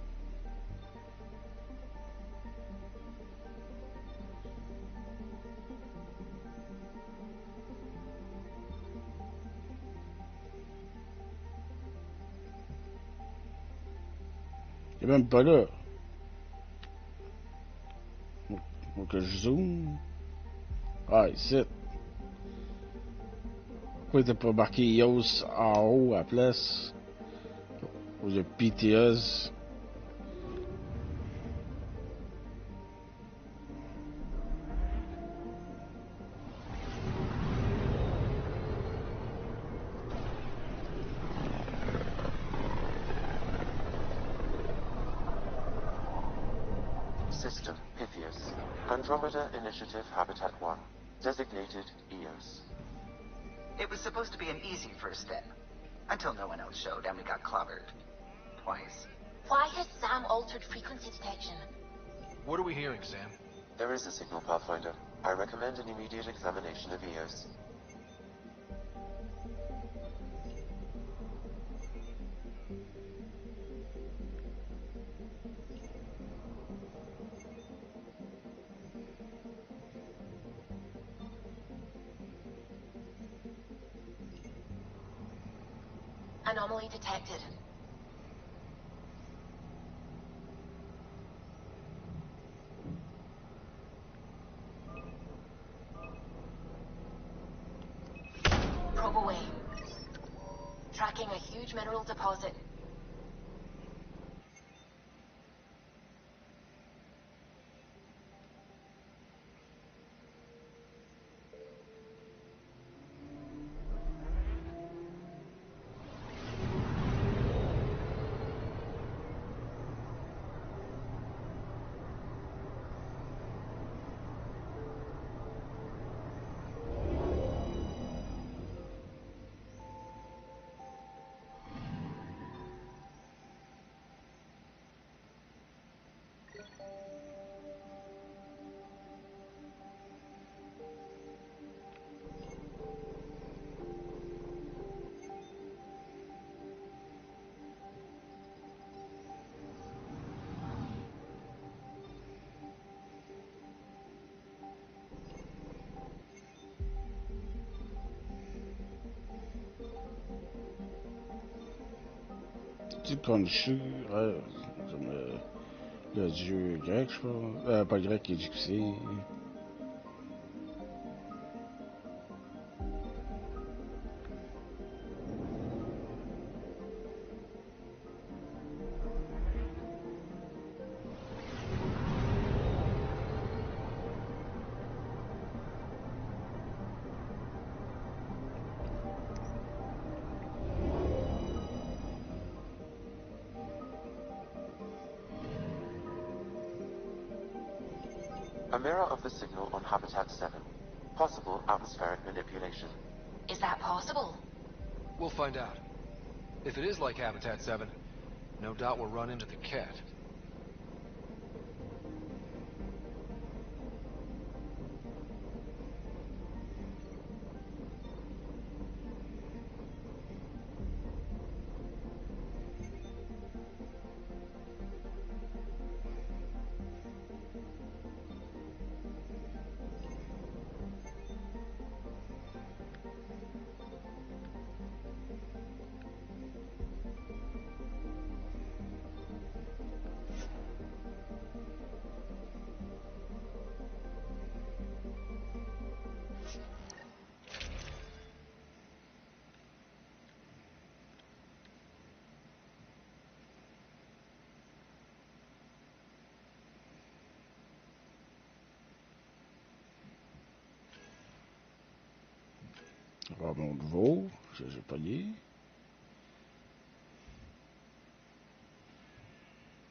Il est même pas là. Faut que je zoome. Ah, ici. Pourquoi il était pas marqué Eos en haut à la place? Ou le PTS. System, Pythias. Andromeda Initiative Habitat 1. Designated EOS. It was supposed to be an easy first step. Until no one else showed and we got clobbered. Twice. Why has Sam altered frequency detection? What are we hearing, Sam? There is a signal, Pathfinder. I recommend an immediate examination of EOS. Anomaly detected. Probe away. Tracking a huge mineral deposit. petit conchu, comme le dieu grec, je pense. Pas grec, égyptien. A mirror of the signal on Habitat 7. Possible atmospheric manipulation. Is that possible? We'll find out. If it is like Habitat 7, no doubt we'll run into the cat. Rebond de veau, j'ai pogné.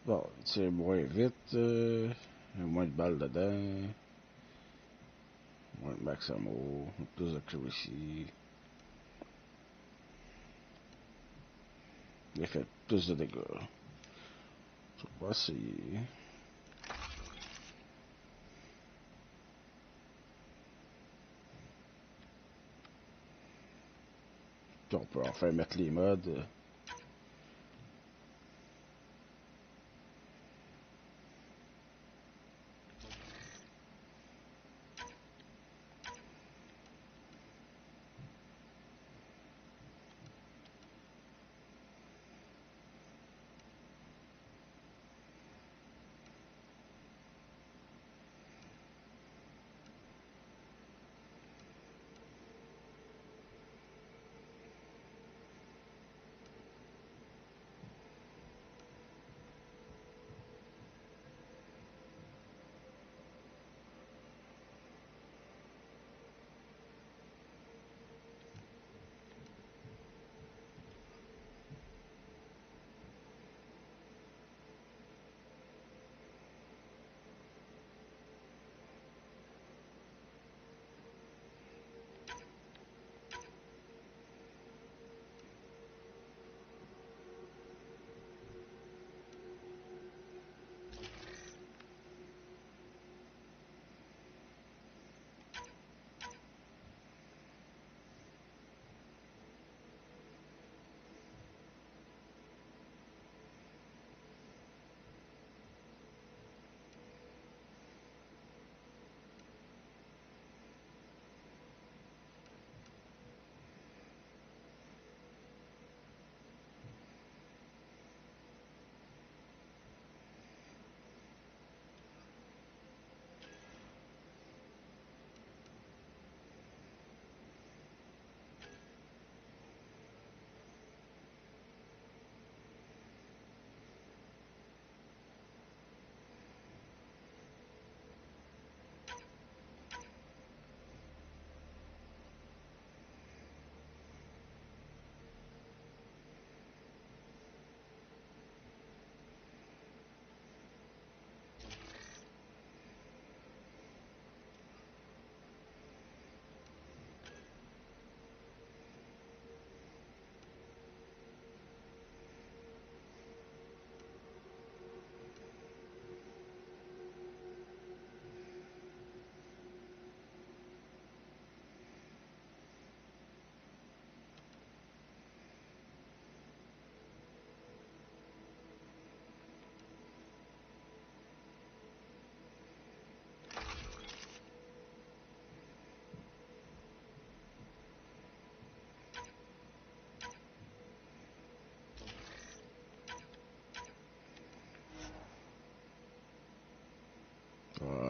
Bon, il tire moins vite, il y a moins de balles dedans, moins de max ammo, plus d'accuracy. Il fait plus de dégâts. Je vais essayer. Puis on peut enfin mettre les modes.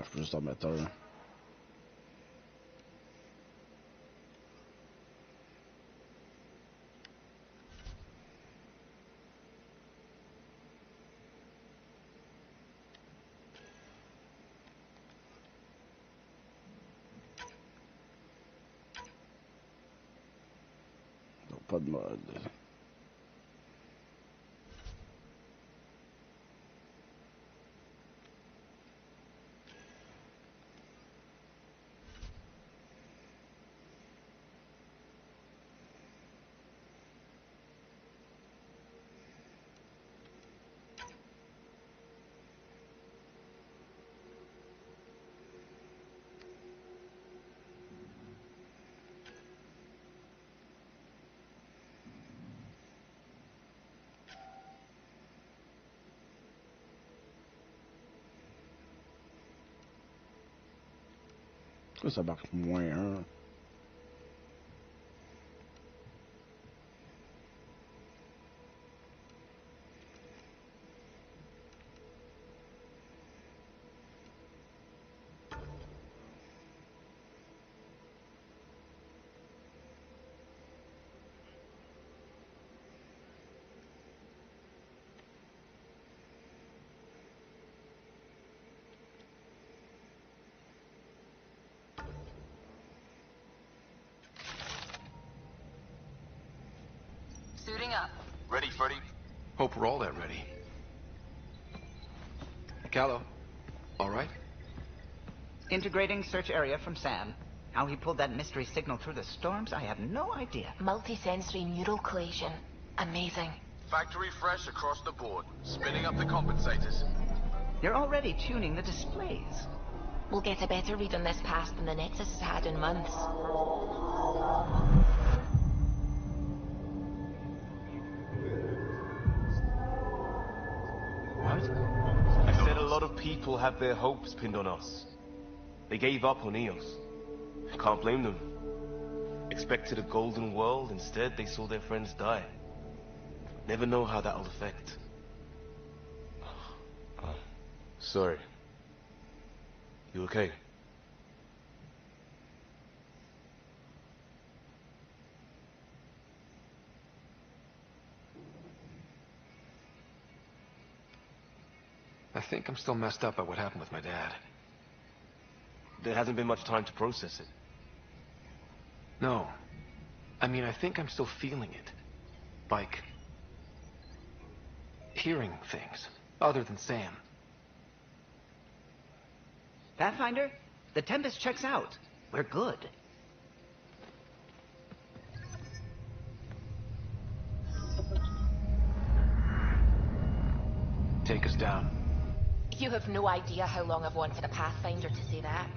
je peux juste en mettre un. Non, pas de mode. Ça marque moins 1. Suiting up. Ready, Freddy? Hope we're all that ready. Callow, all right? Integrating search area from Sam. How he pulled that mystery signal through the storms, I have no idea. Multisensory neural collation. Amazing. Factory fresh across the board. Spinning up the compensators. You're already tuning the displays. We'll get a better read on this pass than the Nexus has had in months. What? I said a lot of people have their hopes pinned on us. They gave up on Eos. I can't blame them. Expected a golden world, instead they saw their friends die. Never know how that'll affect. Oh, sorry. You okay? I think I'm still messed up by what happened with my dad. There hasn't been much time to process it. No. I mean, I think I'm still feeling it. Like... hearing things. Other than Sam. Pathfinder, the Tempest checks out. We're good. Take us down. You have no idea how long I've wanted a Pathfinder to say that.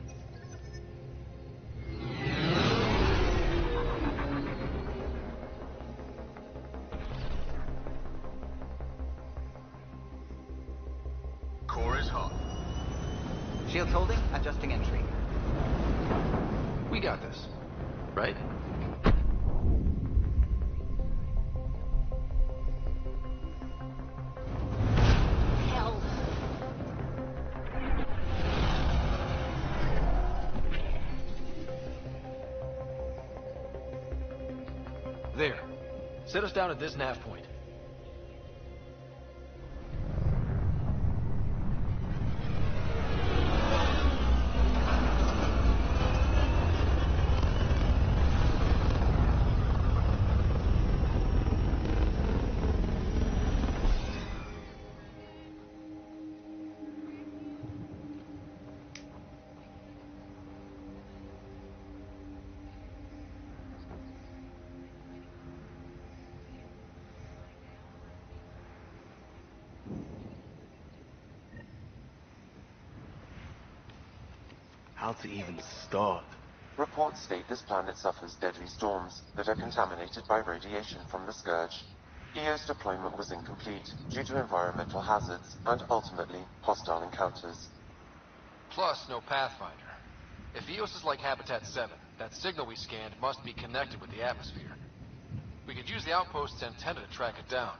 Core is hot. Shields holding, adjusting entry. We got this. Right? Hell. There. Set us down at this nav point. How to even start? Reports state this planet suffers deadly storms that are contaminated by radiation from the Scourge. EO's deployment was incomplete due to environmental hazards and, ultimately, hostile encounters. Plus, no Pathfinder. If Eos is like Habitat 7, that signal we scanned must be connected with the atmosphere. We could use the outpost's antenna to track it down.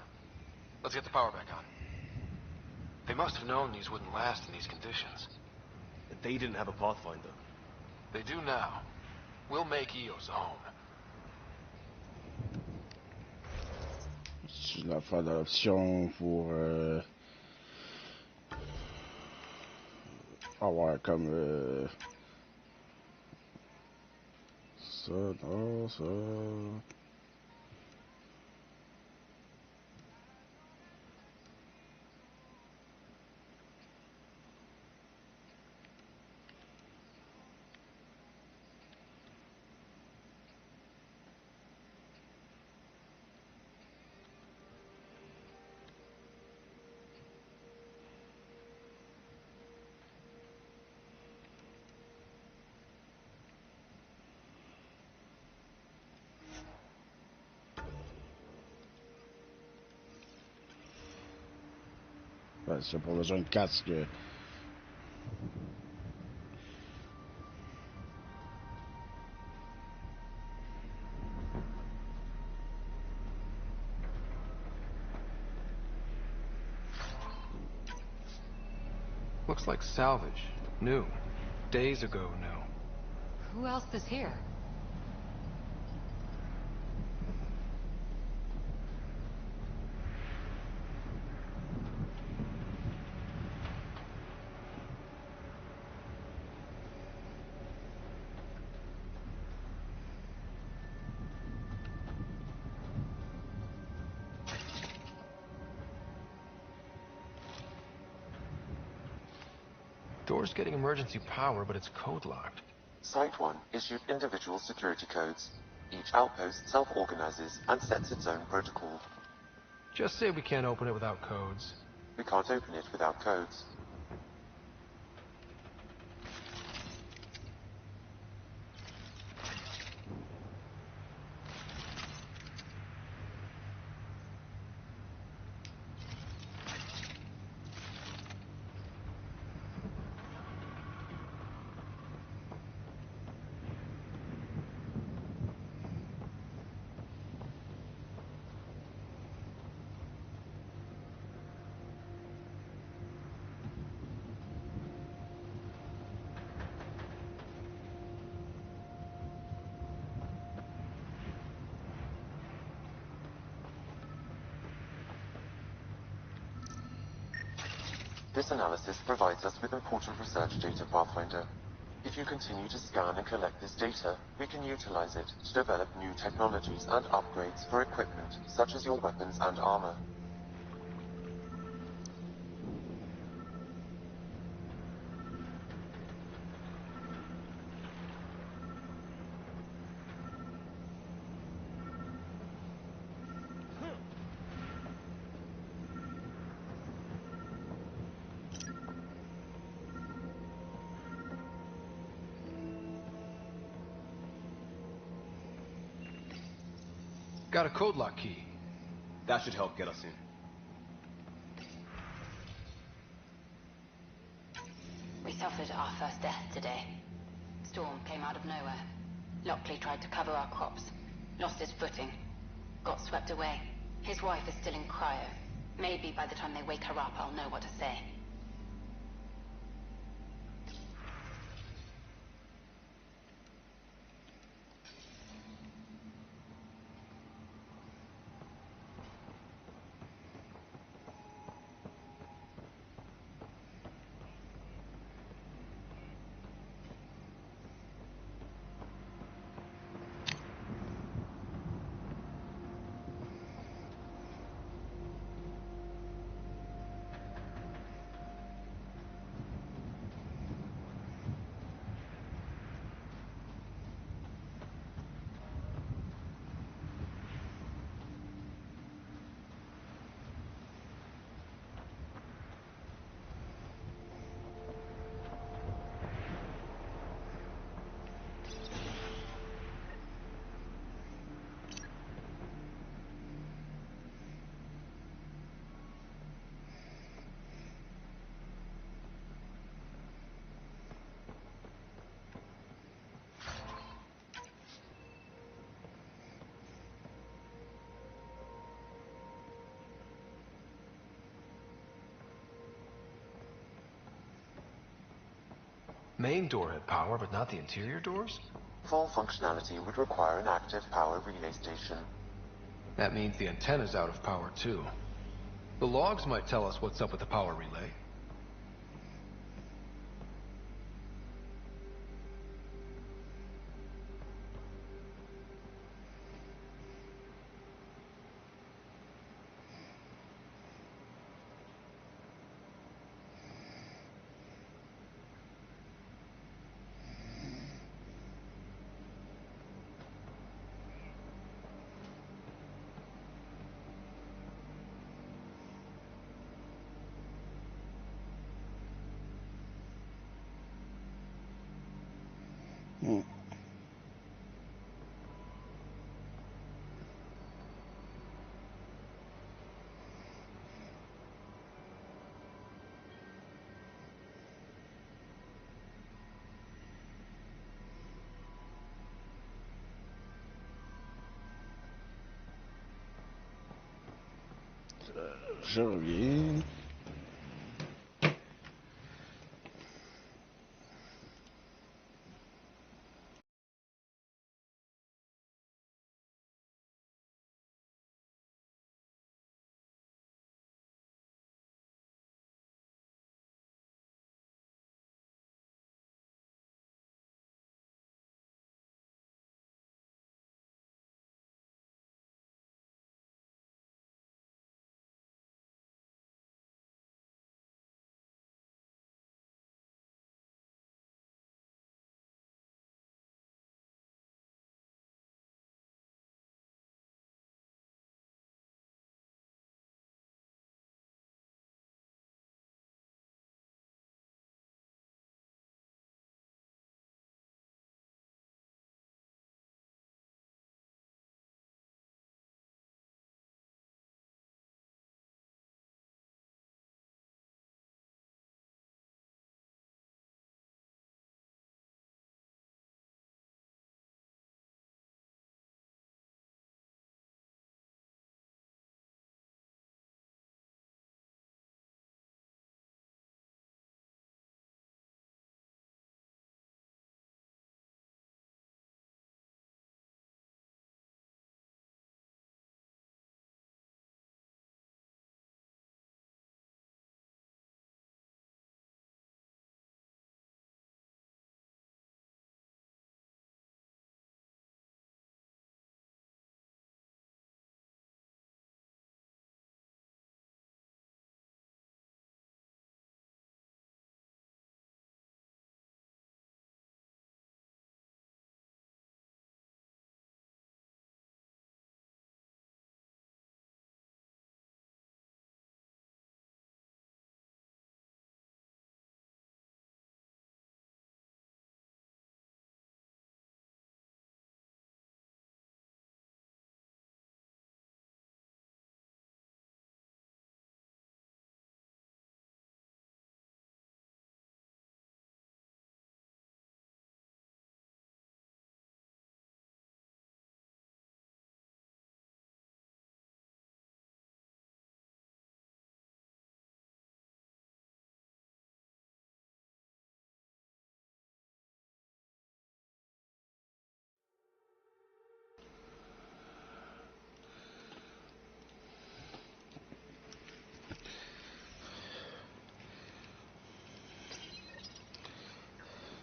Let's get the power back on. They must have known these wouldn't last in these conditions. And they didn't have a Pathfinder. They do now. We'll make Eos a home. C'est une affaire d'option pour avoir comme ça, non, ça. Ouais, c'est pas besoin de casque. Looks like salvage. New. Days ago new. Who else is here? Door's getting emergency power, but it's code locked. Site 1 issued individual security codes. Each outpost self-organizes and sets its own protocol. Just say we can't open it without codes. We can't open it without codes. This analysis provides us with important research data, Pathfinder. If you continue to scan and collect this data, we can utilize it to develop new technologies and upgrades for equipment, such as your weapons and armor. Got a code lock key. That should help get us in. We suffered our first death today. Storm came out of nowhere. Lockley tried to cover our crops. Lost his footing. Got swept away. His wife is still in cryo. Maybe by the time they wake her up, I'll know what to say. Main door had power, but not the interior doors? Full functionality would require an active power relay station. That means the antenna's out of power, too. The logs might tell us what's up with the power relay. Je reviens.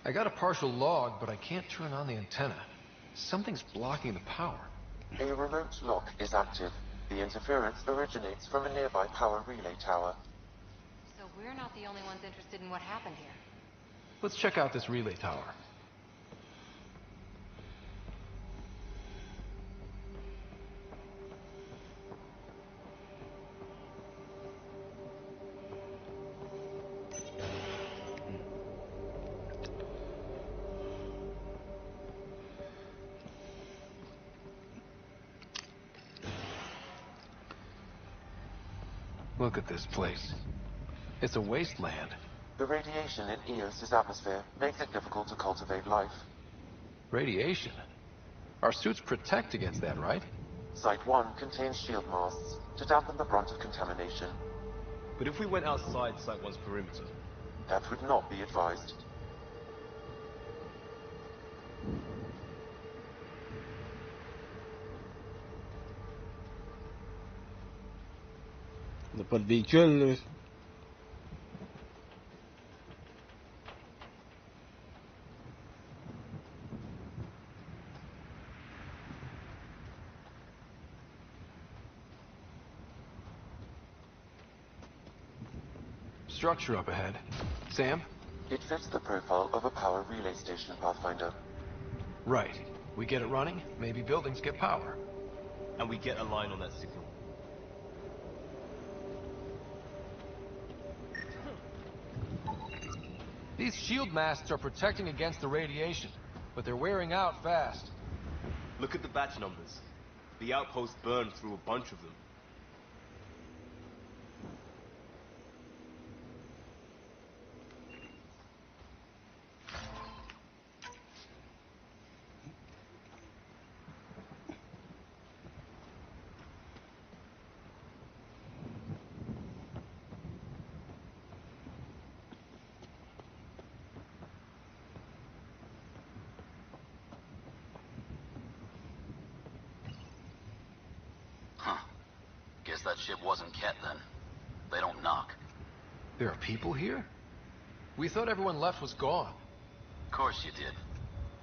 I got a partial log, but I can't turn on the antenna. Something's blocking the power. A remote lock is active. The interference originates from a nearby power relay tower. So we're not the only ones interested in what happened here. Let's check out this relay tower. Look at this place. It's a wasteland. The radiation in Eos's atmosphere makes it difficult to cultivate life. Radiation? Our suits protect against that, right? Site 1 contains shield masts to dampen the brunt of contamination. But if we went outside Site 1's perimeter? That would not be advised. On n'a pas de véhicule, là. Structure up ahead. Sam? It fits the profile of a power relay station, Pathfinder. Right. We get it running, maybe buildings get power. And we get a line on that signal. These shield masts are protecting against the radiation, but they're wearing out fast. Look at the batch numbers. The outpost burned through a bunch of them. Guess that ship wasn't Ket then. They don't knock. There are people here? We thought everyone left was gone. Of course you did.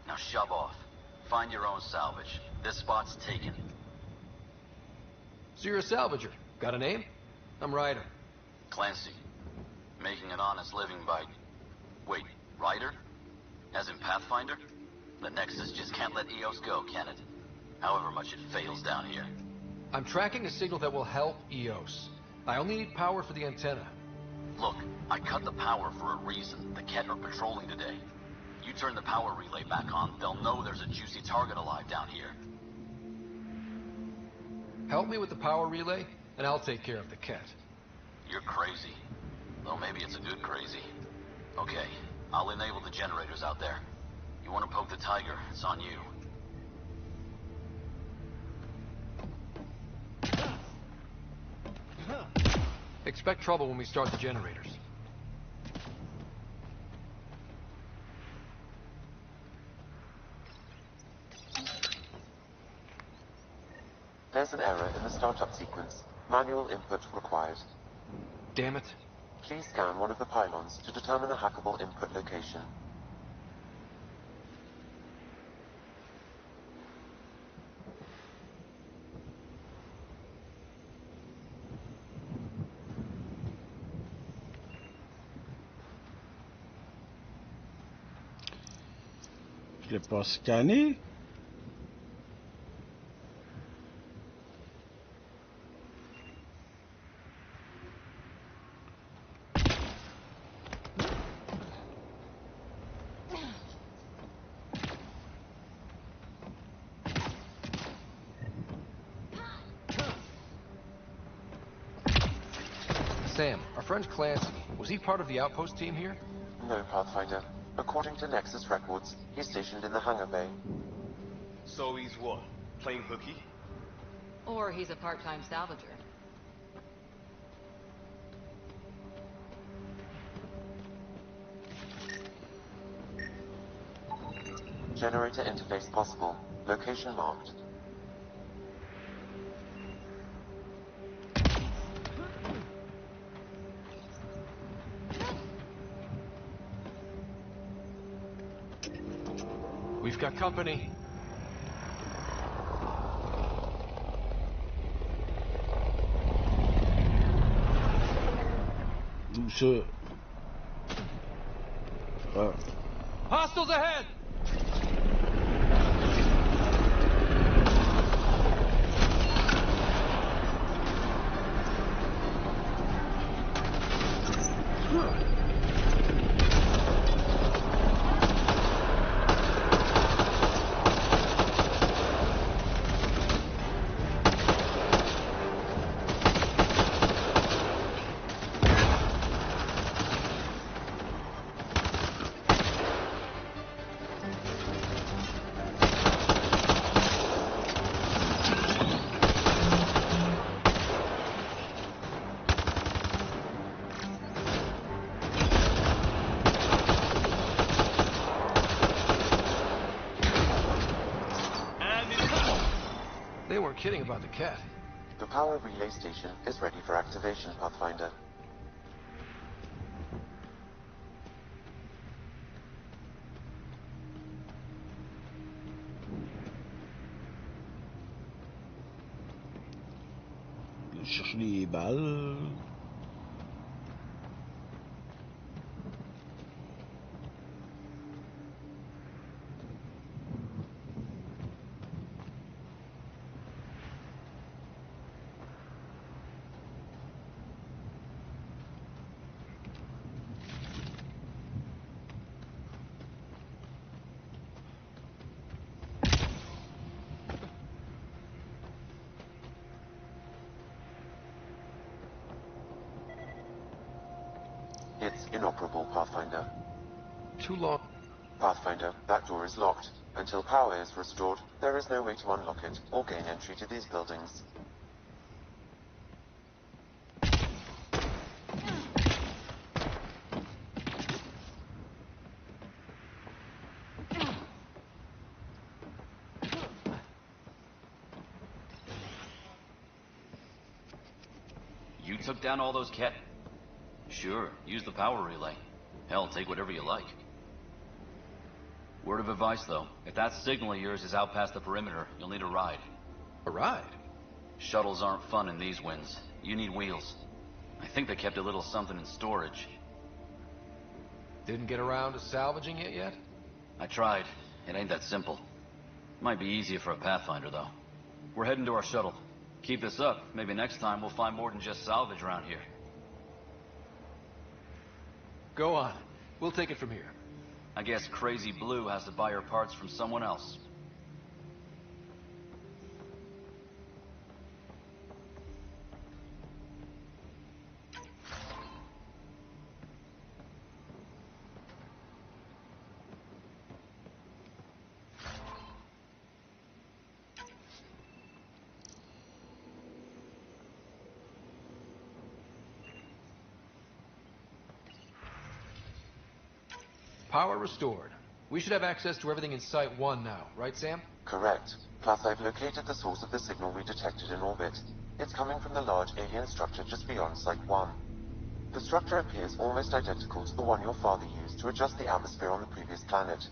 Now shove off. Find your own salvage. This spot's taken. So you're a salvager. Got a name? I'm Ryder. Clancy. Making an honest living by... Wait, Ryder? As in Pathfinder? The Nexus just can't let EOS go, can it? However much it fails down here. I'm tracking a signal that will help EOS. I only need power for the antenna. Look, I cut the power for a reason. The Ket are patrolling today. You turn the power relay back on, they'll know there's a juicy target alive down here. Help me with the power relay, and I'll take care of the Ket. You're crazy. Though maybe it's a good crazy. Okay, I'll enable the generators out there. You want to poke the tiger, it's on you. Expect trouble when we start the generators. There's an error in the startup sequence. Manual input required. Damn it. Please scan one of the pylons to determine a hackable input location. Je l'ai pas scanné. Sam, our friend Clancy, was he part of the outpost team here? No, Pathfinder. According to Nexus records, he's stationed in the hangar bay. So he's what? Playing hooky? Or he's a part-time salvager. Generator interface possible. Location marked. We've got company. D'où ça? Ah. Hostiles ahead! They weren't kidding about the Ket. The power relay station is ready for activation, Pathfinder. Je cherche les balles. It's inoperable, Pathfinder. Too long. Pathfinder, that door is locked. Until power is restored, there is no way to unlock it or gain entry to these buildings. You took down all those cat... Sure, use the power relay. Hell, take whatever you like. Word of advice, though. If that signal of yours is out past the perimeter, you'll need a ride. A ride? Shuttles aren't fun in these winds. You need wheels. I think they kept a little something in storage. Didn't get around to salvaging it yet? I tried. It ain't that simple. Might be easier for a Pathfinder, though. We're heading to our shuttle. Keep this up. Maybe next time we'll find more than just salvage around here. Go on. We'll take it from here. I guess Crazy Blue has to buy her parts from someone else. Power restored. We should have access to everything in Site 1 now, right, Sam? Correct. Plus, I've located the source of the signal we detected in orbit. It's coming from the large alien structure just beyond Site 1. The structure appears almost identical to the one your father used to adjust the atmosphere on the previous planet.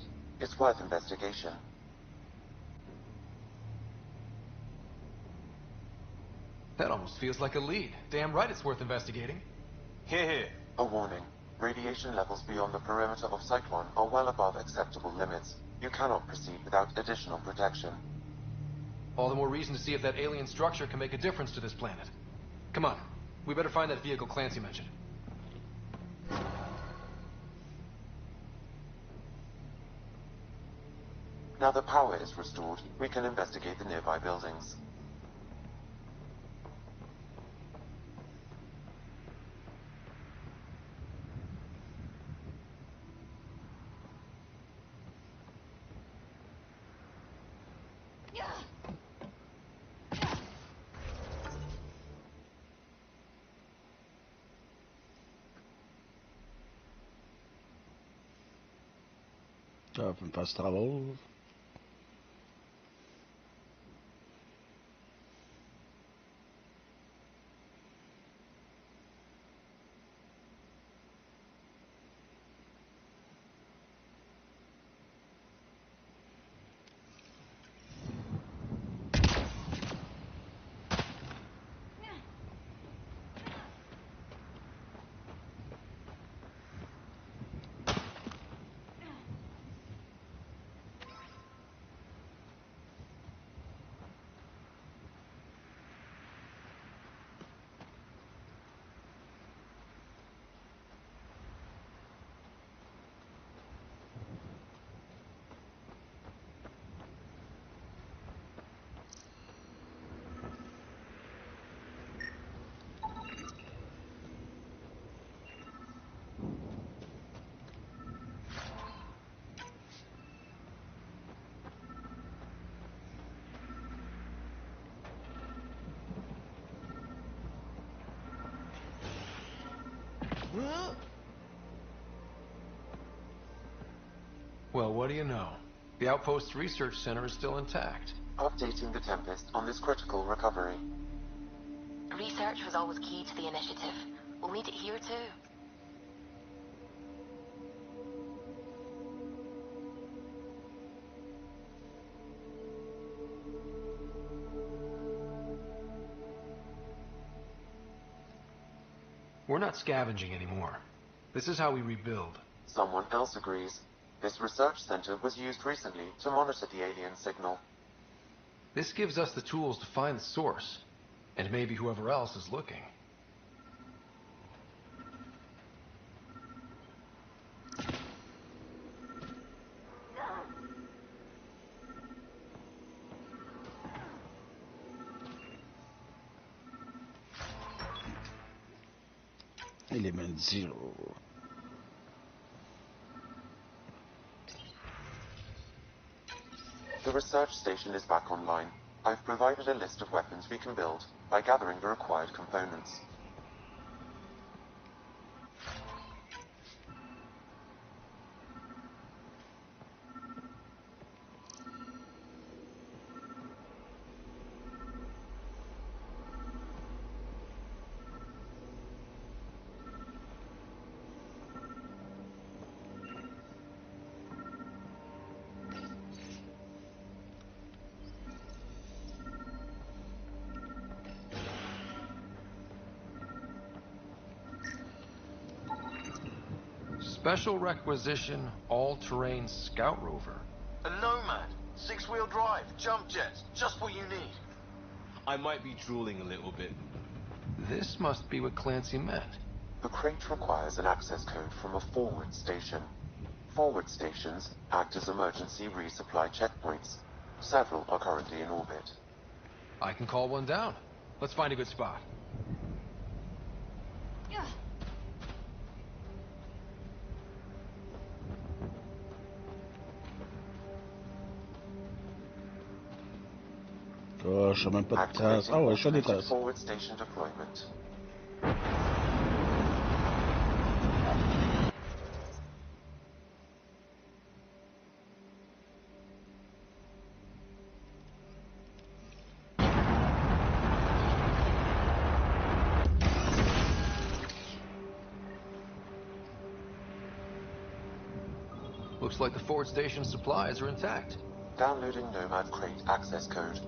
It's worth investigation. That almost feels like a lead. Damn right it's worth investigating. Here. A warning. Radiation levels beyond the perimeter of Site 1 are well above acceptable limits. You cannot proceed without additional protection. All the more reason to see if that alien structure can make a difference to this planet. Come on. We better find that vehicle Clancy mentioned. Now that power is restored, we can investigate the nearby buildings. Ça peut me faire ce travail. Well, what do you know? The Outpost Research Center is still intact. Updating the Tempest on this critical recovery. Research was always key to the initiative. We'll need it here too. We're not scavenging anymore. This is how we rebuild. Someone else agrees. This research center was used recently to monitor the alien signal. This gives us the tools to find the source, and maybe whoever else is looking. Element 0. The research station is back online. I've provided a list of weapons we can build by gathering the required components. Special requisition, all-terrain scout rover. A Nomad, 6-wheel drive, jump jets, just what you need. I might be drooling a little bit. This must be what Clancy meant. The crate requires an access code from a forward station. Forward stations act as emergency resupply checkpoints. Several are currently in orbit. I can call one down. Let's find a good spot. Oh, je sais même pas de traces. Ah ouais, je fais des traces. Forward station deployment. Looks like the forward station supplies are intact. Downloading Nomad crate access code.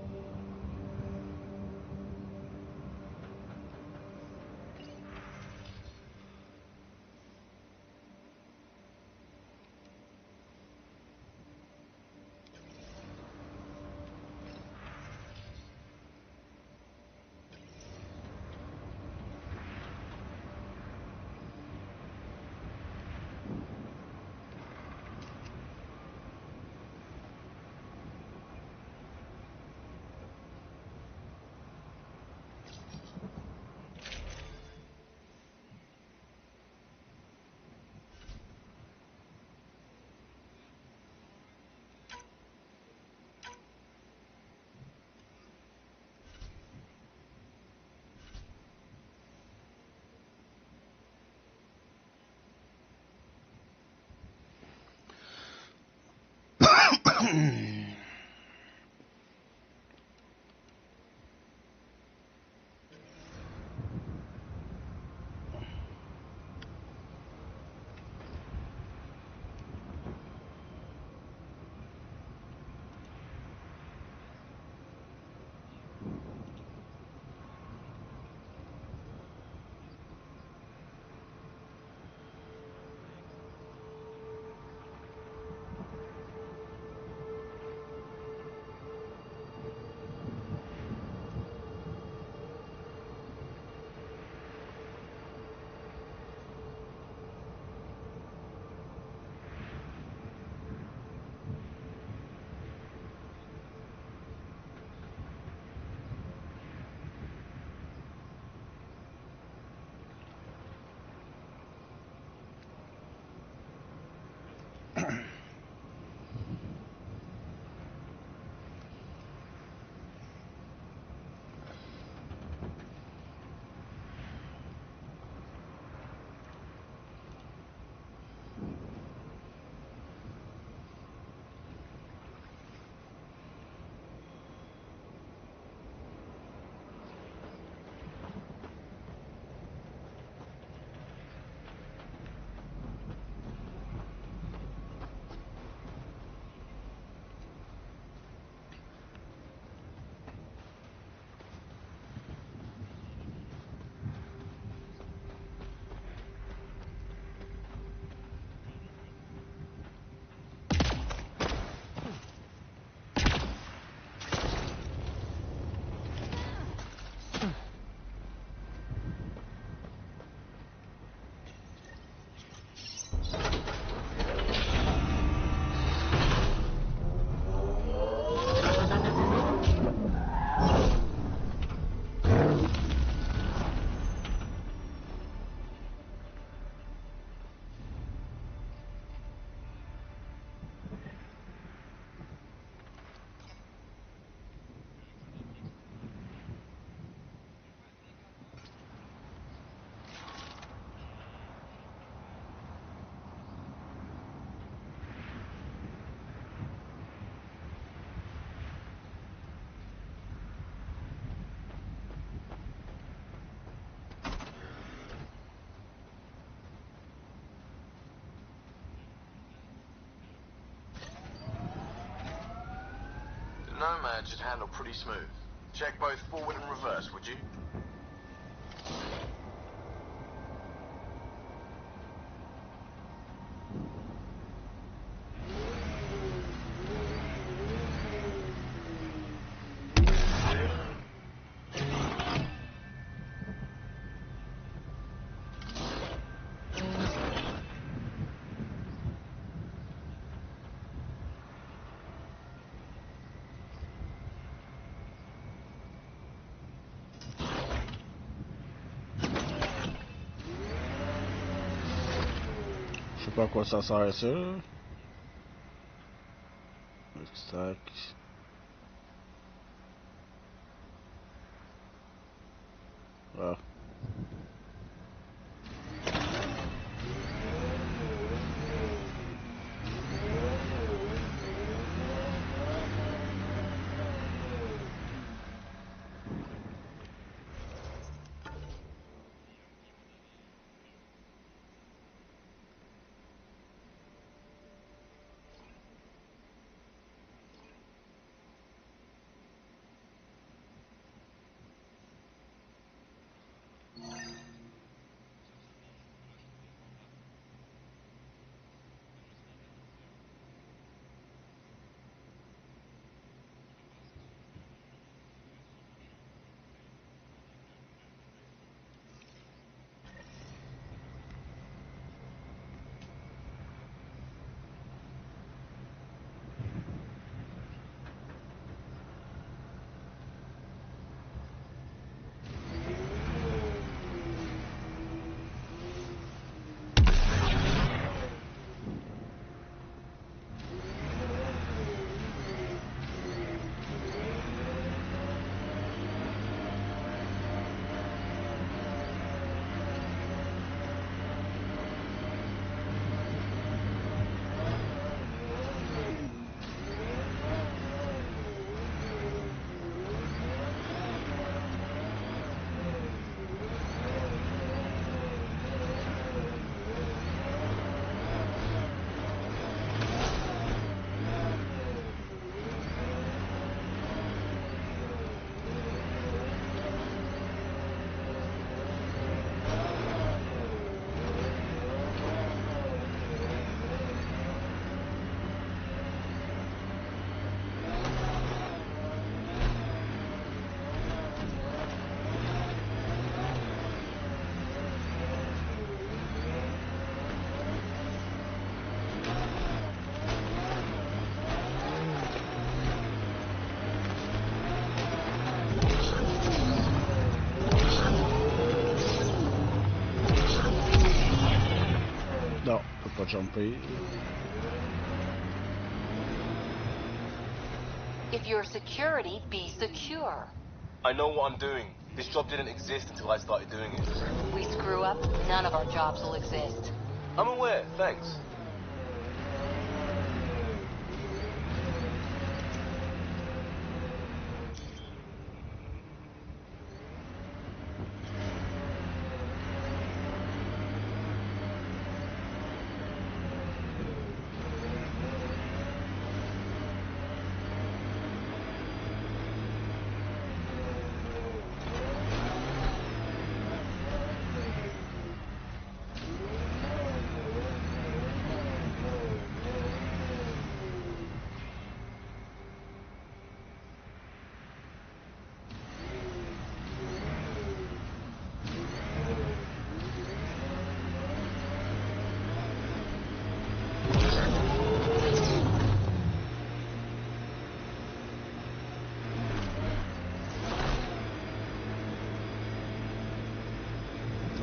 Nomad should handle pretty smooth. Check both forward and reverse, would you? Je sais pas à quoi ça sert ça. Stack. Ah. Non, je peux pas jumper. If you're security, be secure. I know what I'm doing. This job didn't exist until I started doing it. We screw up, none of our jobs will exist. I'm aware, thanks.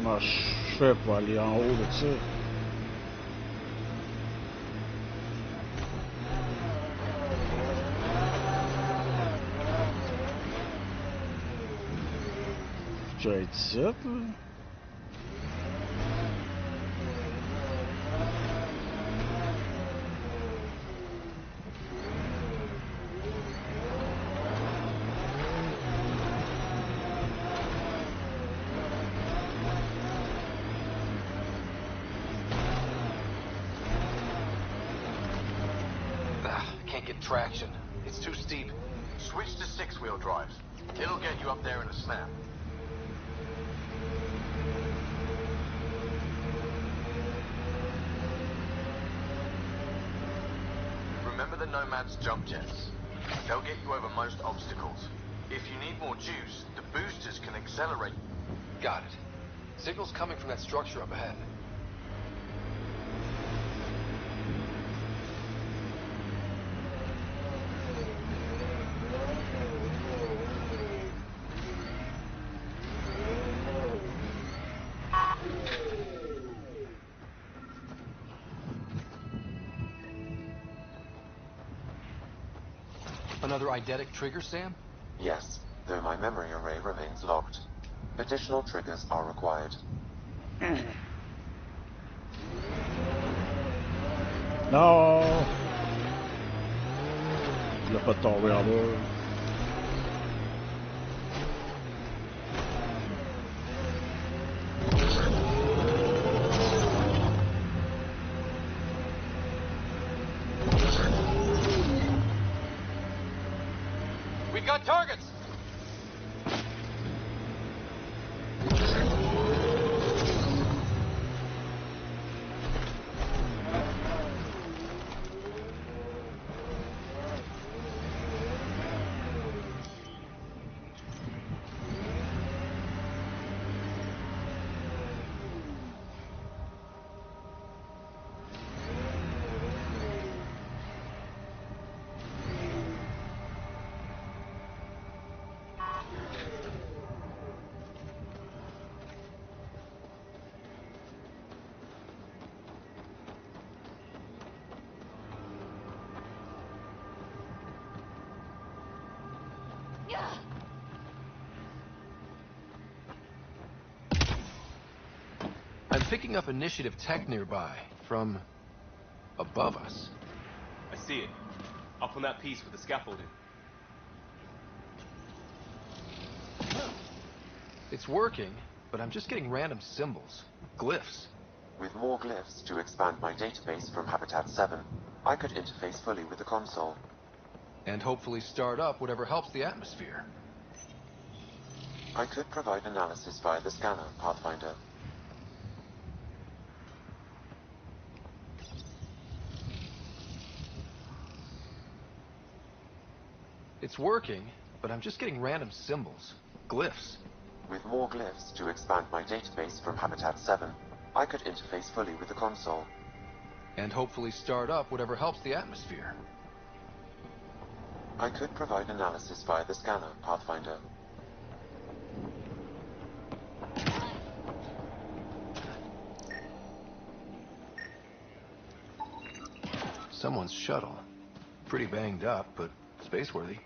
Comment je fais pour aller en haut de ça? Je vais être ici, là. Can't get traction. It's too steep. Switch to six-wheel drives. It'll get you up there in a snap. Remember the Nomad's jump jets. They'll get you over most obstacles. If you need more juice, the boosters can accelerate. Got it. Signal's coming from that structure up ahead. Another eidetic trigger, Sam? Yes, though my memory array remains locked. Additional triggers are required. Non! Il a pas de tomber en bas. We got targets! I'm picking up initiative tech nearby, from above us. I see it. Up on that piece with the scaffolding. It's working, but I'm just getting random symbols. Glyphs. With more glyphs to expand my database from Habitat 7, I could interface fully with the console. And hopefully start up whatever helps the atmosphere. I could provide analysis via the scanner, Pathfinder. It's working, but I'm just getting random symbols. Glyphs. With more glyphs to expand my database from Habitat 7, I could interface fully with the console. And hopefully start up whatever helps the atmosphere. I could provide analysis via the scanner, Pathfinder. Someone's shuttle. Pretty banged up, but space-worthy.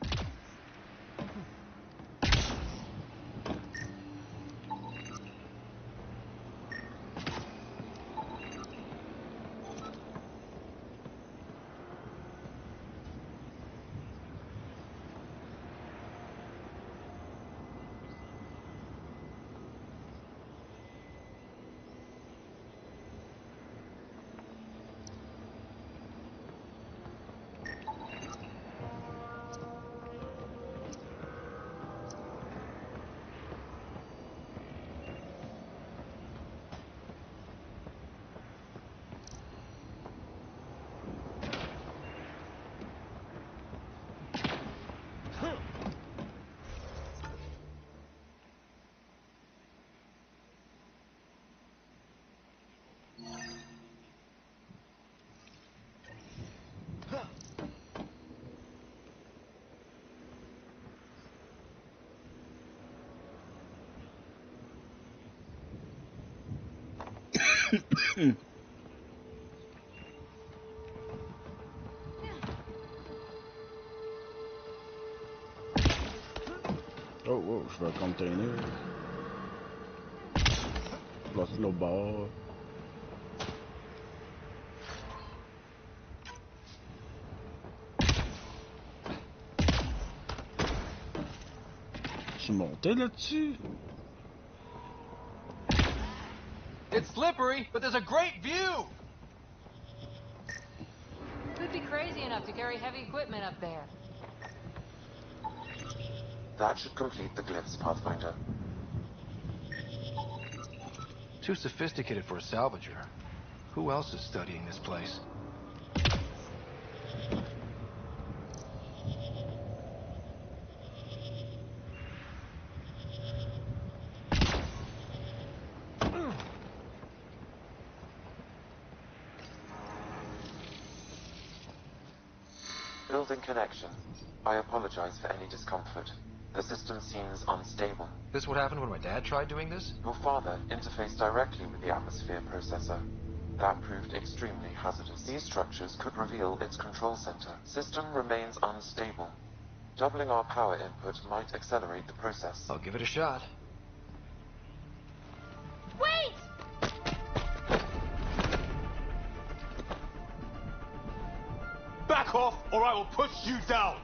Oh, wow, je veux un container. Place de l'autre bord. Je suis monté là-dessus. It's slippery, but there's a great view! Who'd be crazy enough to carry heavy equipment up there? That should complete the glyphs, Pathfinder. Too sophisticated for a salvager. Who else is studying this place? Building connection. I apologize for any discomfort. The system seems unstable. This what happened when my dad tried doing this? Your father interfaced directly with the atmosphere processor. That proved extremely hazardous. These structures could reveal its control center. System remains unstable. Doubling our power input might accelerate the process. I'll give it a shot. Wait! Back off, or I will push you down!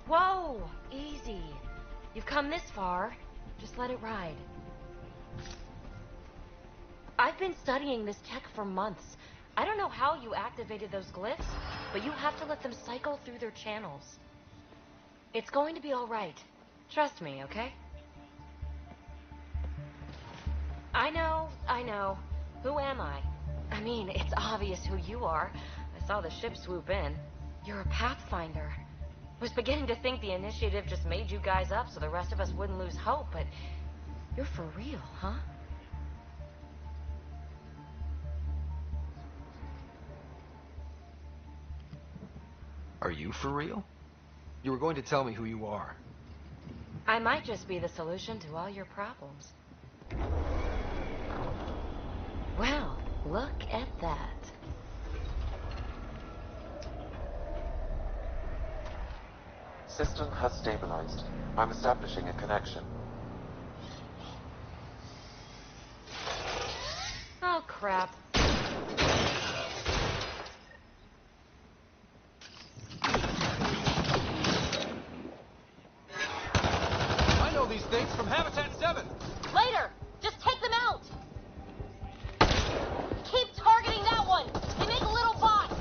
Whoa! Easy. You've come this far. Just let it ride. I've been studying this tech for months. I don't know how you activated those glyphs, but you have to let them cycle through their channels. It's going to be all right. Trust me, okay? I know. Who am I? I mean, it's obvious who you are. I saw the ship swoop in. You're a Pathfinder. Was beginning to think the initiative just made you guys up so the rest of us wouldn't lose hope, but you're for real, huh? Are you for real? You were going to tell me who you are. I might just be the solution to all your problems. Well, look at that. System has stabilized. I'm establishing a connection. Oh, crap. I know these things from Habitat 7! Later! Just take them out! Keep targeting that one! They make little bots!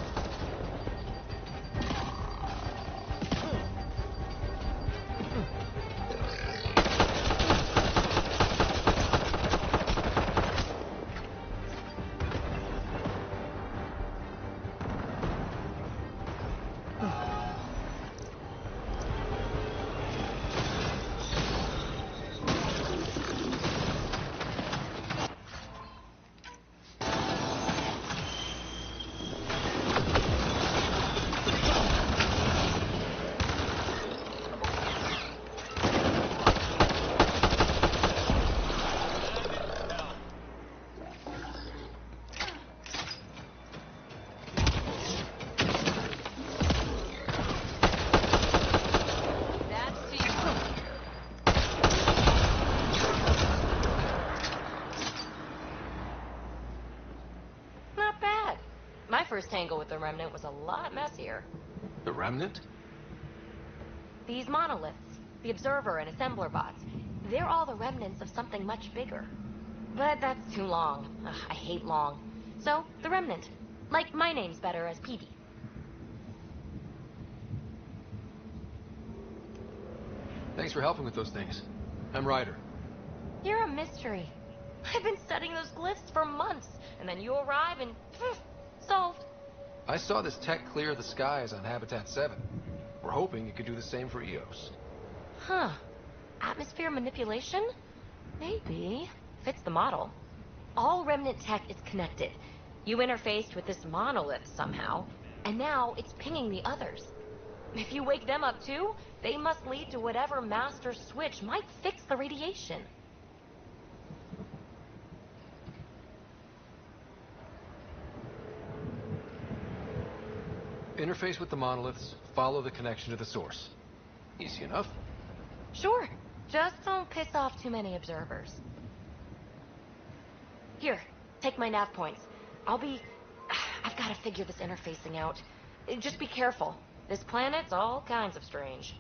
First tangle with the Remnant was a lot messier. The Remnant? These monoliths, the Observer and Assembler bots, they're all the remnants of something much bigger. But that's too long. Ugh, I hate long. So, the Remnant. Like my name's better as Peavy. Thanks for helping with those things. I'm Ryder. You're a mystery. I've been studying those glyphs for months, and then you arrive and... solved. I saw this tech clear the skies on Habitat 7. We're hoping it could do the same for EOS. Huh. Atmosphere manipulation? Maybe. Fits the model. All Remnant tech is connected. You interfaced with this monolith somehow, and now it's pinging the others. If you wake them up too, they must lead to whatever master switch might fix the radiation. Interface with the monoliths, follow the connection to the source. Easy enough. Sure. Just don't piss off too many observers. Here, take my nav points. I've got to figure this interfacing out. Just be careful. This planet's all kinds of strange.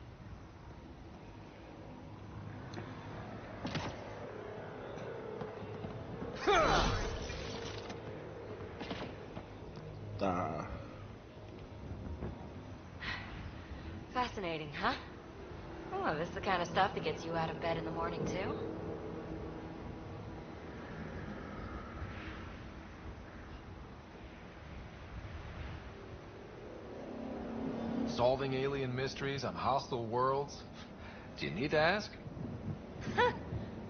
Fascinating, huh? Oh, this is the kind of stuff that gets you out of bed in the morning, too? Solving alien mysteries on hostile worlds? Do you need to ask?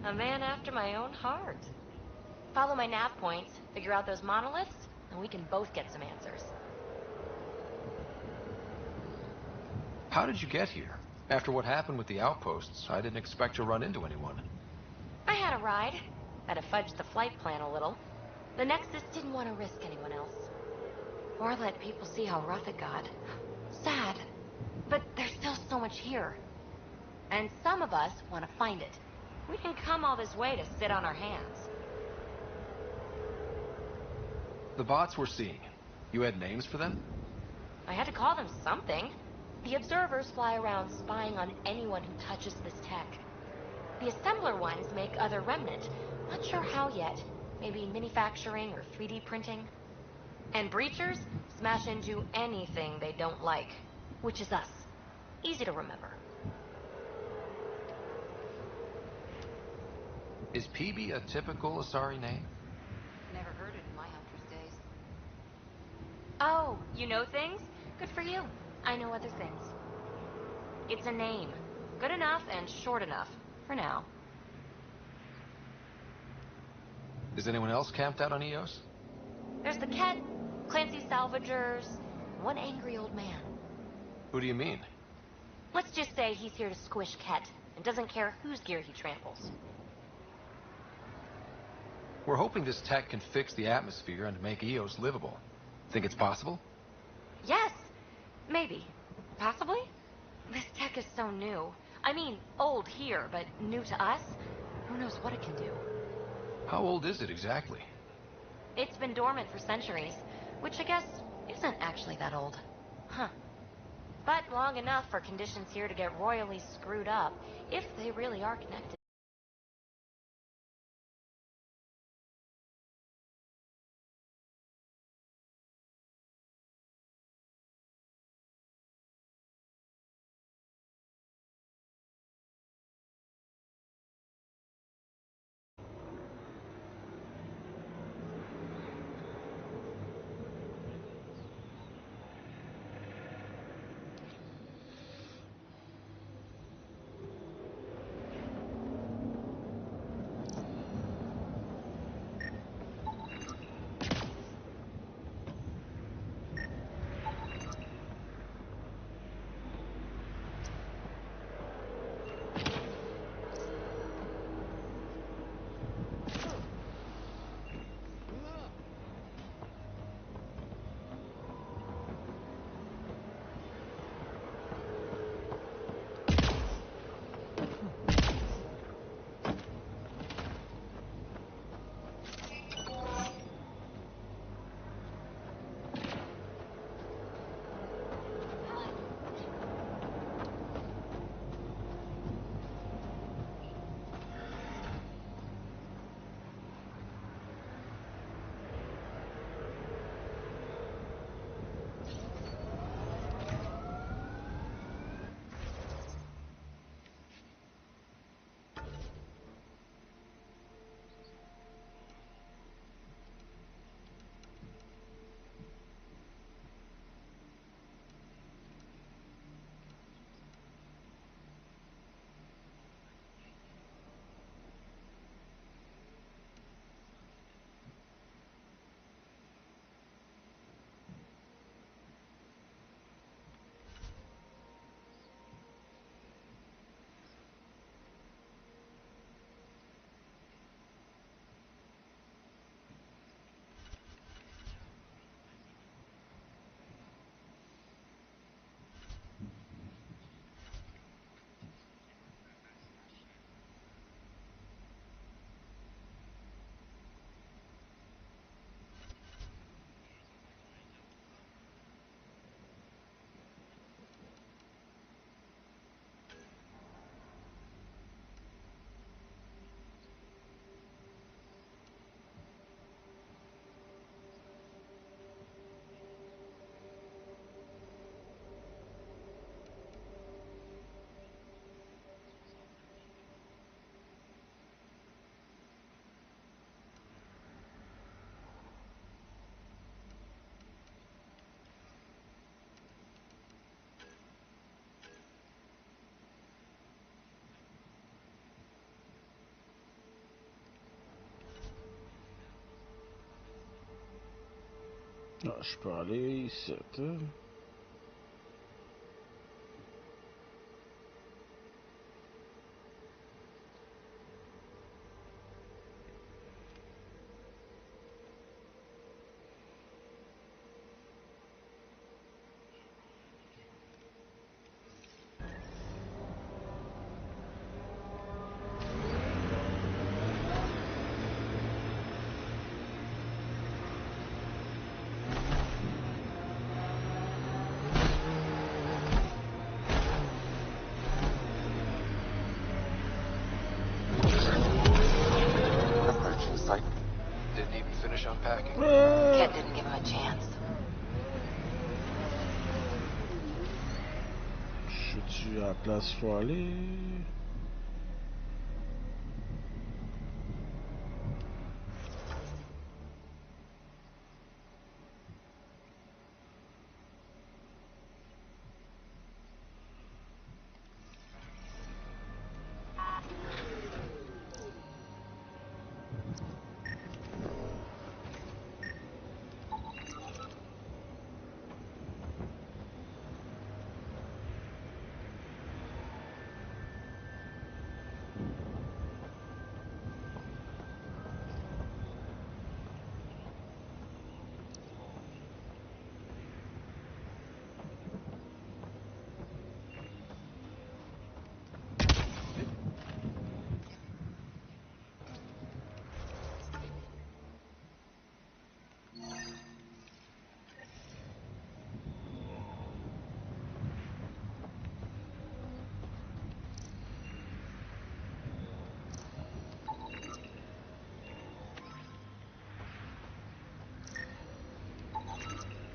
A man after my own heart. Follow my nav points, figure out those monoliths, and we can both get some answers. How did you get here? After what happened with the outposts, I didn't expect to run into anyone. I had a ride. Had to fudge the flight plan a little. The Nexus didn't want to risk anyone else. Or let people see how rough it got. Sad. But there's still so much here. And some of us want to find it. We didn't come all this way to sit on our hands. The bots we're seeing, you had names for them? I had to call them something. The observers fly around spying on anyone who touches this tech. The assembler ones make other remnant. Not sure how yet. Maybe manufacturing or 3D printing. And breachers smash into anything they don't like. Which is us. Easy to remember. Is PB a typical Asari name? Never heard it in my Huntress days. Oh, you know things? Good for you. I know other things. It's a name. Good enough and short enough. For now. Is anyone else camped out on Eos? There's the Ket, Clancy Salvagers, one angry old man. Who do you mean? Let's just say he's here to squish Ket, and doesn't care whose gear he tramples. We're hoping this tech can fix the atmosphere and make Eos livable. Think it's possible? Yes! Maybe. Possibly? This tech is so new. I mean, old here, but new to us? Who knows what it can do? How old is it exactly? It's been dormant for centuries, which I guess isn't actually that old. Huh. But long enough for conditions here to get royally screwed up, if they really are connected. Ah, je peux aller ici. Approaching site. Didn't even finish unpacking. Kent didn't give him a chance. Je suis à la place où faut aller.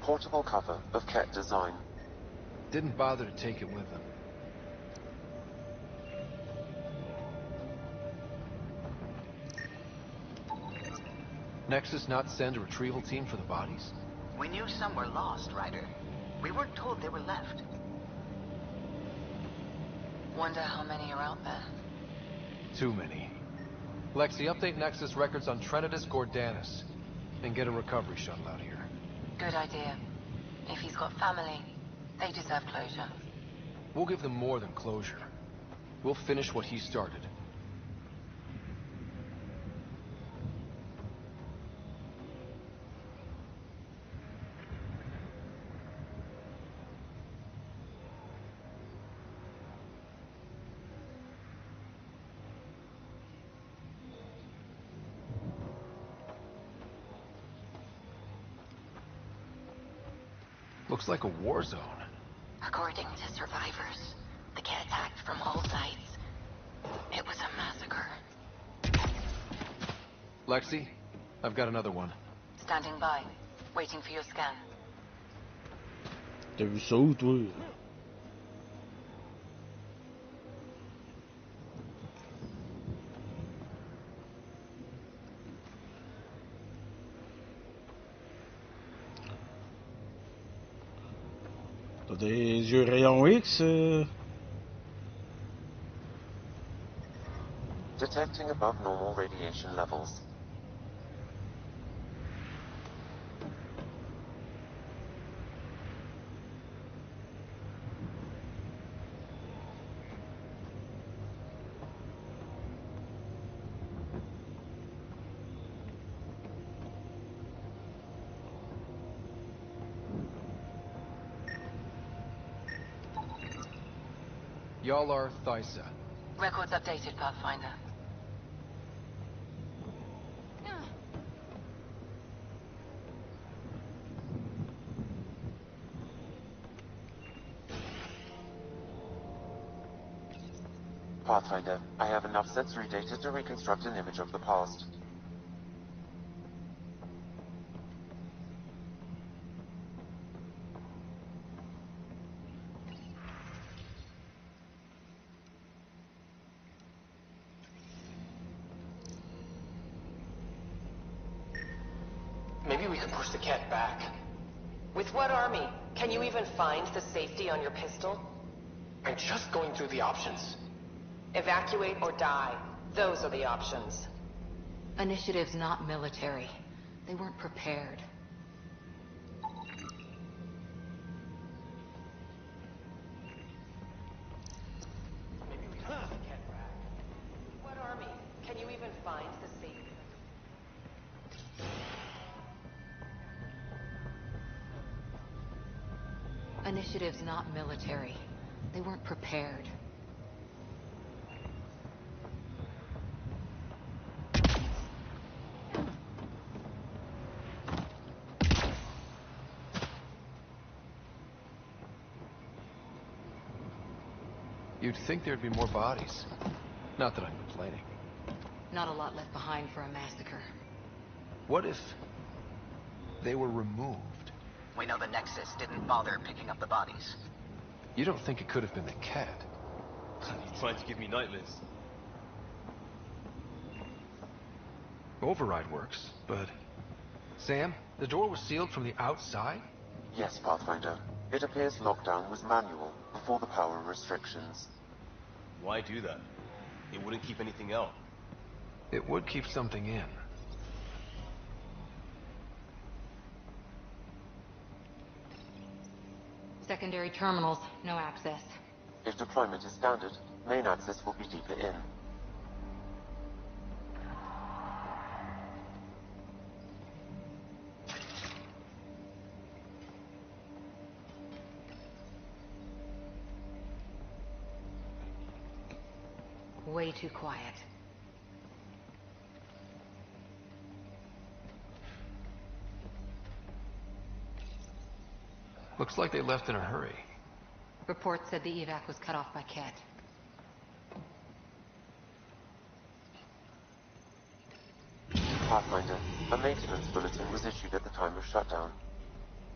Portable cover of Ket design. Didn't bother to take it with him. Nexus not send a retrieval team for the bodies? We knew some were lost, Ryder. We weren't told they were left. Wonder how many are out there. Too many. Lexi, update Nexus records on Trinitas Gordanis. And get a recovery shuttle out here. Good idea. If he's got family, they deserve closure. We'll give them more than closure. We'll finish what he started. Looks like a war zone. According to survivors, the Ket attacked from all sides. It was a massacre. Lexi, I've got another one. Standing by, waiting for your scan. T'as vu ça où, toi? T'as des yeux rayons X? Detecting above normal radiation levels. Y'all are Thysa. Records updated, Pathfinder. Pathfinder, I have enough sensory data to reconstruct an image of the past. Maybe we could push the Ket back. With what army? Can you even find the safety on your pistol? I'm just going through the options. Evacuate or die. Those are the options. Initiative's not military. They weren't prepared. initiative's not military. They weren't prepared. You'd think there'd be more bodies. Not that I'm complaining. Not a lot left behind for a massacre. What if they were removed? We know the Nexus didn't bother picking up the bodies. You don't think it could have been the cat? You're trying to give me nightmares. Override works, but... Sam, the door was sealed from the outside? Yes, Pathfinder. It appears lockdown was manual, before the power restrictions. Why do that? It wouldn't keep anything out. It would keep something in. Secondary terminals, no access. If deployment is standard, main access will be deeper in. Way too quiet. Looks like they left in a hurry. Reports said the evac was cut off by Ket. Pathfinder, a maintenance bulletin was issued at the time of shutdown.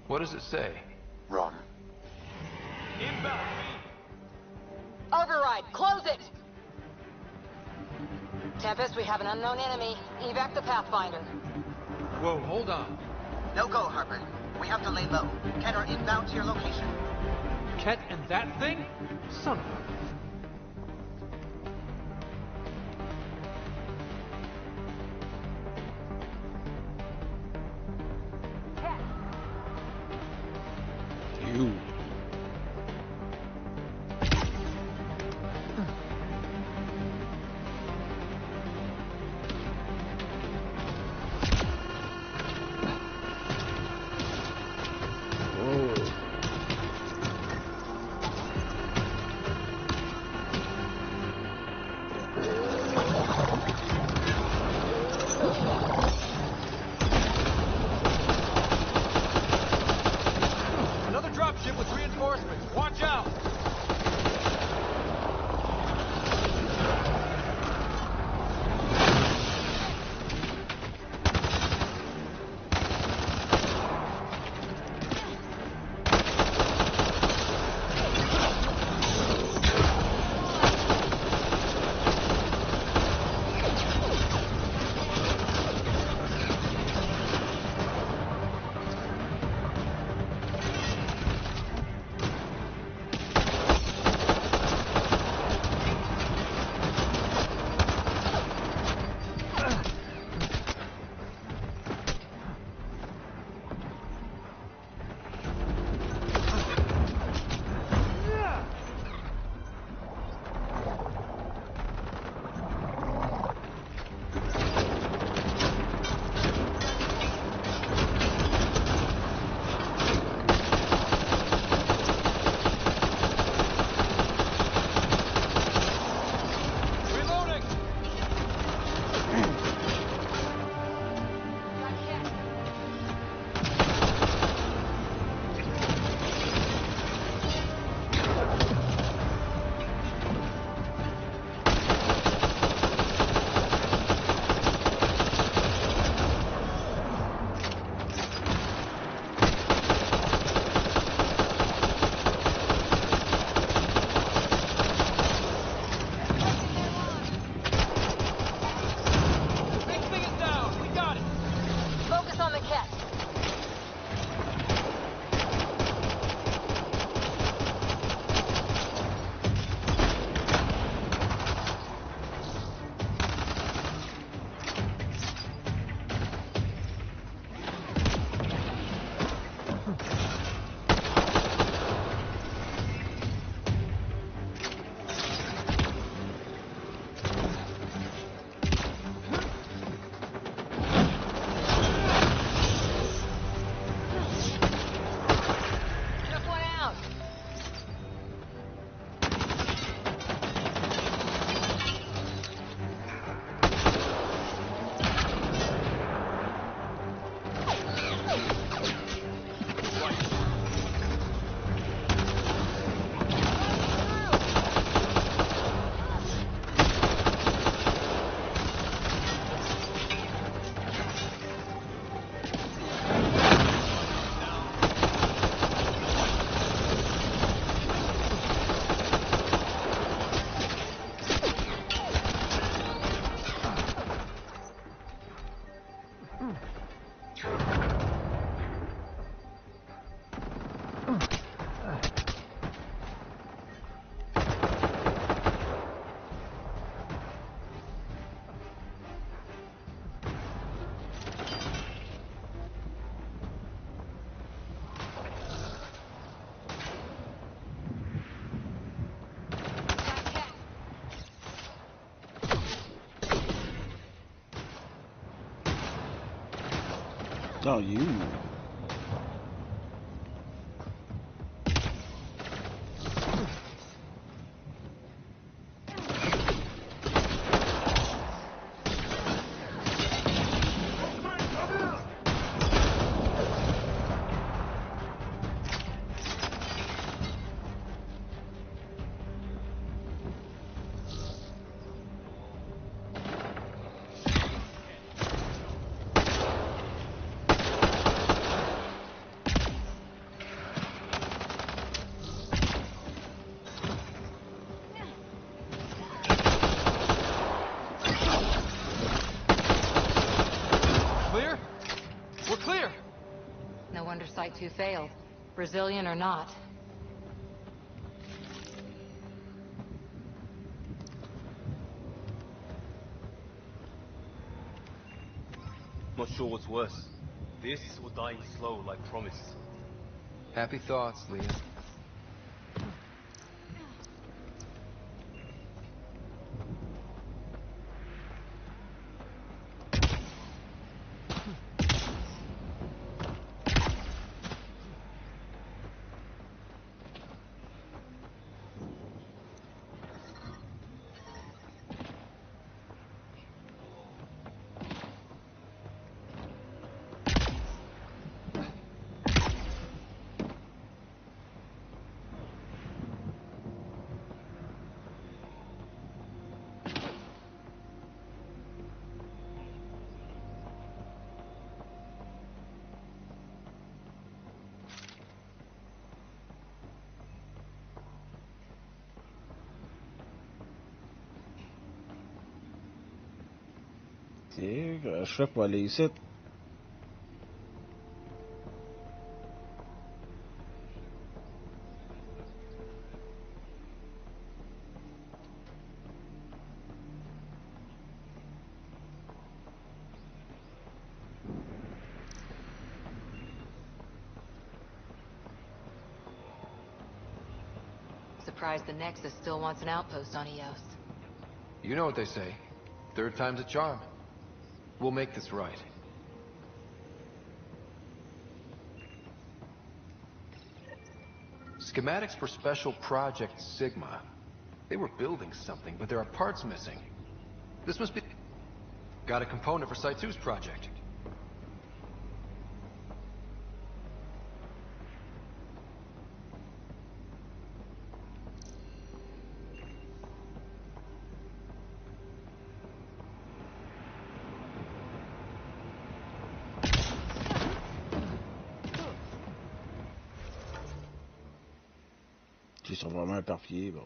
What does it say? Run. Inbound! Override, close it! Tempest, we have an unknown enemy. Evac the Pathfinder. Whoa, hold on. No go, Harper. We have to lay low. Ken are inbound to your location. Ket and that thing? Son of a... You. Oh, you. Site 2 failed. Brazilian or not. Not sure what's worse. This or dying slow like promised. Happy thoughts, Liam. Je fais pour aller ici. Surprised the Nexus still wants an outpost on Eos. You know what they say. Third time's a charm. We'll make this right. Schematics for Special Project Sigma. They were building something, but there are parts missing. This must be... Got a component for Site 2's project. Ils sont vraiment éparpillés, bon.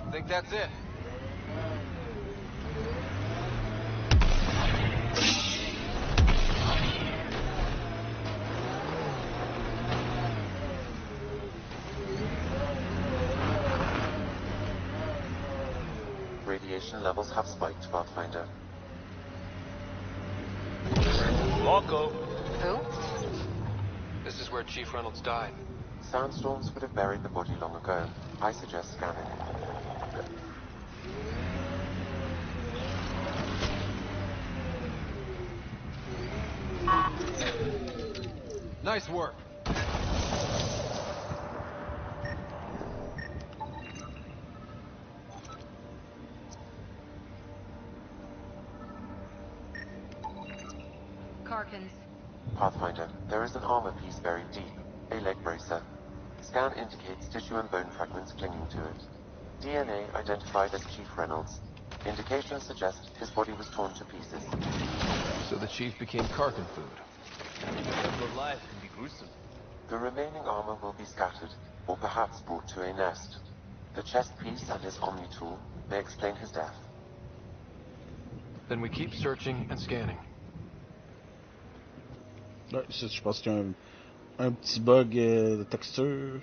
I think that's it. Radiation levels have spiked, Pathfinder. Marco! Who? This is where Chief Reynolds died. Sandstorms would have buried the body long ago. I suggest scanning. Nice work. Karkins. Pathfinder, there is an armor piece buried deep. A leg bracer. Scan indicates tissue and bone fragments clinging to it. DNA identified as Chief Reynolds. Indications suggest his body was torn to pieces. So the Chief became Karkin food. Your life can be gruesome. The remaining armor will be scattered. or perhaps brought to a nest. The chest piece and his Omni tool may explain his death. Then we keep searching and scanning. Ouais, ça, je pense qu'il y a un petit bug de texture.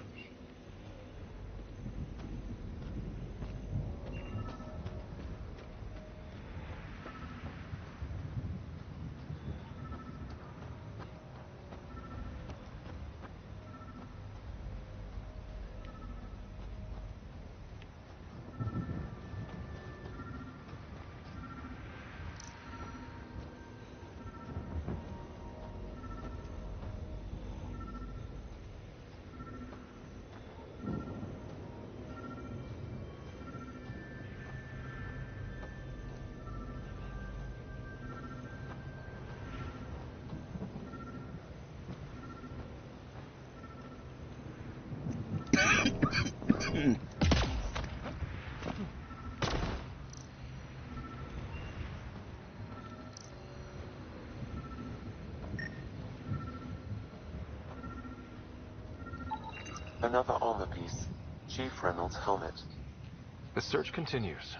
Another armor piece. Chief Reynolds' helmet. The search continues.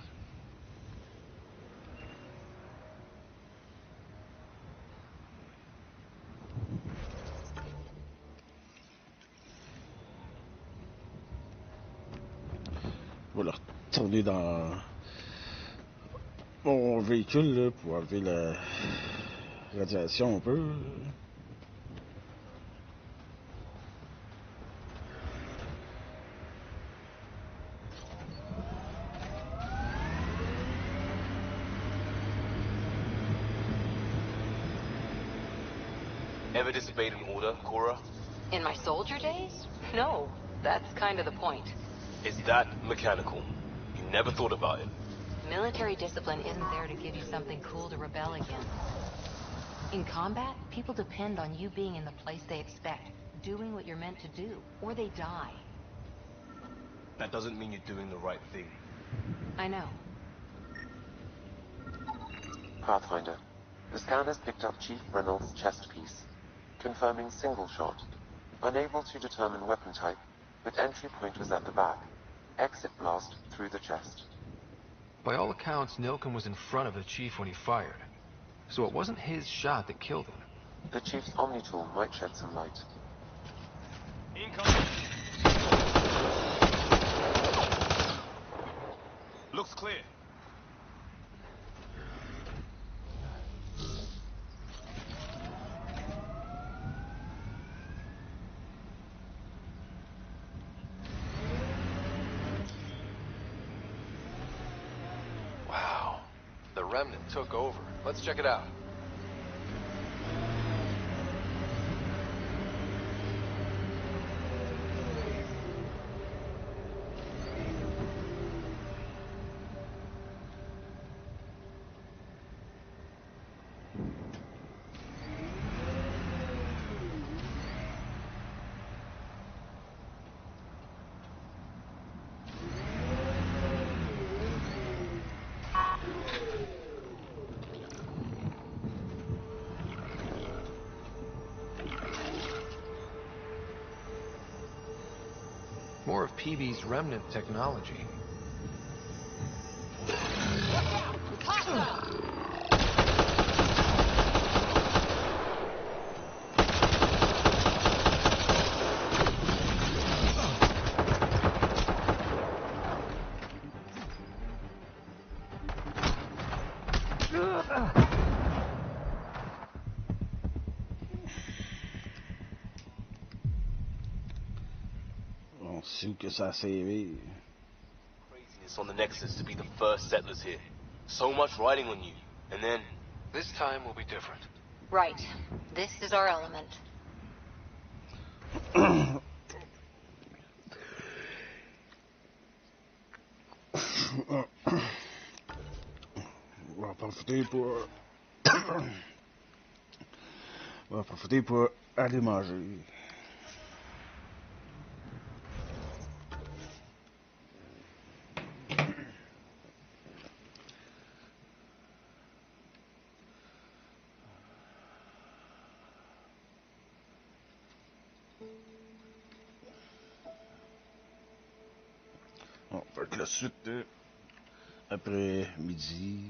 On va retourner dans mon véhicule là, pour enlever la radiation un peu. Ever disobeyed an order, Cora? In my soldier days? No, that's kind of the point. Is that mechanical? You never thought about it. Military discipline isn't there to give you something cool to rebel against. In combat, people depend on you being in the place they expect, doing what you're meant to do, or they die. That doesn't mean you're doing the right thing. I know. Pathfinder. The scanners picked up Chief Reynolds' chest piece, confirming single shot. Unable to determine weapon type, but entry point was at the back. Exit blast through the chest. By all accounts, Nilken was in front of the Chief when he fired. So it wasn't his shot that killed him. The Chief's Omni tool might shed some light. Incoming. Looks clear. Wow. The remnant took over. Let's check it out. More of PB's remnant technology. On sait où que ça a servi. Craziness on the Nexus to be the first settlers here. So much riding on you. And then... This time will be different. Right. This is our element. On va en profiter pour... On va en profiter pour aller manger. la suite après midi.